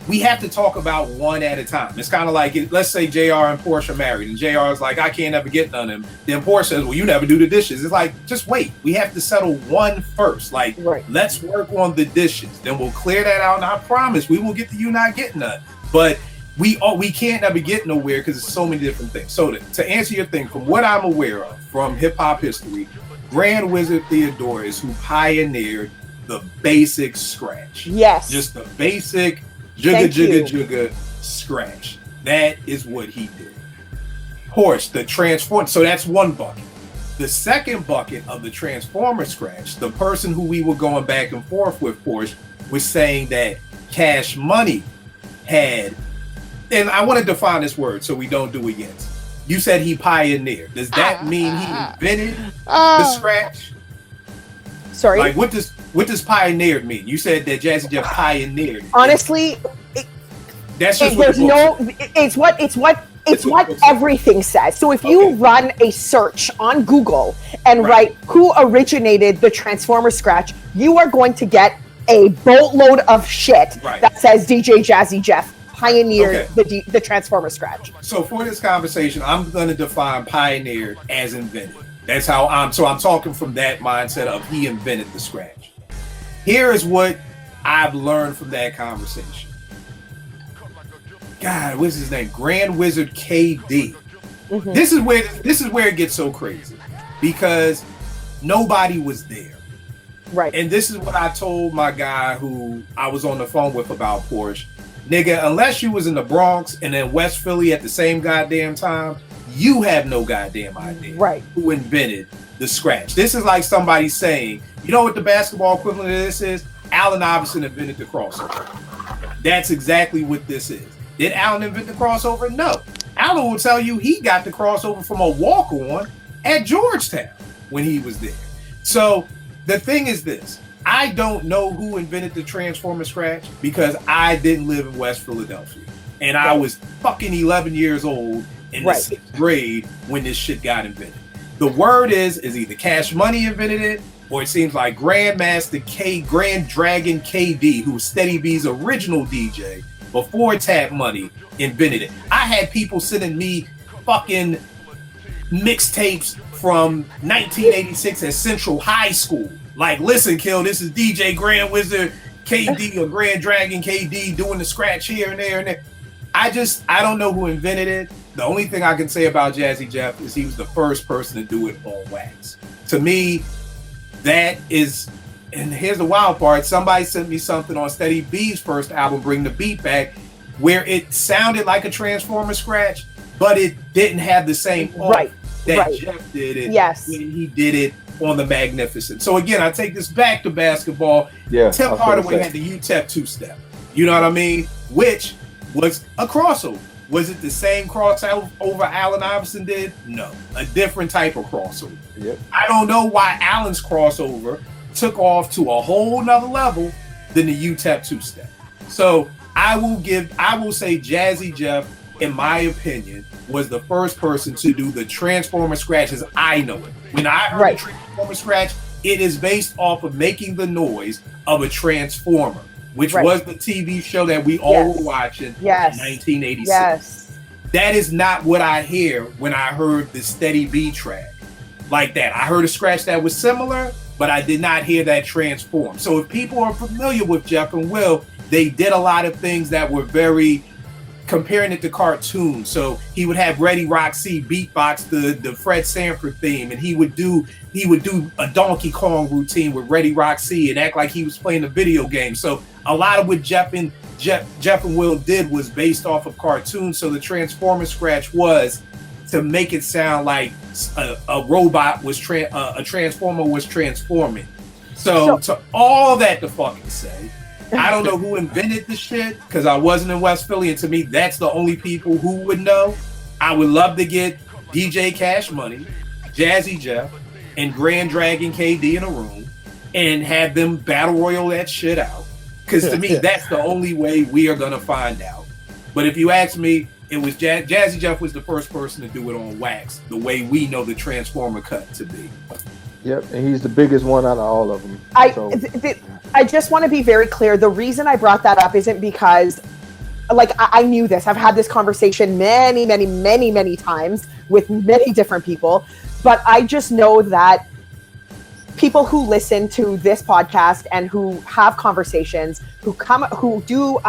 we have to talk about one at a time. It's kind of like, let's say JR and Porsche are married, and JR is like, I can't ever get none of them. Then Porsche says, well, you never do the dishes. It's like, just wait. We have to settle one first. Like, let's work on the dishes. Then we'll clear that out, and I promise we will get to you not getting none. But we can't ever get nowhere because there's so many different things. So to answer your thing, from what I'm aware of from hip hop history, Grand Wizard Theodore is who pioneered the basic scratch. Yes. Just the basic jugga scratch. That is what he did. Horse, the Transformer. So that's one bucket. The second bucket of the Transformer scratch, the person who we were going back and forth with, Porsche, was saying that Cash Money had, and I want to define this word so we don't do against. You said he pioneered. Does that mean he invented the scratch? Sorry. Like, what does pioneered mean? You said that Jazzy Jeff pioneered. Honestly, that's just it's what everything says. So if you run a search on Google and write who originated the Transformer scratch, you are going to get a boatload of shit that says DJ Jazzy Jeff pioneered the Transformer scratch. So for this conversation, I'm going to define pioneered as invented. That's how I'm talking from that mindset of he invented the scratch. Here is what I've learned from that conversation. God, what's his name? Grand Wizard KD. Mm-hmm. This is where it gets so crazy because nobody was there. Right. And this is what I told my guy who I was on the phone with about Porsche. Nigga, unless you was in the Bronx and in West Philly at the same goddamn time, you have no goddamn idea who invented the scratch. This is like somebody saying, you know what the basketball equivalent of this is? Allen Iverson invented the crossover. That's exactly what this is. Did Allen invent the crossover? No. Allen will tell you he got the crossover from a walk-on at Georgetown when he was there. So the thing is this. I don't know who invented the Transformer scratch because I didn't live in West Philadelphia. And I was fucking 11 years old in the 6th grade when this shit got invented. The word is either Cash Money invented it, or it seems like Grand Dragon KD, who was Steady B's original DJ before Tap Money, invented it. I had people sending me fucking mixtapes from 1986 at Central High School. Like, listen, Kill, this is DJ Grand Wizard KD or Grand Dragon KD doing the scratch here and there and there. I don't know who invented it. The only thing I can say about Jazzy Jeff is he was the first person to do it on wax. To me, that is, and here's the wild part, somebody sent me something on Steady B's first album, Bring the Beat Back, where it sounded like a Transformer scratch, but it didn't have the same that Jeff did it when he did it on the Magnificent. So again, I take this back to basketball. Yeah, Tim Hardaway had the UTEP two-step. You know what I mean? Which was a crossover. Was it the same crossover Allen Iverson did? No, a different type of crossover. Yep. I don't know why Allen's crossover took off to a whole nother level than the UTEP two-step. So I will say Jazzy Jeff, in my opinion, was the first person to do the Transformer scratch as I know it. When I heard the Transformer scratch, it is based off of making the noise of a Transformer, which was the TV show that we all were watching in 1986. Yes. That is not what I hear when I heard the Steady B track like that. I heard a scratch that was similar, but I did not hear that transform. So if people are familiar with Jeff and Will, they did a lot of things that were very comparing it to cartoons. So he would have Ready Roxy beatbox the Fred Sanford theme, and he would do a Donkey Kong routine with Ready Roxy and act like he was playing a video game. So a lot of what Jeff and Will did was based off of cartoons. So the Transformer scratch was to make it sound like a robot was a Transformer was transforming. So to all that to fucking say, I don't know who invented this shit because I wasn't in West Philly, and to me, that's the only people who would know. I would love to get DJ Cash Money, Jazzy Jeff, and Grand Dragon KD in a room and have them battle royal that shit out. Because to me, that's the only way we are gonna find out. But if you ask me, it was Jazzy Jeff was the first person to do it on wax, the way we know the Transformer cut to be. Yep, and he's the biggest one out of all of them. I just want to be very clear. The reason I brought that up isn't because, like, I knew this. I've had this conversation many times with many different people, but I just know that people who listen to this podcast and who have conversations, who do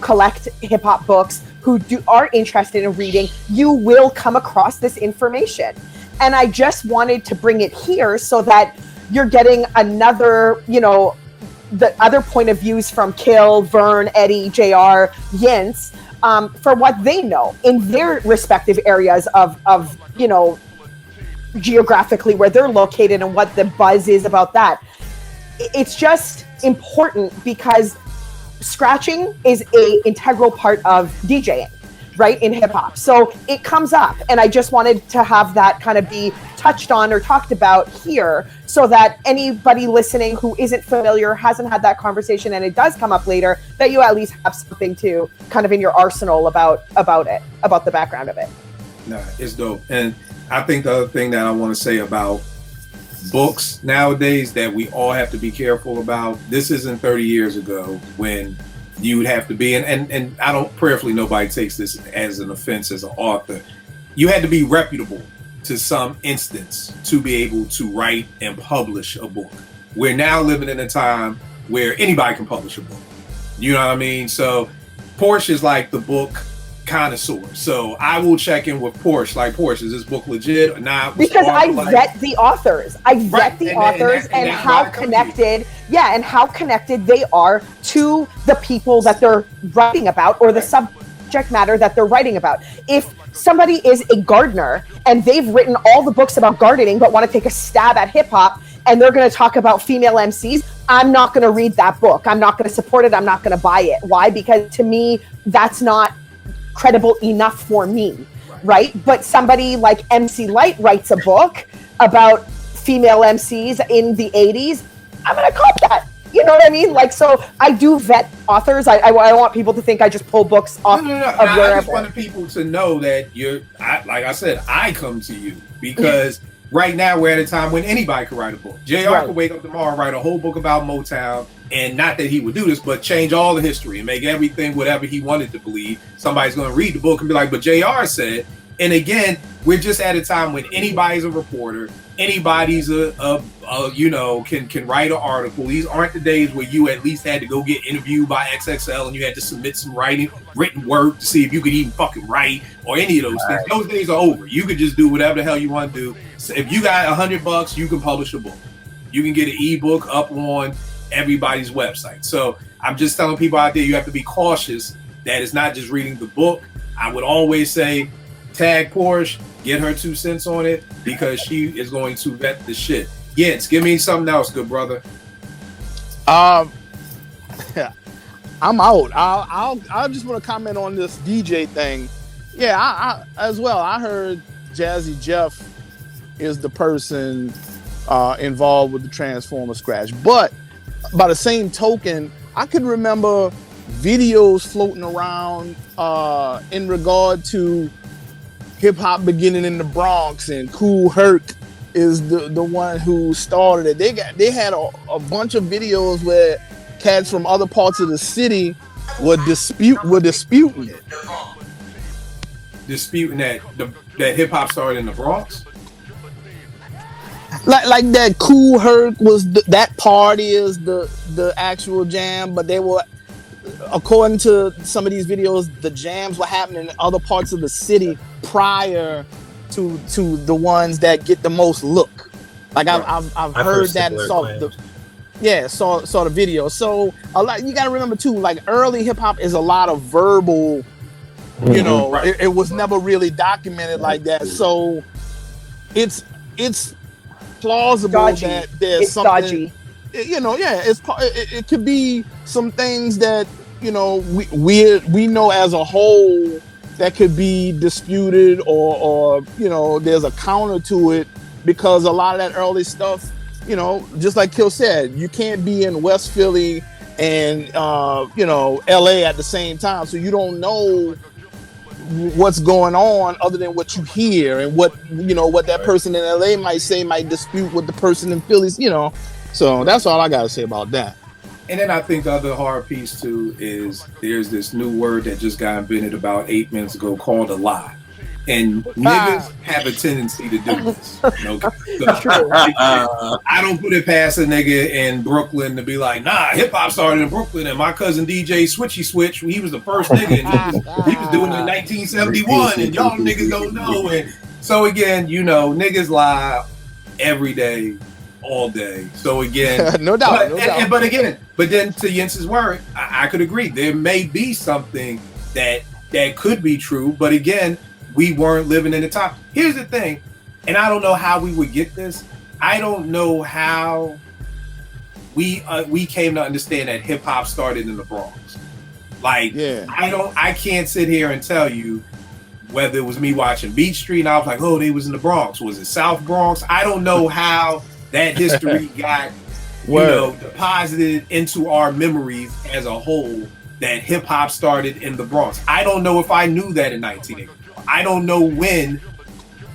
collect hip hop books, who are interested in reading, you will come across this information. And I just wanted to bring it here so that you're getting another, the other point of views from Kill, Vern, Eddie, JR, Yinz, for what they know in their respective areas of geographically where they're located and what the buzz is about that. It's just important because scratching is an integral part of DJing, right, in hip hop. So it comes up, and I just wanted to have that kind of be touched on or talked about here so that anybody listening who isn't familiar, hasn't had that conversation, and it does come up later, that you at least have something to kind of in your arsenal about the background of it. Nah, it's dope. And I think the other thing that I want to say about books nowadays that we all have to be careful about, this isn't 30 years ago when you would have to be, and I don't, prayerfully nobody takes this as an offense as an author, you had to be reputable to some instance to be able to write and publish a book. We're now living in a time where anybody can publish a book. You know what I mean? So Porsche is like the book connoisseur. So I will check in with Porsche. Like, Porsche, is this book legit or not? Because I vet the authors. I vet the authors and how connected, and how connected they are to the people that they're writing about or the subject matter that they're writing about. If somebody is a gardener and they've written all the books about gardening but want to take a stab at hip hop and they're going to talk about female MCs, I'm not going to read that book. I'm not going to support it. I'm not going to buy it. Why? Because to me, that's not credible enough for me, right? But somebody like MC Light writes a book about female MCs in the 80s, I'm going to cop that. You know what I mean? Like, so I do vet authors. I want people to think I just pull books off of wherever. I just wanted people to know that like I said, I come to you because right now we're at a time when anybody can write a book. JR could wake up tomorrow and write a whole book about Motown, and not that he would do this, but change all the history and make everything whatever he wanted to believe. Somebody's going to read the book and be like, but JR said. And again, we're just at a time when anybody's a reporter, anybody's can write an article. These aren't the days where you at least had to go get interviewed by XXL and you had to submit some written work to see if you could even fucking write or any of those things. Those days are over. You could just do whatever the hell you want to do. So if you got $100, you can publish a book. You can get an ebook up on everybody's website. So I'm just telling people out there, you have to be cautious that it's not just reading the book. I would always say, tag Porsche, get her 2 cents on it because she is going to vet the shit. Yinz, give me something else, good brother. I'm out. I'll just want to comment on this DJ thing. Yeah, I as well. I heard Jazzy Jeff is the person involved with the Transformer scratch, but by the same token, I could remember videos floating around in regard to hip hop beginning in the Bronx, and Kool Herc is the one who started it. They had a bunch of videos where cats from other parts of the city were disputing it. Disputing that hip hop started in the Bronx. Like that Kool Herc was that party is the actual jam, but they were, according to some of these videos, the jams were happening in other parts of the city prior to the ones that get the most look. Like I've heard that and saw the video. So a lot, you got to remember too, like early hip hop is a lot of verbal. You know, it was never really documented like that. So it's plausible that there's something dodgy. You know, yeah, it could be some things that, you know, we know as a whole that could be disputed, or you know, there's a counter to it, because a lot of that early stuff, you know, just like Kill said, you can't be in West Philly and you know, LA at the same time, so you don't know what's going on other than what you hear, and what, you know, what that person in LA might say might dispute with the person in Philly, you know. So that's all I gotta say about that. And then I think the other hard piece too is there's this new word that just got invented about 8 minutes ago called a lie. And niggas have a tendency to do this. You know? I don't put it past a nigga in Brooklyn to be like, nah, hip hop started in Brooklyn, and my cousin DJ Switchy Switch, he was the first nigga, and he was doing it in 1971, and y'all niggas don't know. And so again, you know, niggas lie every day, all day. So again, no doubt. But then to Jens's word, I could agree. There may be something that could be true, but again, we weren't living in the time. Here's the thing, and I don't know how we would get this. I don't know how we came to understand that hip hop started in the Bronx. Like, yeah. I can't sit here and tell you whether it was me watching Beach Street and I was like, oh, they was in the Bronx. Was it South Bronx? I don't know how that history got, you know, deposited into our memories as a whole, that hip hop started in the Bronx. I don't know if I knew that in 1980. I don't know when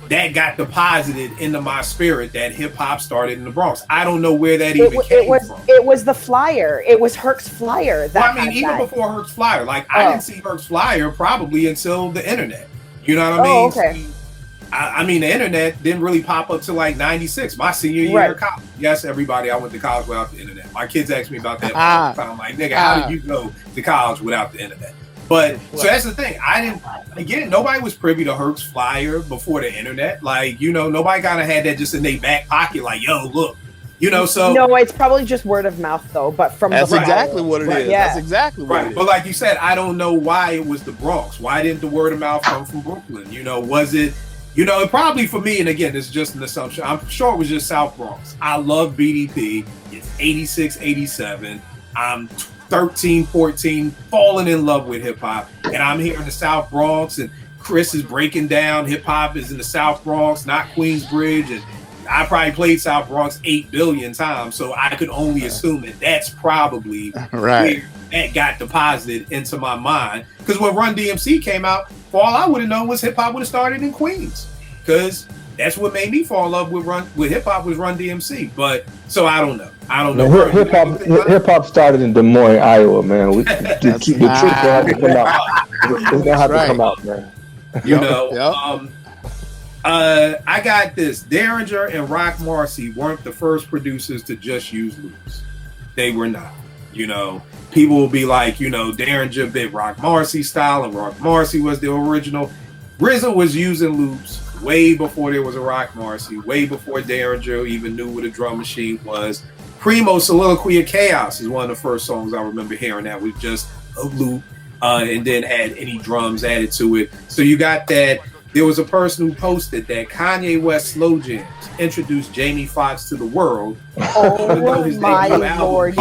that got deposited into my spirit that hip hop started in the Bronx. I don't know where that even came from. It was the flyer. It was Herc's flyer. Even before Herc's flyer. Like, I didn't see Herc's flyer probably until the internet. You know what I mean? Oh, okay. I mean, the internet didn't really pop up till like 96, my senior year of college. Yes, everybody, I went to college without the internet. My kids ask me about that all the time. I'm like, nigga, how did you go to college without the internet? But so that's the thing. Nobody was privy to Herc's flyer before the internet. Like, you know, nobody kind of had that just in their back pocket. Like, yo, look, you know. So no, it's probably just word of mouth though. But from that's exactly what it is. Yeah. That's exactly what it is. But like you said, I don't know why it was the Bronx. Why didn't the word of mouth come from Brooklyn? You know, was it? You know, probably for me, and again, this is just an assumption, I'm sure it was just South Bronx. I love BDP. It's 86, 87. I'm 13, 14, falling in love with hip hop. And I'm here in the South Bronx, and Chris is breaking down hip hop is in the South Bronx, not Queensbridge. And I probably played South Bronx 8 billion times. So I could only assume that that's probably where that got deposited into my mind. Because when Run DMC came out, for all I would have known was hip hop would have started in Queens. Because that's what made me fall in love with hip hop was Run DMC. But so I don't know. Hip hop started in Des Moines, Iowa, man. The truth had to come out. It's gonna have to come out, man. You know, I got this. Derringer and Rock Marcy weren't the first producers to just use loops. They were not. You know, people will be like, you know, Derringer bit Rock Marcy style, and Rock Marcy was the original. RZA was using loops way before there was a Rock Marcy, way before Derringer even knew what a drum machine was. Primo Soliloquy of Chaos is one of the first songs I remember hearing that was just a loop and then had any drums added to it. So you got that. There was a person who posted that Kanye West Slow Jams introduced Jamie Foxx to the world. Oh my Lord.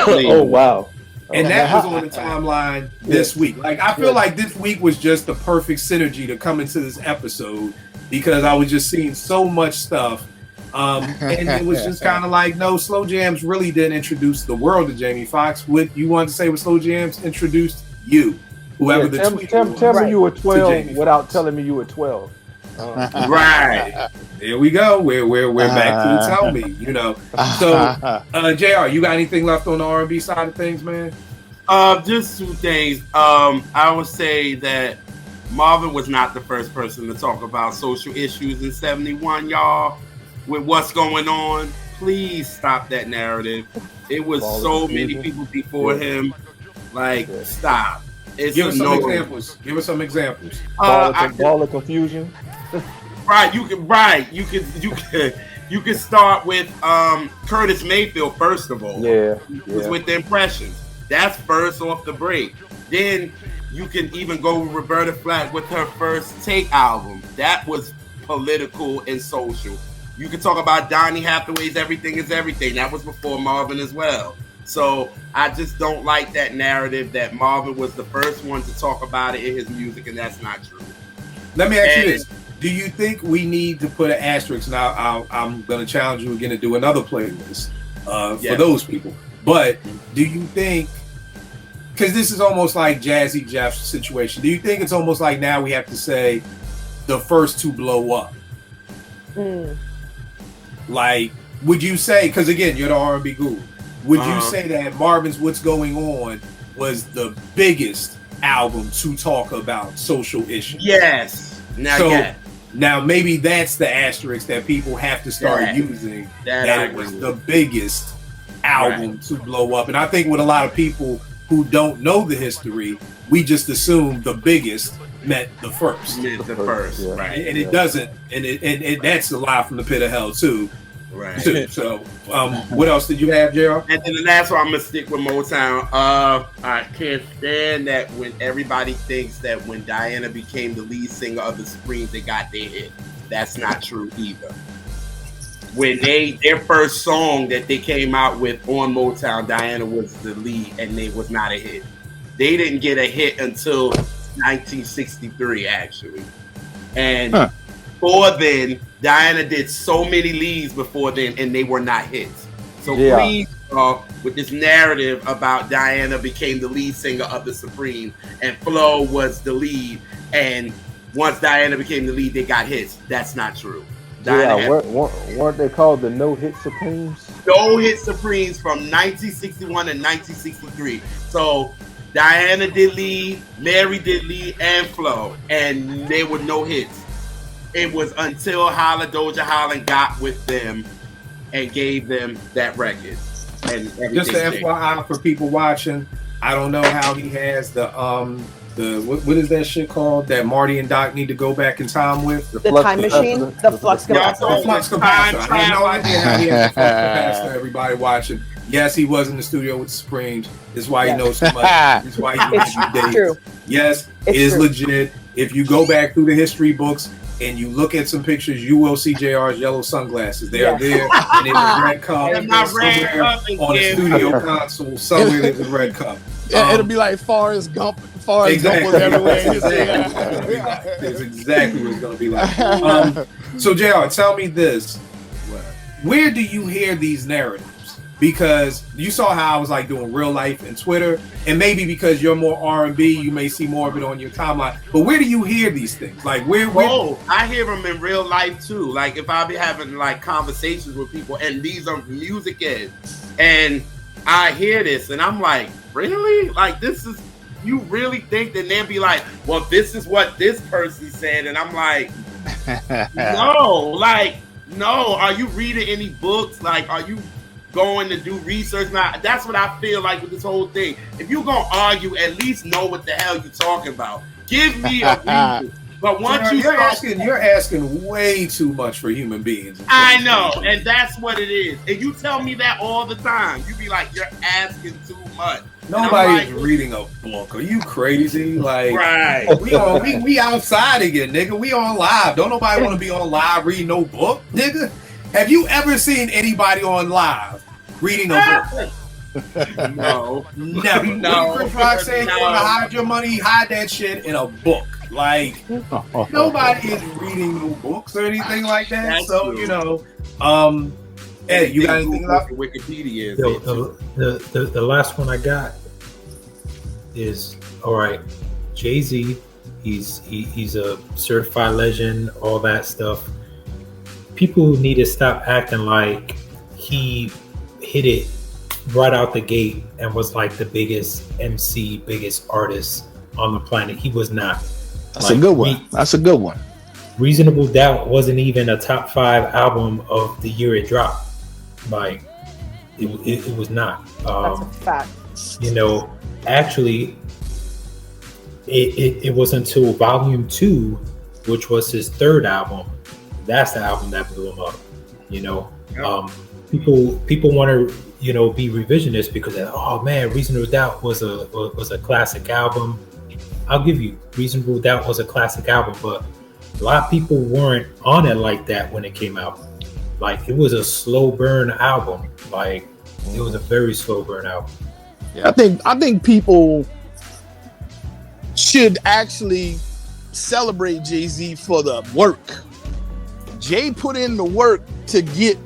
Oh wow. And that was on the timeline this week. Like, I feel like this week was just the perfect synergy to come into this episode because I was just seeing so much stuff. And it was just kind of like, no, Slow Jams really didn't introduce the world to Jamie Foxx. What you wanted to say with Slow Jams introduced you, whoever the tweet was. Tell me you were 12 without telling me you were 12. Right. There we go. We're back to the tell me, you know. So, JR, you got anything left on the R&B side of things, man? Just two things. I would say that Marvin was not the first person to talk about social issues in 71, y'all. With what's going on, please stop that narrative. It was so many people before him. Like, stop. Give us some examples. Give us some examples. Ball of confusion. Right, you can start with Curtis Mayfield first of all. Was with the Impressions. That's first off the break. Then you can even go with Roberta Flack with her first Take album. That was political and social. You can talk about Donny Hathaway's Everything Is Everything. That was before Marvin as well. So I just don't like that narrative that Marvin was the first one to talk about it in his music, and that's not true. Let me ask you this. Do you think we need to put an asterisk? Now, I'm going to challenge you again to do another playlist for those people. But do you think, because this is almost like Jazzy Jeff's situation, do you think it's almost like now we have to say the first to blow up? Like, would you say, because again, you're the R&B guru, would you say that Marvin's What's Going On was the biggest album to talk about social issues? Yes. Now maybe that's the asterisk that people have to start using. That it was the biggest album to blow up. And I think with a lot of people who don't know the history, we just assume the biggest meant the first. The first, right. And it doesn't. And that's a lie from the pit of hell too. Right. So, what else did you have, JR? And then the last one, I'm gonna stick with Motown. I can't stand that when everybody thinks that when Diana became the lead singer of the Supremes, they got their hit. That's not true either. When their first song that they came out with on Motown, Diana was the lead, and they was not a hit. They didn't get a hit until 1963, actually, and. Before then, Diana did so many leads before then, and they were not hits. So please stop with this narrative about Diana became the lead singer of the Supremes, and Flo was the lead, and once Diana became the lead, they got hits. That's not true. Weren't they called the No Hit Supremes? No Hit Supremes from 1961 to 1963. So Diana did lead, Mary did lead, and Flo, and there were no hits. It was until Doja Holland got with them and gave them that record. And just an FYI for people watching, I don't know how he has the what is that shit called that Marty and Doc need to go back in time with? The time machine, the flux capacitor. The flux capacitor. I have no idea how he has the flux capacitor. Everybody watching. Yes, he was in the studio with the Supremes. That's why he knows so much. That's why he knows dates. True. Yes, it is legit. If you go back through the history books and you look at some pictures, you will see JR's yellow sunglasses. They are there, and there's a red cup. On the studio console, somewhere there's a red cup. It'll be like Forrest Gump. Forrest Gump was everywhere. That's exactly what it's going to be like. So, JR, tell me this. Where do you hear these narratives? Because you saw how I was like doing real life and Twitter, and maybe because you're more R&B, you may see more of it on your timeline. But where do you hear these things? Like where? I hear them in real life too. Like if I be having like conversations with people, and these are music heads, and I hear this, and I'm like, really? Like this is? You really think that they'll be like, well, this is what this person said, and I'm like, no. Are you reading any books? Like, are you going to do research? Now that's what I feel like with this whole thing. If you're gonna argue, at least know what the hell you're talking about. Give me a reason. But once you're asking way too much for human beings. I know, and that's what it is. And you tell me that all the time. You be like, you're asking too much. Nobody's reading a book. Are you crazy? Like, right? We outside again, nigga. We on live. Don't nobody want to be on live reading no book, nigga. Have you ever seen anybody on live reading a book? No. Never. No. When Chris Rock said No. you want to hide your money, hide that shit in a book. Like, nobody is reading no books or anything like that. That's so, true. you know, Ed, you got anything left? Wikipedia is Yo, it. the last one I got is all right. Jay-Z, he's a certified legend, all that stuff. People need to stop acting like he hit it right out the gate and was like the biggest MC, biggest artist on the planet. He was not. That's a good one. That's a good one. Reasonable Doubt wasn't even a top 5 album of the year it dropped. Like, it was not. That's a fact. You know, actually, it was until Volume 2, which was his 3rd album. That's the album that blew him up. You know, people want to, you know, be revisionist because, oh man, Reasonable Doubt was a classic album. I'll give you, Reasonable Doubt was a classic album, but a lot of people weren't on it like that when it came out. Like, it was a slow burn album. Like, it was a very slow burn album. Yeah, I think people should actually celebrate Jay-Z for the work. Jay put in the work to get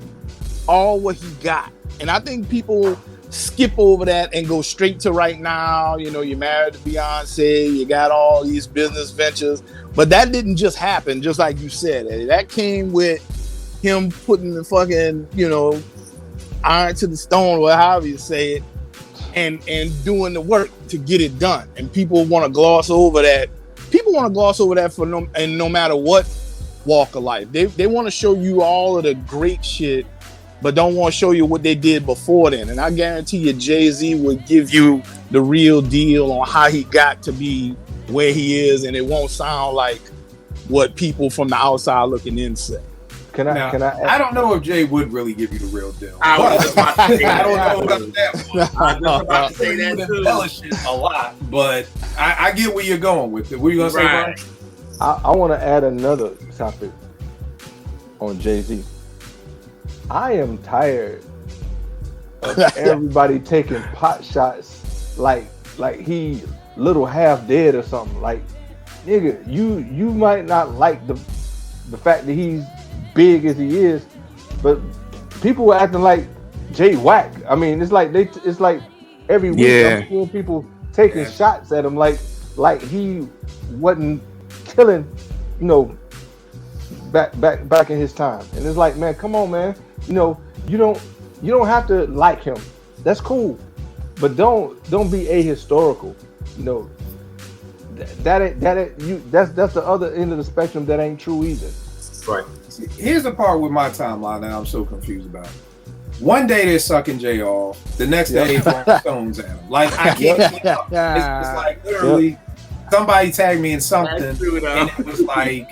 all what he got. And I think people skip over that and go straight to right now. You know, you're married to Beyonce, you got all these business ventures. But that didn't just happen, just like you said, Eddie. That came with him putting the fucking, you know, iron to the stone, or however you say it, and doing the work to get it done. And people want to gloss over that. People want to gloss over that for no matter what walk of life. They want to show you all of the great shit, but don't want to show you what they did before then. And I guarantee you, Jay-Z would give you the real deal on how he got to be where he is, and it won't sound like what people from the outside looking in say. Can I? I don't know if Jay would really give you the real deal. I was just about to say I don't that. know about that one. I was just about to say You that would too. embellish it a lot, but I get where you're going with it. What are you gonna say, Right. Brian? I want to add another topic on Jay-Z. I am tired of everybody taking pot shots like he little half dead or something. Like, nigga, you might not like the fact that he's big as he is, but people were acting like Jay whack. I mean, it's like every week I'm seeing people taking shots at him like he wasn't killing, you know, back in his time. And it's like, man, come on, man. You know, you don't have to like him. That's cool, but don't be ahistorical. You know, that's the other end of the spectrum that ain't true either. Right. Here's the part with my timeline that I'm so confused about. One day they're sucking Jay off, the next day throwing stones at him. Like, I can't keep up. It's like literally somebody tagged me in something, and it was like,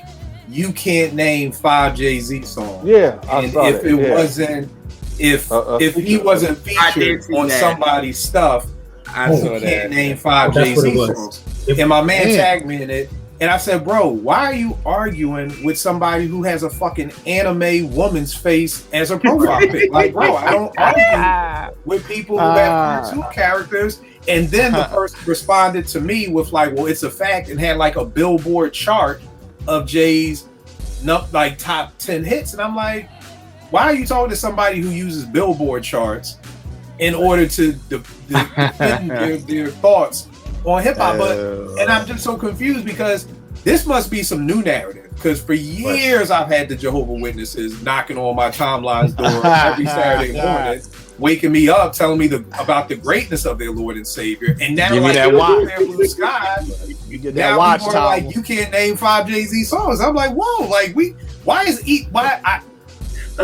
you can't name 5 Jay-Z songs. Yeah, and if it wasn't, if he wasn't featured on somebody's stuff, you can't name 5 Jay-Z songs. And my man tagged me in it, and I said, bro, why are you arguing with somebody who has a fucking anime woman's face as a profile pic? Like, bro, I don't argue with people who have cartoon characters. And then the person responded to me with like, well, it's a fact, and had like a Billboard chart of Jay's like top 10 hits. And I'm like, why are you talking to somebody who uses Billboard charts in order to defend their thoughts on hip hop? And I'm just so confused because this must be some new narrative. Because for years I've had the Jehovah's Witnesses knocking on my timeline's door every Saturday morning, waking me up, telling me about the greatness of their Lord and Savior. And now, Give me like, that watch. their blue sky, You get that now watch people are time. like, you can't name 5 Jay-Z songs. I'm like, whoa, like you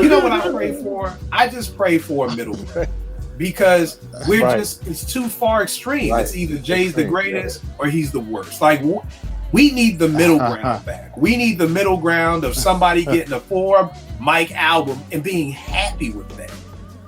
know what I pray for? I just pray for a middle ground. Because it's too far extreme. It's either Jay's the greatest or he's the worst. Like, we need the middle ground back. We need the middle ground of somebody getting a 4 mic album and being happy with that.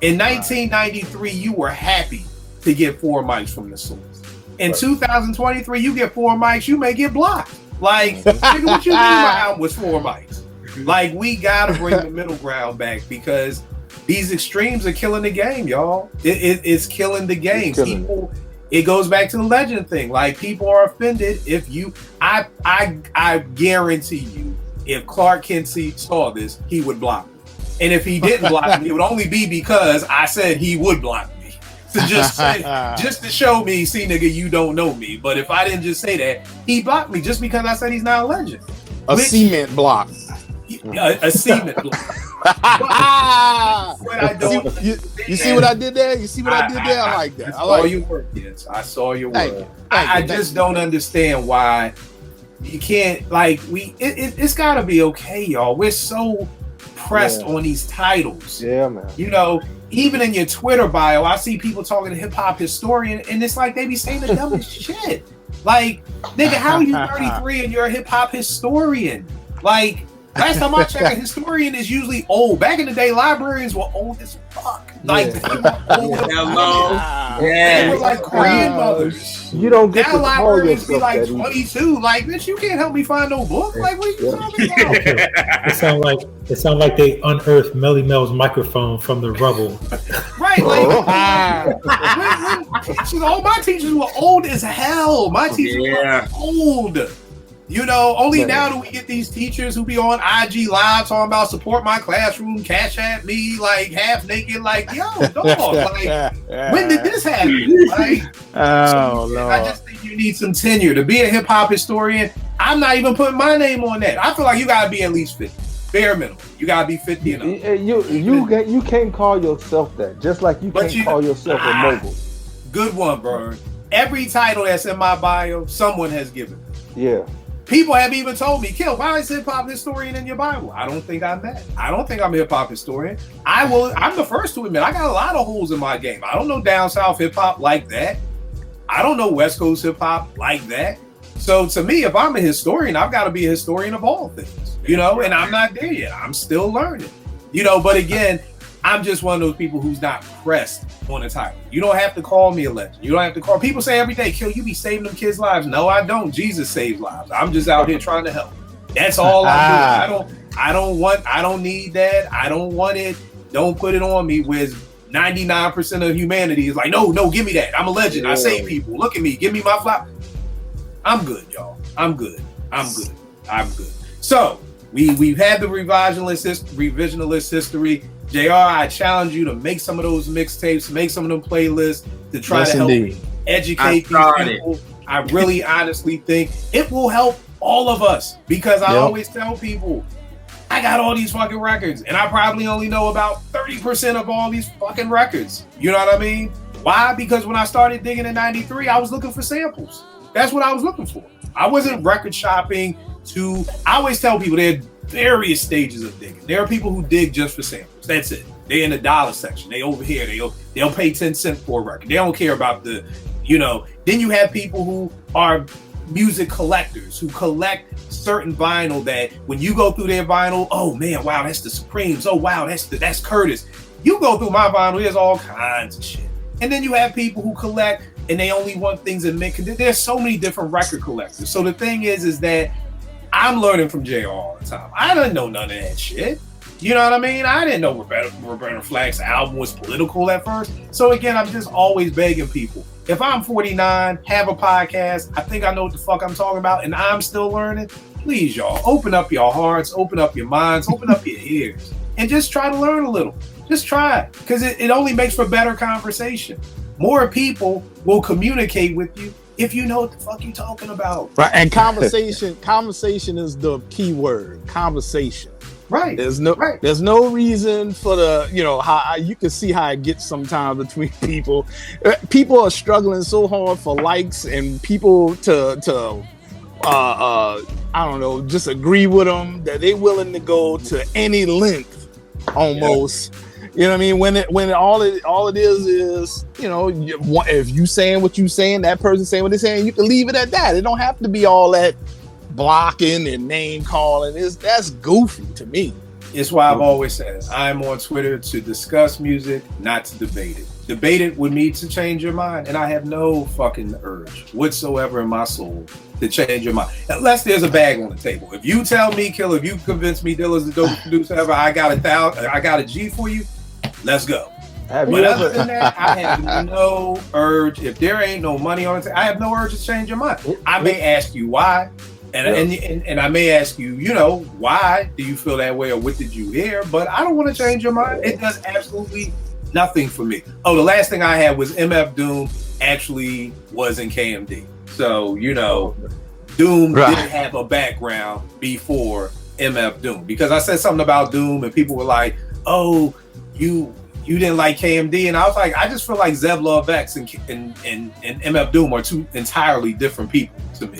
In 1993, you were happy to get 4 mics from the source. In 2023, you get 4 mics, you may get blocked. Like, nigga, what you mean my album was 4 mics? Like, we gotta bring the middle ground back because these extremes are killing the game, y'all. It's killing the game. People, it goes back to the legend thing. Like, people are offended if you. I guarantee you, if Clark Kent saw this, he would block me. And if he didn't block me, it would only be because I said he would block me. To just say, just to show me, see, nigga, you don't know me. But if I didn't just say that, he blocked me just because I said he's not a legend. Cement block. A cement block. But I don't. You see what I did there? You see what I did there? I like that. I like your work. Yes, I saw your work. I just don't understand why you can't, like, it's got to be okay, y'all. We're so pressed on these titles. Yeah, man. You know, even in your Twitter bio, I see people talking to hip hop historian, and it's like they be saying the dumbest shit. Like, nigga, how are you 33 and you're a hip hop historian? Like, last time I checked, a historian is usually old. Back in the day, librarians were old as fuck. Like, they were like grandmothers. You don't get now to call librarians be yourself like that 22. Like, bitch, you can't help me find no book. Like, what are you talking about? It sound like they unearthed Melly Mel's microphone from the rubble. Right, like all my teachers were old as hell. My teachers were old. You know, only now do we get these teachers who be on IG Live talking about support my classroom, cash at me, like half naked, like, yo, dog, like, when did this happen? Like, Lord. I just think you need some tenure to be a hip hop historian. I'm not even putting my name on that. I feel like you gotta be at least 50, bare minimum. You gotta be 50 and up. You can't call yourself that, just like you can't call yourself a mogul. Good one, bro. Every title that's in my bio, someone has given. Yeah. People have even told me, Kill, why is hip hop historian in your Bible? I don't think I'm that. I don't think I'm a hip hop historian. I'm the first to admit I got a lot of holes in my game. I don't know down south hip hop like that. I don't know West Coast hip hop like that. So to me, if I'm a historian, I've got to be a historian of all things, you know, and I'm not there yet. I'm still learning, you know, but again, I'm just one of those people who's not pressed on a title. You don't have to call me a legend. You don't have to call. People say every day, Kill, you be saving them kids' lives. No, I don't. Jesus saves lives. I'm just out here trying to help. That's all I do. I don't need that. I don't want it. Don't put it on me. Whereas 99% of humanity is like, no, give me that. I'm a legend. I save people. Look at me. Give me my flower. I'm good, y'all. I'm good. So we've had the revisionist history. JR, I challenge you to make some of those mixtapes, make some of them playlists to try to help educate these people. I really honestly think it will help all of us, because I always tell people, I got all these fucking records and I probably only know about 30% of all these fucking records. You know what I mean? Why? Because when I started digging in 93, I was looking for samples. That's what I was looking for. I wasn't record shopping I always tell people there are various stages of digging. There are people who dig just for samples. That's it. They're in the dollar section. They over here. They'll pay 10 cents for a record. They don't care about the, you know. Then you have people who are music collectors who collect certain vinyl that when you go through their vinyl, oh man, wow, that's the Supremes. Oh wow, that's Curtis. You go through my vinyl, there's all kinds of shit. And then you have people who collect and they only want things in mix. There's so many different record collectors. So the thing is that I'm learning from JR all the time. I didn't know none of that shit. You know what I mean? I didn't know Roberta Flack's album was political at first. So again, I'm just always begging people. If I'm 49, have a podcast, I think I know what the fuck I'm talking about, and I'm still learning, please, y'all, open up your hearts, open up your minds, open up your ears, and just try to learn a little. Just try it, because it only makes for better conversation. More people will communicate with you if you know what the fuck you're talking about. Right, and conversation is the key word. Conversation. Right. There's no reason for how you can see how it gets sometimes between people. People are struggling so hard for likes and people to I don't know, just agree with them, that they're willing to go to any length almost. Yeah. You know what I mean? When all it is, if you saying what you saying, that person saying what they're saying, you can leave it at that. It don't have to be all that blocking and name calling. That's goofy to me. It's why I've always said I'm on Twitter to discuss music, not to debate it. Debate it would need to change your mind, and I have no fucking urge whatsoever in my soul to change your mind, unless there's a bag on the table. If you tell me, Killer, if you convince me Dilla's the dope producer ever, I got a G for you, let's go. Have But you other ever? than that, I have no urge. If there ain't no money on it, I have no urge to change your mind. I may ask you why, and I may ask you, why do you feel that way, or what did you hear? But I don't want to change your mind. It does absolutely nothing for me. Oh, the last thing I had was MF Doom actually was in KMD. So, Doom did have a background before MF Doom, because I said something about Doom and people were like, oh, you didn't like KMD, and I was like, I just feel like Zev Love X and MF Doom are two entirely different people to me.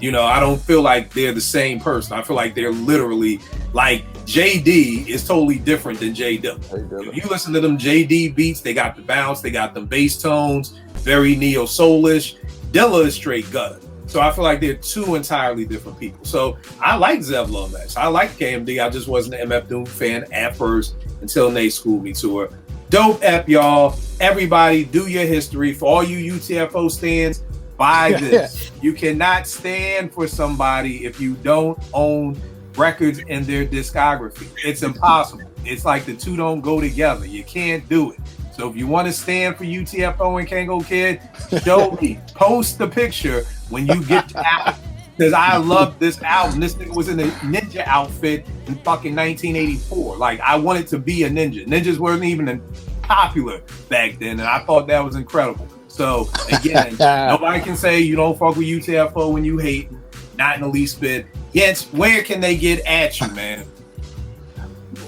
I don't feel like they're the same person. I feel like they're literally like JD is totally different than J Dilla. If you listen to them JD beats, they got the bounce, they got the bass tones, very neo soulish. Dilla is straight gutter. So I feel like they're two entirely different people. So I like Zev Love X. I like KMD. I just wasn't an MF Doom fan at first until Nate schooled me to it. Dope ep, y'all. Everybody, do your history. For all you UTFO stands, buy this. You cannot stand for somebody if you don't own records in their discography. It's impossible. It's like the two don't go together. You can't do it. So if you want to stand for UTFO and Kango Kid, show me. Post the picture when you get out. Because I love this album. This nigga was in a ninja outfit in fucking 1984. Like, I wanted to be a ninja. Ninjas weren't even popular back then, and I thought that was incredible. So, again, nobody can say you don't fuck with UTFO when you hate, not in the least bit. Yes, where can they get at you, man?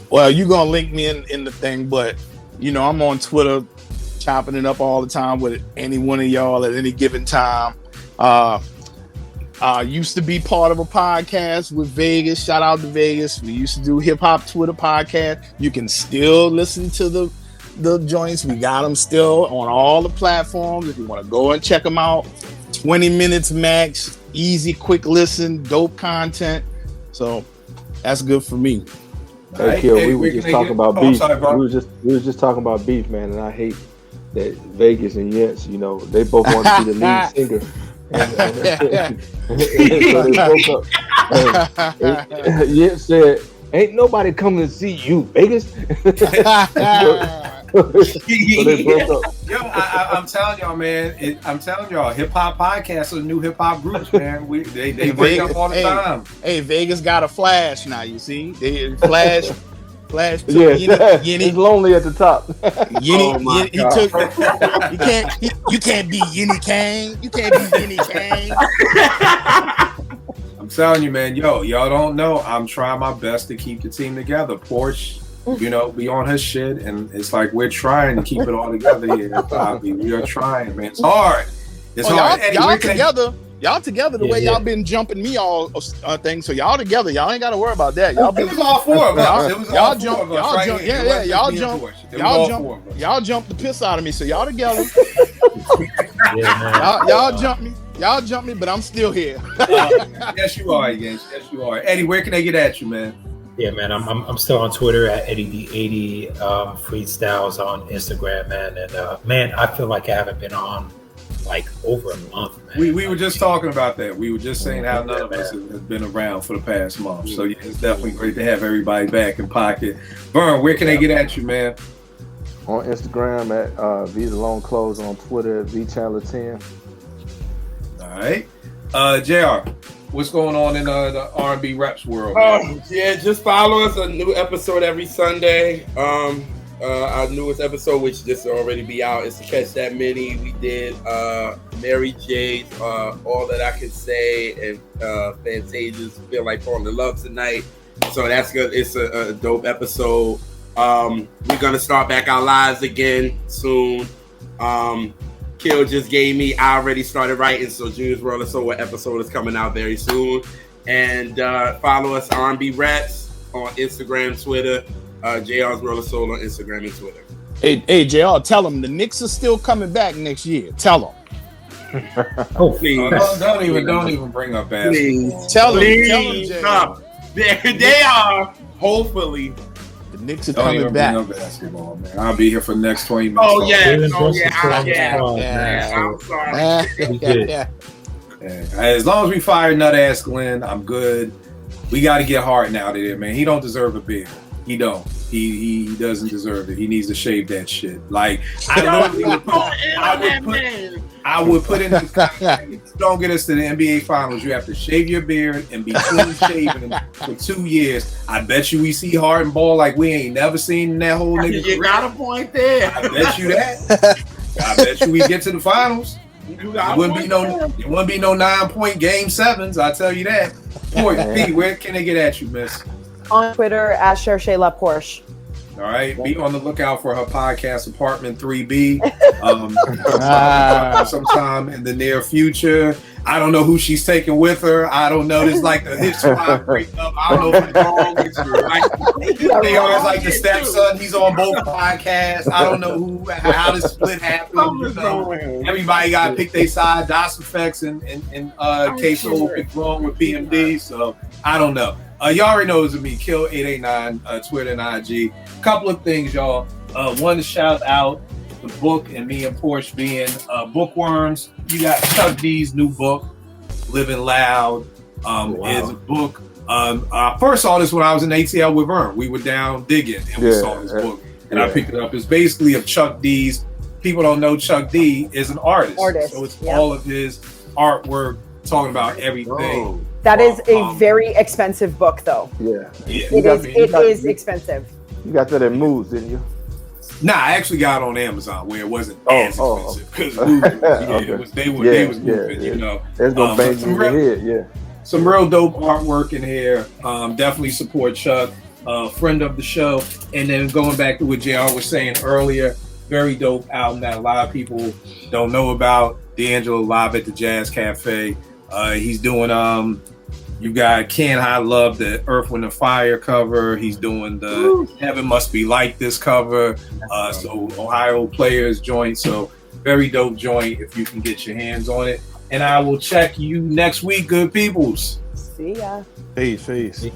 Well, you're going to link me in the thing, but, I'm on Twitter chopping it up all the time with any one of y'all at any given time. Used to be part of a podcast with Vegas. Shout out to Vegas. We used to do hip hop Twitter podcast. You can still listen to the joints. We got them still on all the platforms. If you want to go and check them out, 20 minutes max, easy, quick listen, dope content. So that's good for me. Hey, Kill, we were just talking about beef. We were just talking about beef, man, and I hate that Vegas and Yentz, they both want to be the lead singer. So they broke up. Yentz said, "Ain't nobody coming to see you, Vegas." So they broke up. Yo, I'm telling y'all, man. I'm telling y'all, hip hop podcasts are new hip hop groups, man. They break up all the time. Hey, Vegas got a flash now. You see, they flash. To Yinny. He's lonely at the top. Yinny, you can't be Yinny Kane. You can't be Yinny Kane. I'm telling you, man. Y'all don't know. I'm trying my best to keep the team together. Porsche, be on her shit, and it's like we're trying to keep it all together here, Bobby. We are trying, man. It's hard. It's hard. Y'all together the way y'all been jumping me all things. So y'all together. Y'all ain't got to worry about that. Y'all been, it was all four of us. Y'all jumped the piss out of me. So y'all together. Y'all jump me, but I'm still here. Yes, you are, Yes, you are. Eddie, where can they get at you, man? Yeah, man, I'm still on Twitter at EddieD80, freestyles on Instagram, man. And man, I feel like I haven't been on like over a month, man. We were just talking about that. We were just saying how none of us have been around for the past month. So yeah, it's definitely great to have everybody back in pocket. Vern, where can they get at you, man? On Instagram at V the Long Clothes, on Twitter at VChandler10. All right. JR, what's going on in the R&B Reps world? Yeah, just follow us. A new episode every Sunday. Our newest episode, which just already be out, is to catch that mini. We did Mary J's All That I Can Say and Fantasia's Feel Like Falling in Love Tonight. So that's good. It's a dope episode. We're gonna start back our lives again soon. Kill just gave me. I already started writing, so Junior's World of Soul episode is coming out very soon. And follow us R&B Reps on Instagram, Twitter. JR's World of Soul on Instagram and Twitter. Hey, JR, tell them the Knicks are still coming back next year. Tell them. Oh, please. Don't even bring up basketball. Please. Tell them, They are, hopefully. The Knicks are coming back. Bring up basketball, man. I'll be here for the next 20 minutes. Oh, yeah. I'm sorry. Yeah. As long as we fire Nut Ass Glenn, I'm good. We got to get Harden out of there, man. He don't deserve a beer. He don't. He doesn't deserve it. He needs to shave that shit. Like I would put in this contract. If you don't get us to the NBA Finals, you have to shave your beard and be clean shaven for 2 years. I bet you we see Harden ball like we ain't never seen in that whole nigga. You got a point there. I bet you that. I bet you we get to the finals. It wouldn't be no 9-point game 7s. I tell you that. Boy, P, where can they get at you, miss? On Twitter at Cherchez La Porsche. All right, be on the lookout for her podcast, Apartment 3B. Sometime in the near future. I don't know who she's taking with her. I don't know. There's like a history breakup. I don't know if it's wrong. They always like the stepson. He's on both podcasts. I don't know how this split happened. You know, everybody got to pick their side. DOS Effects and Queso picked wrong with PMD. So I don't know. Y'all already know it's me, Kill889, Twitter and IG. Couple of things, y'all. One to shout out the book and me and Porsche being bookworms. You got Chuck D's new book, Living Loud. Is a book. I first saw this when I was in ATL with Vern. We were down digging and we saw this book. And I picked it up. It's basically of Chuck D's. People don't know Chuck D is an artist. So it's all of his artwork, talking about everything. Oh. That is a very expensive book, though. Yeah. It is expensive. You got that at Moves, didn't you? Nah, I actually got it on Amazon where it wasn't as expensive because they was moving, you know. It's gonna bang you in the head, Some real dope artwork in here. Definitely support Chuck, friend of the show. And then going back to what JR was saying earlier, very dope album that a lot of people don't know about. D'Angelo live at the Jazz Cafe. He's doing you got Can't I Love, the Earth, Wind & Fire cover. He's doing the Heaven Must Be Like This cover. So Ohio Players joint. So very dope joint if you can get your hands on it. And I will check you next week, good peoples. See ya. Peace.